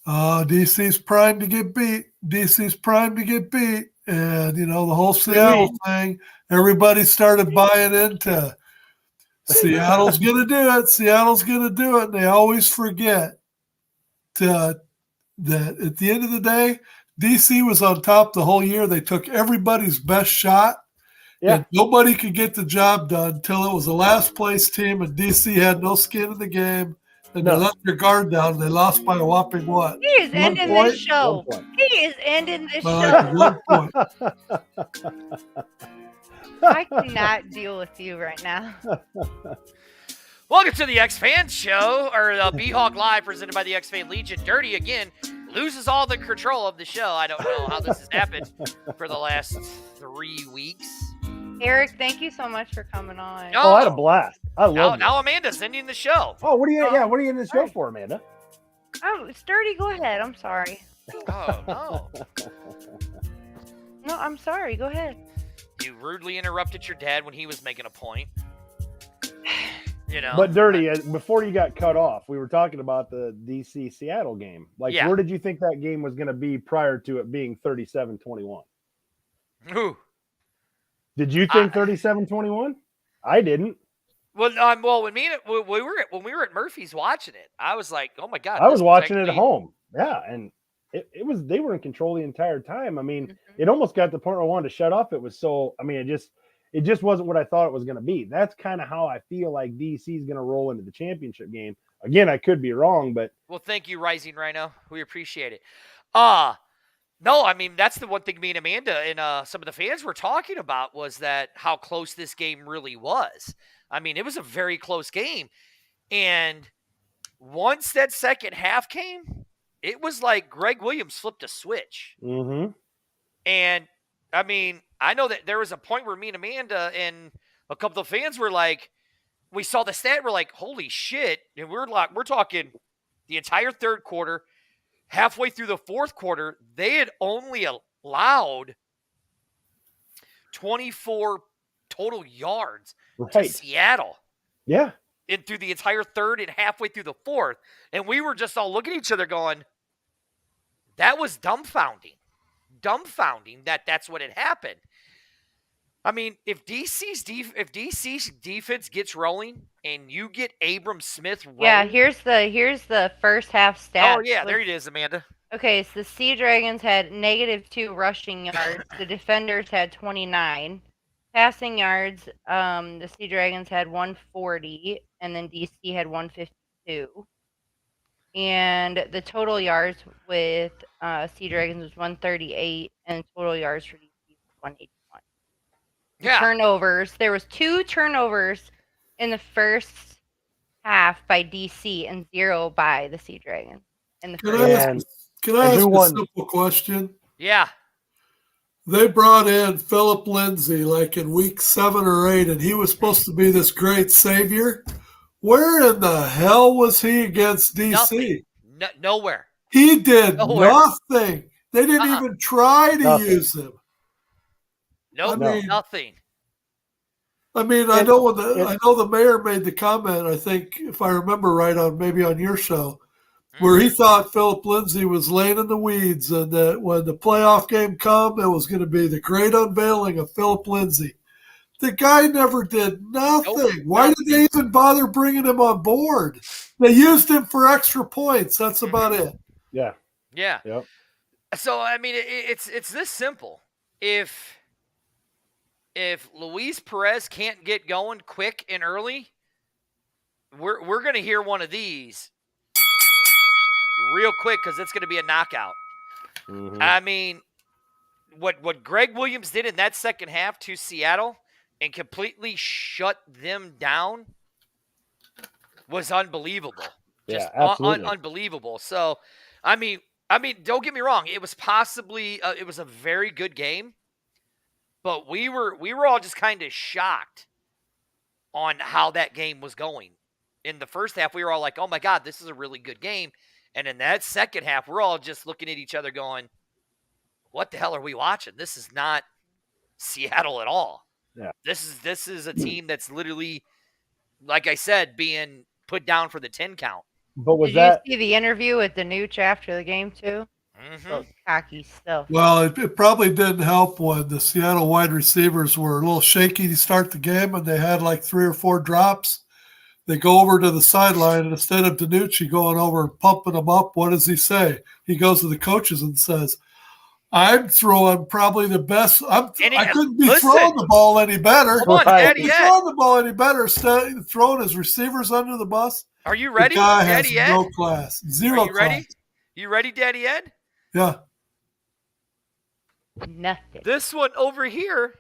[SPEAKER 4] DC's primed to get beat. DC's primed to get beat. And, you know, the whole Seattle thing, everybody started buying into Seattle's going to do it. Seattle's going to do it. And they always forget that at the end of the day, DC was on top the whole year. They took everybody's best shot.
[SPEAKER 5] Yeah.
[SPEAKER 4] And nobody could get the job done until it was the last place team, and DC had no skin in the game. And
[SPEAKER 5] No.
[SPEAKER 4] they let their guard down. They lost by a whopping what?
[SPEAKER 3] He is
[SPEAKER 4] 1
[SPEAKER 3] ending
[SPEAKER 4] point?
[SPEAKER 3] this show.
[SPEAKER 5] 1 point.
[SPEAKER 3] He is ending this
[SPEAKER 4] Uh,
[SPEAKER 3] show.
[SPEAKER 4] 1 point.
[SPEAKER 3] I cannot deal with you right now.
[SPEAKER 2] Welcome to the X-Fan Show, or the B-Hawk Live, presented by the X-Fan Legion. Dirty, again, loses all the control of the show. I don't know how this has happened for the last 3 weeks.
[SPEAKER 3] Eric, thank you so much for coming on.
[SPEAKER 2] Oh,
[SPEAKER 5] I had a blast. I love it.
[SPEAKER 2] now Amanda's ending the show.
[SPEAKER 5] Oh, what are you in the show for, Amanda?
[SPEAKER 3] Oh, Sturdy, go ahead. I'm sorry.
[SPEAKER 2] Oh, no.
[SPEAKER 3] No, I'm sorry. Go ahead.
[SPEAKER 2] You rudely interrupted your dad when he was making a point. You know.
[SPEAKER 5] But Dirty, before you got cut off, we were talking about the DC Seattle game. Like,
[SPEAKER 2] Yeah.
[SPEAKER 5] where did you think that game was going to be prior to it being 37-21?
[SPEAKER 2] Who?
[SPEAKER 5] Did you think 37-21? I didn't.
[SPEAKER 2] Well, when we were at Murphy's watching it, I was like, "Oh my god!"
[SPEAKER 5] I was
[SPEAKER 2] this
[SPEAKER 5] watching it at
[SPEAKER 2] actually-
[SPEAKER 5] home. Yeah, and it was they were in control the entire time. I mean, it almost got to the point where I wanted to shut off. It was so. I mean, it just wasn't what I thought it was going to be. That's kind of how I feel like DC is going to roll into the championship game. Again, I could be wrong, but
[SPEAKER 2] Well, thank you, Rising Rhino. We appreciate it. No, I mean, that's the one thing me and Amanda and some of the fans were talking about was that how close this game really was. I mean, it was a very close game. And once that second half came, it was like Greg Williams flipped a switch.
[SPEAKER 5] mm-hmm.
[SPEAKER 2] And, I mean, I know that there was a point where me and Amanda and a couple of fans were like, we saw the stat, we're like, holy shit. And we're talking the entire third quarter. Halfway through the fourth quarter, they had only allowed 24 total yards to
[SPEAKER 5] Right.
[SPEAKER 2] Seattle
[SPEAKER 5] Yeah.
[SPEAKER 2] in through the entire third and halfway through the fourth. And we were just all looking at each other going, that was dumbfounding that that's what had happened. I mean, if DC's defense gets rolling and you get Abram Smith rolling.
[SPEAKER 3] Yeah, here's the first half stats.
[SPEAKER 2] Oh, yeah, there it is, Amanda.
[SPEAKER 3] Okay, so the Sea Dragons had -2 rushing yards. The Defenders had 29. Passing yards, the Sea Dragons had 140, and then DC had 152. And the total yards with Sea Dragons was 138, and total yards for DC was 181.
[SPEAKER 2] Yeah.
[SPEAKER 3] Turnovers. There was 2 turnovers in the first half by DC and 0 by the Sea Dragons in the
[SPEAKER 4] Can
[SPEAKER 3] first
[SPEAKER 4] I
[SPEAKER 3] half.
[SPEAKER 5] And-
[SPEAKER 4] can I
[SPEAKER 5] and
[SPEAKER 4] ask
[SPEAKER 5] who
[SPEAKER 4] a
[SPEAKER 5] won?
[SPEAKER 4] simple question?
[SPEAKER 2] Yeah.
[SPEAKER 4] They brought in Philip Lindsay like in week 7 or 8, and he was supposed to be this great savior. Where in the hell was he against DC?
[SPEAKER 2] Nothing. Nowhere.
[SPEAKER 4] He did
[SPEAKER 2] Nowhere.
[SPEAKER 4] nothing. They didn't
[SPEAKER 2] Uh-uh.
[SPEAKER 4] even try to
[SPEAKER 5] Nothing.
[SPEAKER 4] use him.
[SPEAKER 2] Nope.
[SPEAKER 4] I mean-
[SPEAKER 2] Nothing.
[SPEAKER 4] I mean, I know the mayor made the comment. I think, if I remember right, on maybe on your show, where he thought Philip Lindsay was laying in the weeds, and that when the playoff game come, it was going to be the great unveiling of Philip Lindsay. The guy never did nothing.
[SPEAKER 2] Nope,
[SPEAKER 4] Why did they even bother bringing him on board? They used him for extra points. That's about it.
[SPEAKER 5] Yeah.
[SPEAKER 2] Yeah.
[SPEAKER 5] Yep.
[SPEAKER 2] So I mean, it's this simple. If Luis Perez can't get going quick and early, we're gonna hear one of these real quick because it's gonna be a knockout.
[SPEAKER 5] Mhm.
[SPEAKER 2] I mean, what Greg Williams did in that second half to Seattle and completely shut them down was unbelievable.
[SPEAKER 5] Yeah,
[SPEAKER 2] Just
[SPEAKER 5] absolutely.
[SPEAKER 2] unbelievable. So, I mean, don't get me wrong. It was possibly it was a very good game, but we were all just kind of shocked on how that game was going. In the first half, we were all like, "Oh my God, this is a really good game," and in that second half, we're all just looking at each other, going, "What the hell are we watching? This is not Seattle at all."
[SPEAKER 5] Yeah.
[SPEAKER 2] This is a team that's literally, like I said, being put down for the 10 count.
[SPEAKER 5] But was
[SPEAKER 3] Did
[SPEAKER 5] that
[SPEAKER 3] you see the interview with Danucci after the game too?
[SPEAKER 2] Mhm.
[SPEAKER 3] So cocky still.
[SPEAKER 4] Well, it probably didn't help when the Seattle wide receivers were a little shaky to start the game, and they had like 3 or 4 drops. They go over to the sideline, and instead of Danucci going over and pumping them up, what does he say? He goes to the coaches and says, "I'm throwing probably the best. I couldn't be
[SPEAKER 2] listen.
[SPEAKER 4] throwing the ball any better.
[SPEAKER 2] Come on,
[SPEAKER 5] Right.
[SPEAKER 2] Daddy
[SPEAKER 4] He's
[SPEAKER 2] Ed.
[SPEAKER 4] throwing the ball any better instead of throwing his receivers under the bus."
[SPEAKER 2] Are you ready,
[SPEAKER 4] The guy has
[SPEAKER 2] Daddy Ed?
[SPEAKER 4] no class. Zero
[SPEAKER 2] Are you ready?
[SPEAKER 4] class.
[SPEAKER 2] You ready, Daddy Ed?
[SPEAKER 4] Yeah.
[SPEAKER 3] Nothing.
[SPEAKER 2] This one over here,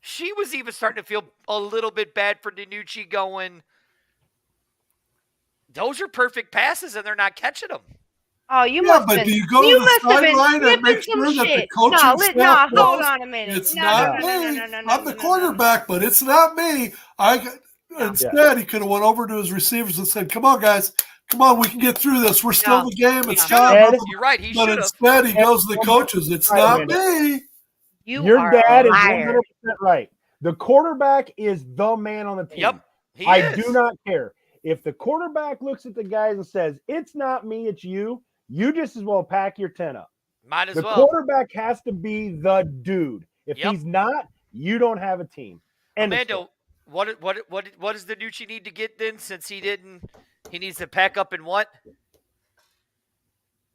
[SPEAKER 2] she was even starting to feel a little bit bad for Danucci going, those are perfect passes and they're not catching them.
[SPEAKER 3] Oh, you
[SPEAKER 4] Yeah,
[SPEAKER 3] must
[SPEAKER 4] but
[SPEAKER 3] have
[SPEAKER 4] do
[SPEAKER 3] been.
[SPEAKER 4] you go to
[SPEAKER 3] You
[SPEAKER 4] the
[SPEAKER 3] must have been
[SPEAKER 4] sideline and make
[SPEAKER 3] snipping
[SPEAKER 4] sure
[SPEAKER 3] some
[SPEAKER 4] that the
[SPEAKER 3] shit.
[SPEAKER 4] coaching
[SPEAKER 3] No,
[SPEAKER 4] staff
[SPEAKER 3] hold
[SPEAKER 4] knows
[SPEAKER 3] on a minute.
[SPEAKER 4] it's
[SPEAKER 3] No,
[SPEAKER 4] not
[SPEAKER 3] no,
[SPEAKER 4] me?
[SPEAKER 3] no, no, no, no,
[SPEAKER 4] I'm the
[SPEAKER 3] no, no,
[SPEAKER 4] quarterback, but it's not me. Instead, he could have went over to his receivers and said, "Come on, guys. Come on, we can get through this. We're still in the game. It's
[SPEAKER 2] Yeah.
[SPEAKER 4] time."
[SPEAKER 5] Ed,
[SPEAKER 2] You're right. He
[SPEAKER 4] But
[SPEAKER 2] should have.
[SPEAKER 4] instead, he goes to the coaches. It's
[SPEAKER 5] Right,
[SPEAKER 4] not me.
[SPEAKER 5] your
[SPEAKER 3] are
[SPEAKER 5] dad
[SPEAKER 3] a
[SPEAKER 5] is
[SPEAKER 3] liar.
[SPEAKER 5] 100% right. The quarterback is the man on the team.
[SPEAKER 2] Yep. He
[SPEAKER 5] I
[SPEAKER 2] is.
[SPEAKER 5] do not care. If the quarterback looks at the guys and says, "It's not me, it's you," you just as well pack your tent up.
[SPEAKER 2] Might as
[SPEAKER 5] The
[SPEAKER 2] well.
[SPEAKER 5] quarterback has to be the dude. If
[SPEAKER 2] Yep.
[SPEAKER 5] he's not, you don't have a team. End of story.
[SPEAKER 2] Amanda, what does Danucci need to get then since he needs to pack up and what?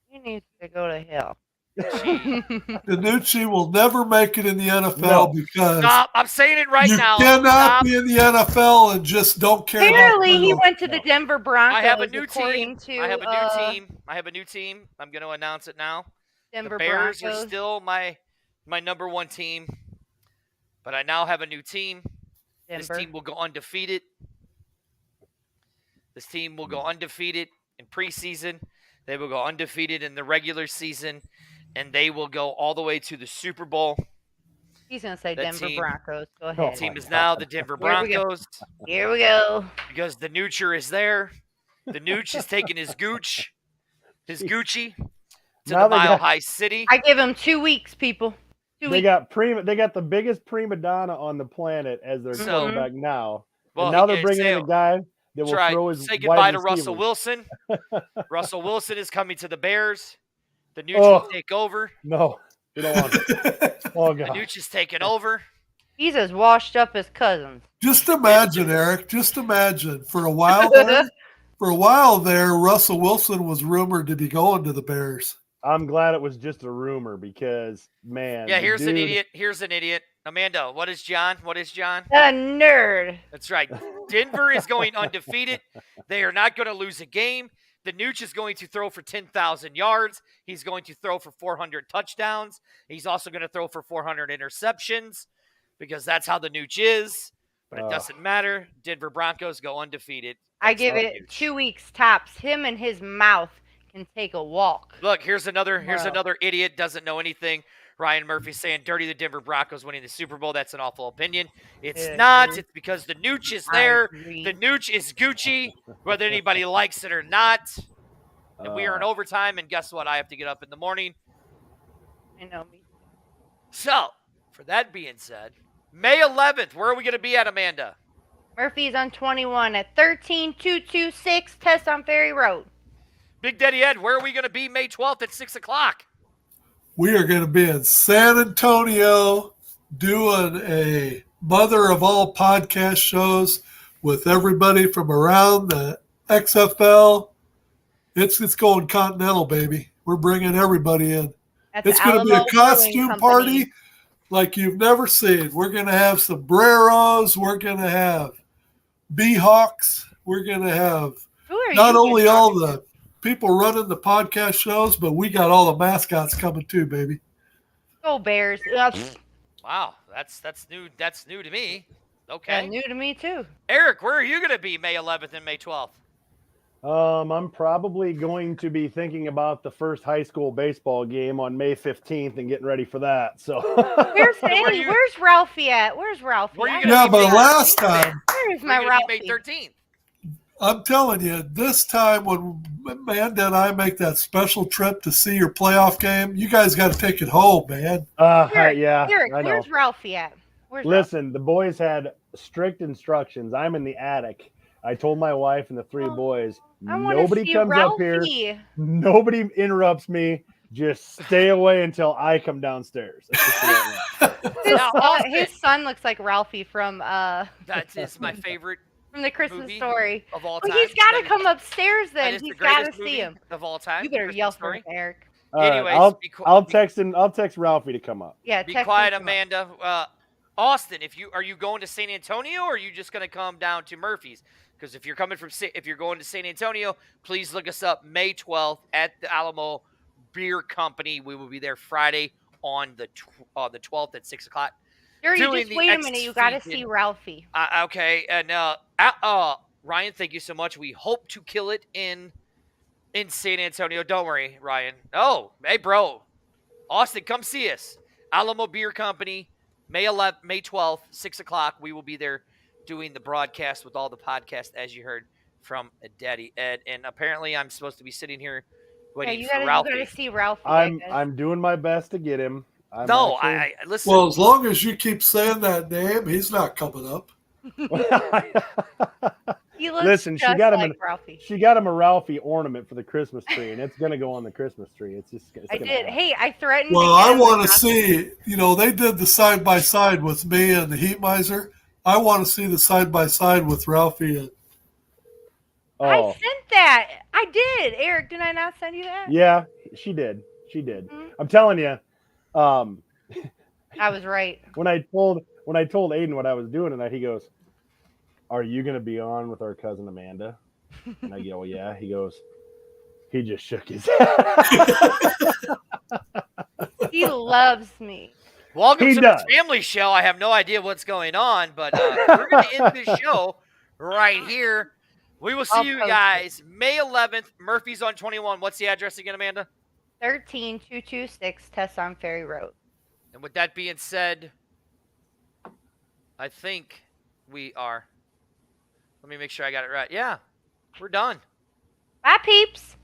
[SPEAKER 3] He needs to go to hell.
[SPEAKER 4] Danucci will never make it in the NFL
[SPEAKER 5] No.
[SPEAKER 4] because
[SPEAKER 2] Stop. I'm saying it right
[SPEAKER 4] you
[SPEAKER 2] now.
[SPEAKER 4] cannot
[SPEAKER 2] Stop.
[SPEAKER 4] be in the NFL and just don't care.
[SPEAKER 3] Apparently,
[SPEAKER 4] about
[SPEAKER 3] he
[SPEAKER 4] playoffs.
[SPEAKER 3] went to the Denver Broncos.
[SPEAKER 2] I have a new
[SPEAKER 3] according
[SPEAKER 2] team.
[SPEAKER 3] To,
[SPEAKER 2] I have a new team. I have a new team. I'm going to announce it now.
[SPEAKER 3] Denver
[SPEAKER 2] The Bears
[SPEAKER 3] Broncos.
[SPEAKER 2] are still my number one team, but I now have a new team. This
[SPEAKER 3] Denver.
[SPEAKER 2] team will go undefeated. This team will go undefeated in preseason. They will go undefeated in the regular season, and they will go all the way to the Super Bowl.
[SPEAKER 3] He's gonna say
[SPEAKER 2] That
[SPEAKER 3] Denver
[SPEAKER 2] team-
[SPEAKER 3] Broncos. Go
[SPEAKER 5] Oh,
[SPEAKER 3] ahead.
[SPEAKER 2] The team
[SPEAKER 5] my
[SPEAKER 2] is now
[SPEAKER 5] God.
[SPEAKER 2] the Denver
[SPEAKER 3] Here we go.
[SPEAKER 2] Broncos
[SPEAKER 3] Here we go.
[SPEAKER 2] because the Noocher is there. The Nooch is taking his gooch, his Gucci, to
[SPEAKER 5] Now
[SPEAKER 2] the
[SPEAKER 5] they
[SPEAKER 2] Mile
[SPEAKER 5] got-
[SPEAKER 2] High City.
[SPEAKER 3] I give him 2 weeks, people. 2
[SPEAKER 5] They
[SPEAKER 3] weeks.
[SPEAKER 5] got the biggest prima donna on the planet as their
[SPEAKER 2] So-
[SPEAKER 5] quarterback now.
[SPEAKER 2] Well,
[SPEAKER 5] And now
[SPEAKER 2] he
[SPEAKER 5] they're
[SPEAKER 2] can
[SPEAKER 5] bringing
[SPEAKER 2] say-
[SPEAKER 5] in a guy that
[SPEAKER 2] That's
[SPEAKER 5] will
[SPEAKER 2] right.
[SPEAKER 5] throw his
[SPEAKER 2] Say
[SPEAKER 5] wide
[SPEAKER 2] goodbye to Russell
[SPEAKER 5] receivers.
[SPEAKER 2] Wilson. Russell Wilson is coming to the Bears. The Nooch
[SPEAKER 5] Oh.
[SPEAKER 2] will take over.
[SPEAKER 5] No, you don't want it. Oh
[SPEAKER 2] The
[SPEAKER 5] god.
[SPEAKER 2] Nooch is taking over.
[SPEAKER 3] He's as washed up as cousins.
[SPEAKER 4] Just imagine, Eric. Just imagine. For a while there, Russell Wilson was rumored to be going to the Bears.
[SPEAKER 5] I'm glad it was just a rumor because man.
[SPEAKER 2] Yeah,
[SPEAKER 5] the
[SPEAKER 2] here's an
[SPEAKER 5] dude-
[SPEAKER 2] idiot. Here's an idiot. Amanda, what is John? What is John?
[SPEAKER 3] A nerd.
[SPEAKER 2] That's right. Denver is going undefeated. They are not going to lose a game. The Nooch is going to throw for 10,000 yards. He's going to throw for 400 touchdowns. He's also going to throw for 400 interceptions because that's how the Nooch is. But it doesn't matter. Denver Broncos go undefeated.
[SPEAKER 3] I give
[SPEAKER 2] That's
[SPEAKER 3] it
[SPEAKER 2] huge.
[SPEAKER 3] 2 weeks tops. Him and his mouth can take a walk.
[SPEAKER 2] Look, here's another
[SPEAKER 3] Wow.
[SPEAKER 2] idiot, doesn't know anything. Ryan Murphy saying dirty the Denver Broncos winning the Super Bowl. That's an awful opinion. It's
[SPEAKER 3] Yeah,
[SPEAKER 2] not.
[SPEAKER 3] dude.
[SPEAKER 2] It's because the nooch is
[SPEAKER 3] I
[SPEAKER 2] there.
[SPEAKER 3] agree.
[SPEAKER 2] The nooch is Gucci, whether anybody likes it or not. And we are in overtime, and guess what? I have to get up in the morning.
[SPEAKER 3] I know me.
[SPEAKER 2] So, for that being said, May 11th, where are we going to be at, Amanda?
[SPEAKER 3] Murphy's on 21 at 13226 Test on Ferry Road.
[SPEAKER 2] Big Daddy Ed, where are we going to be May 12th at 6 o'clock?
[SPEAKER 4] We are going to be in San Antonio doing a mother of all podcast shows with everybody from around the XFL. It's going continental, baby. We're bringing everybody in.
[SPEAKER 3] At
[SPEAKER 4] It's
[SPEAKER 3] the
[SPEAKER 4] going to be a
[SPEAKER 3] Alamo Brewing
[SPEAKER 4] costume
[SPEAKER 3] Company.
[SPEAKER 4] party like you've never seen. We're going to have sombreros. We're going to have Beehawks. We're going to have
[SPEAKER 3] Who are
[SPEAKER 4] not
[SPEAKER 3] you
[SPEAKER 4] only
[SPEAKER 3] talking
[SPEAKER 4] all
[SPEAKER 3] to?
[SPEAKER 4] the people running the podcast shows, but we got all the mascots coming too, baby.
[SPEAKER 3] Go Bears.
[SPEAKER 2] Wow, that's new. That's new to me.
[SPEAKER 3] Yeah,
[SPEAKER 2] Okay.
[SPEAKER 3] new to me too.
[SPEAKER 2] Eric, where are you going to be May 11th and May 12th?
[SPEAKER 5] I'm probably going to be thinking about the first high school baseball game on May 15th and getting ready for that. So
[SPEAKER 3] Where's
[SPEAKER 2] Where you-
[SPEAKER 3] Where's Ralphie at? Where's Ralphie?
[SPEAKER 2] Where you
[SPEAKER 3] I
[SPEAKER 2] gonna
[SPEAKER 4] Yeah,
[SPEAKER 3] need
[SPEAKER 2] be
[SPEAKER 3] to
[SPEAKER 4] but
[SPEAKER 2] May
[SPEAKER 3] know.
[SPEAKER 4] last
[SPEAKER 2] 13th?
[SPEAKER 4] time,
[SPEAKER 3] Where's
[SPEAKER 2] We're
[SPEAKER 3] my
[SPEAKER 2] going to
[SPEAKER 3] Ralphie?
[SPEAKER 2] be May 13th.
[SPEAKER 4] I'm telling you, this time when Amanda and I make that special trip to see your playoff game, you guys got to take it home, man.
[SPEAKER 3] Eric,
[SPEAKER 5] yeah,
[SPEAKER 3] Eric,
[SPEAKER 5] I know.
[SPEAKER 3] where's Ralphie at? Where's
[SPEAKER 5] Listen, the boys had strict instructions. I'm in the attic. I told my wife and the three
[SPEAKER 3] Oh,
[SPEAKER 5] boys,
[SPEAKER 3] I want to
[SPEAKER 5] nobody
[SPEAKER 3] see
[SPEAKER 5] comes
[SPEAKER 3] Ralphie.
[SPEAKER 5] up here. Nobody interrupts me. Just stay away until I come downstairs. That's just the way it went.
[SPEAKER 3] His,
[SPEAKER 2] Now, Austin,
[SPEAKER 3] his son looks like Ralphie from
[SPEAKER 2] that is my favorite
[SPEAKER 3] the Christmas
[SPEAKER 2] movie
[SPEAKER 3] Story.
[SPEAKER 2] of all
[SPEAKER 3] Well,
[SPEAKER 2] time.
[SPEAKER 3] he's got
[SPEAKER 2] That
[SPEAKER 3] to
[SPEAKER 2] is-
[SPEAKER 3] come upstairs
[SPEAKER 2] that
[SPEAKER 3] then.
[SPEAKER 2] is the
[SPEAKER 3] He's got to
[SPEAKER 2] greatest
[SPEAKER 3] see
[SPEAKER 2] movie
[SPEAKER 3] him.
[SPEAKER 2] of all time.
[SPEAKER 3] You better
[SPEAKER 2] Christmas
[SPEAKER 3] yell
[SPEAKER 2] Story.
[SPEAKER 3] for him, Eric.
[SPEAKER 5] All right,
[SPEAKER 2] Anyways,
[SPEAKER 5] I'll text Ralphie to come up.
[SPEAKER 3] Yeah,
[SPEAKER 2] Be
[SPEAKER 3] text
[SPEAKER 2] quiet,
[SPEAKER 3] him.
[SPEAKER 2] Amanda. Austin, are you going to San Antonio, or are you just going to come down to Murphy's? Because if you're going to San Antonio, please look us up May 12th at the Alamo Beer Company. We will be there Friday on the 12th at 6 o'clock.
[SPEAKER 3] Dirty,
[SPEAKER 2] doing
[SPEAKER 3] just
[SPEAKER 2] the
[SPEAKER 3] wait a minute. You got to
[SPEAKER 2] X-Season.
[SPEAKER 3] see Ralphie.
[SPEAKER 2] Okay, and Ryan, thank you so much. We hope to kill it in San Antonio. Don't worry, Ryan. Oh, hey, bro. Austin, come see us. Alamo Beer Company, May 12th, 6 o'clock. We will be there doing the broadcast with all the podcasts, as you heard from Daddy Ed. And apparently I'm supposed to be sitting here
[SPEAKER 3] Yeah,
[SPEAKER 2] waiting
[SPEAKER 3] you
[SPEAKER 2] for
[SPEAKER 3] got
[SPEAKER 2] Ralphie.
[SPEAKER 3] to see Ralphie. I guess.
[SPEAKER 5] I'm doing my best to get him.
[SPEAKER 2] No,
[SPEAKER 5] actually-
[SPEAKER 2] I listen.
[SPEAKER 4] Well, as long as you keep saying that name, he's not coming up.
[SPEAKER 3] He looks
[SPEAKER 5] Listen, she
[SPEAKER 3] just
[SPEAKER 5] got him
[SPEAKER 3] like
[SPEAKER 5] in-
[SPEAKER 3] Ralphie.
[SPEAKER 5] She got him a Ralphie ornament for the Christmas tree, and it's gonna go on the Christmas tree. It's
[SPEAKER 3] I
[SPEAKER 5] gonna
[SPEAKER 3] did.
[SPEAKER 5] happen.
[SPEAKER 3] Hey, I threatened.
[SPEAKER 4] Well,
[SPEAKER 3] to get
[SPEAKER 4] I
[SPEAKER 3] him
[SPEAKER 4] want
[SPEAKER 3] a
[SPEAKER 4] to
[SPEAKER 3] costume.
[SPEAKER 4] see, they did the side by side with me and the Heat Miser. I want to see the side by side with Ralphie. And
[SPEAKER 3] I
[SPEAKER 5] Oh,
[SPEAKER 3] sent that. I did. Eric, did I not send you that?
[SPEAKER 5] yeah, she did. She did.
[SPEAKER 3] Mhm.
[SPEAKER 5] I'm telling you.
[SPEAKER 3] I was right.
[SPEAKER 5] When I told Aiden what I was doing tonight, he goes, "Are you going to be on with our cousin Amanda?" And I go, "Yeah." He goes, he just shook his head.
[SPEAKER 3] He loves me.
[SPEAKER 2] Welcome
[SPEAKER 5] He
[SPEAKER 2] to
[SPEAKER 5] does.
[SPEAKER 2] the family show. I have no idea what's going on, but we're going to end this show right here. We will see
[SPEAKER 3] I'll
[SPEAKER 2] you
[SPEAKER 3] post it.
[SPEAKER 2] guys May 11th. Murphy's on 21. What's the address again, Amanda?
[SPEAKER 3] 13226 Test on Ferry Road.
[SPEAKER 2] And with that being said, I think we are. Let me make sure I got it right. Yeah, we're done.
[SPEAKER 3] Bye, peeps.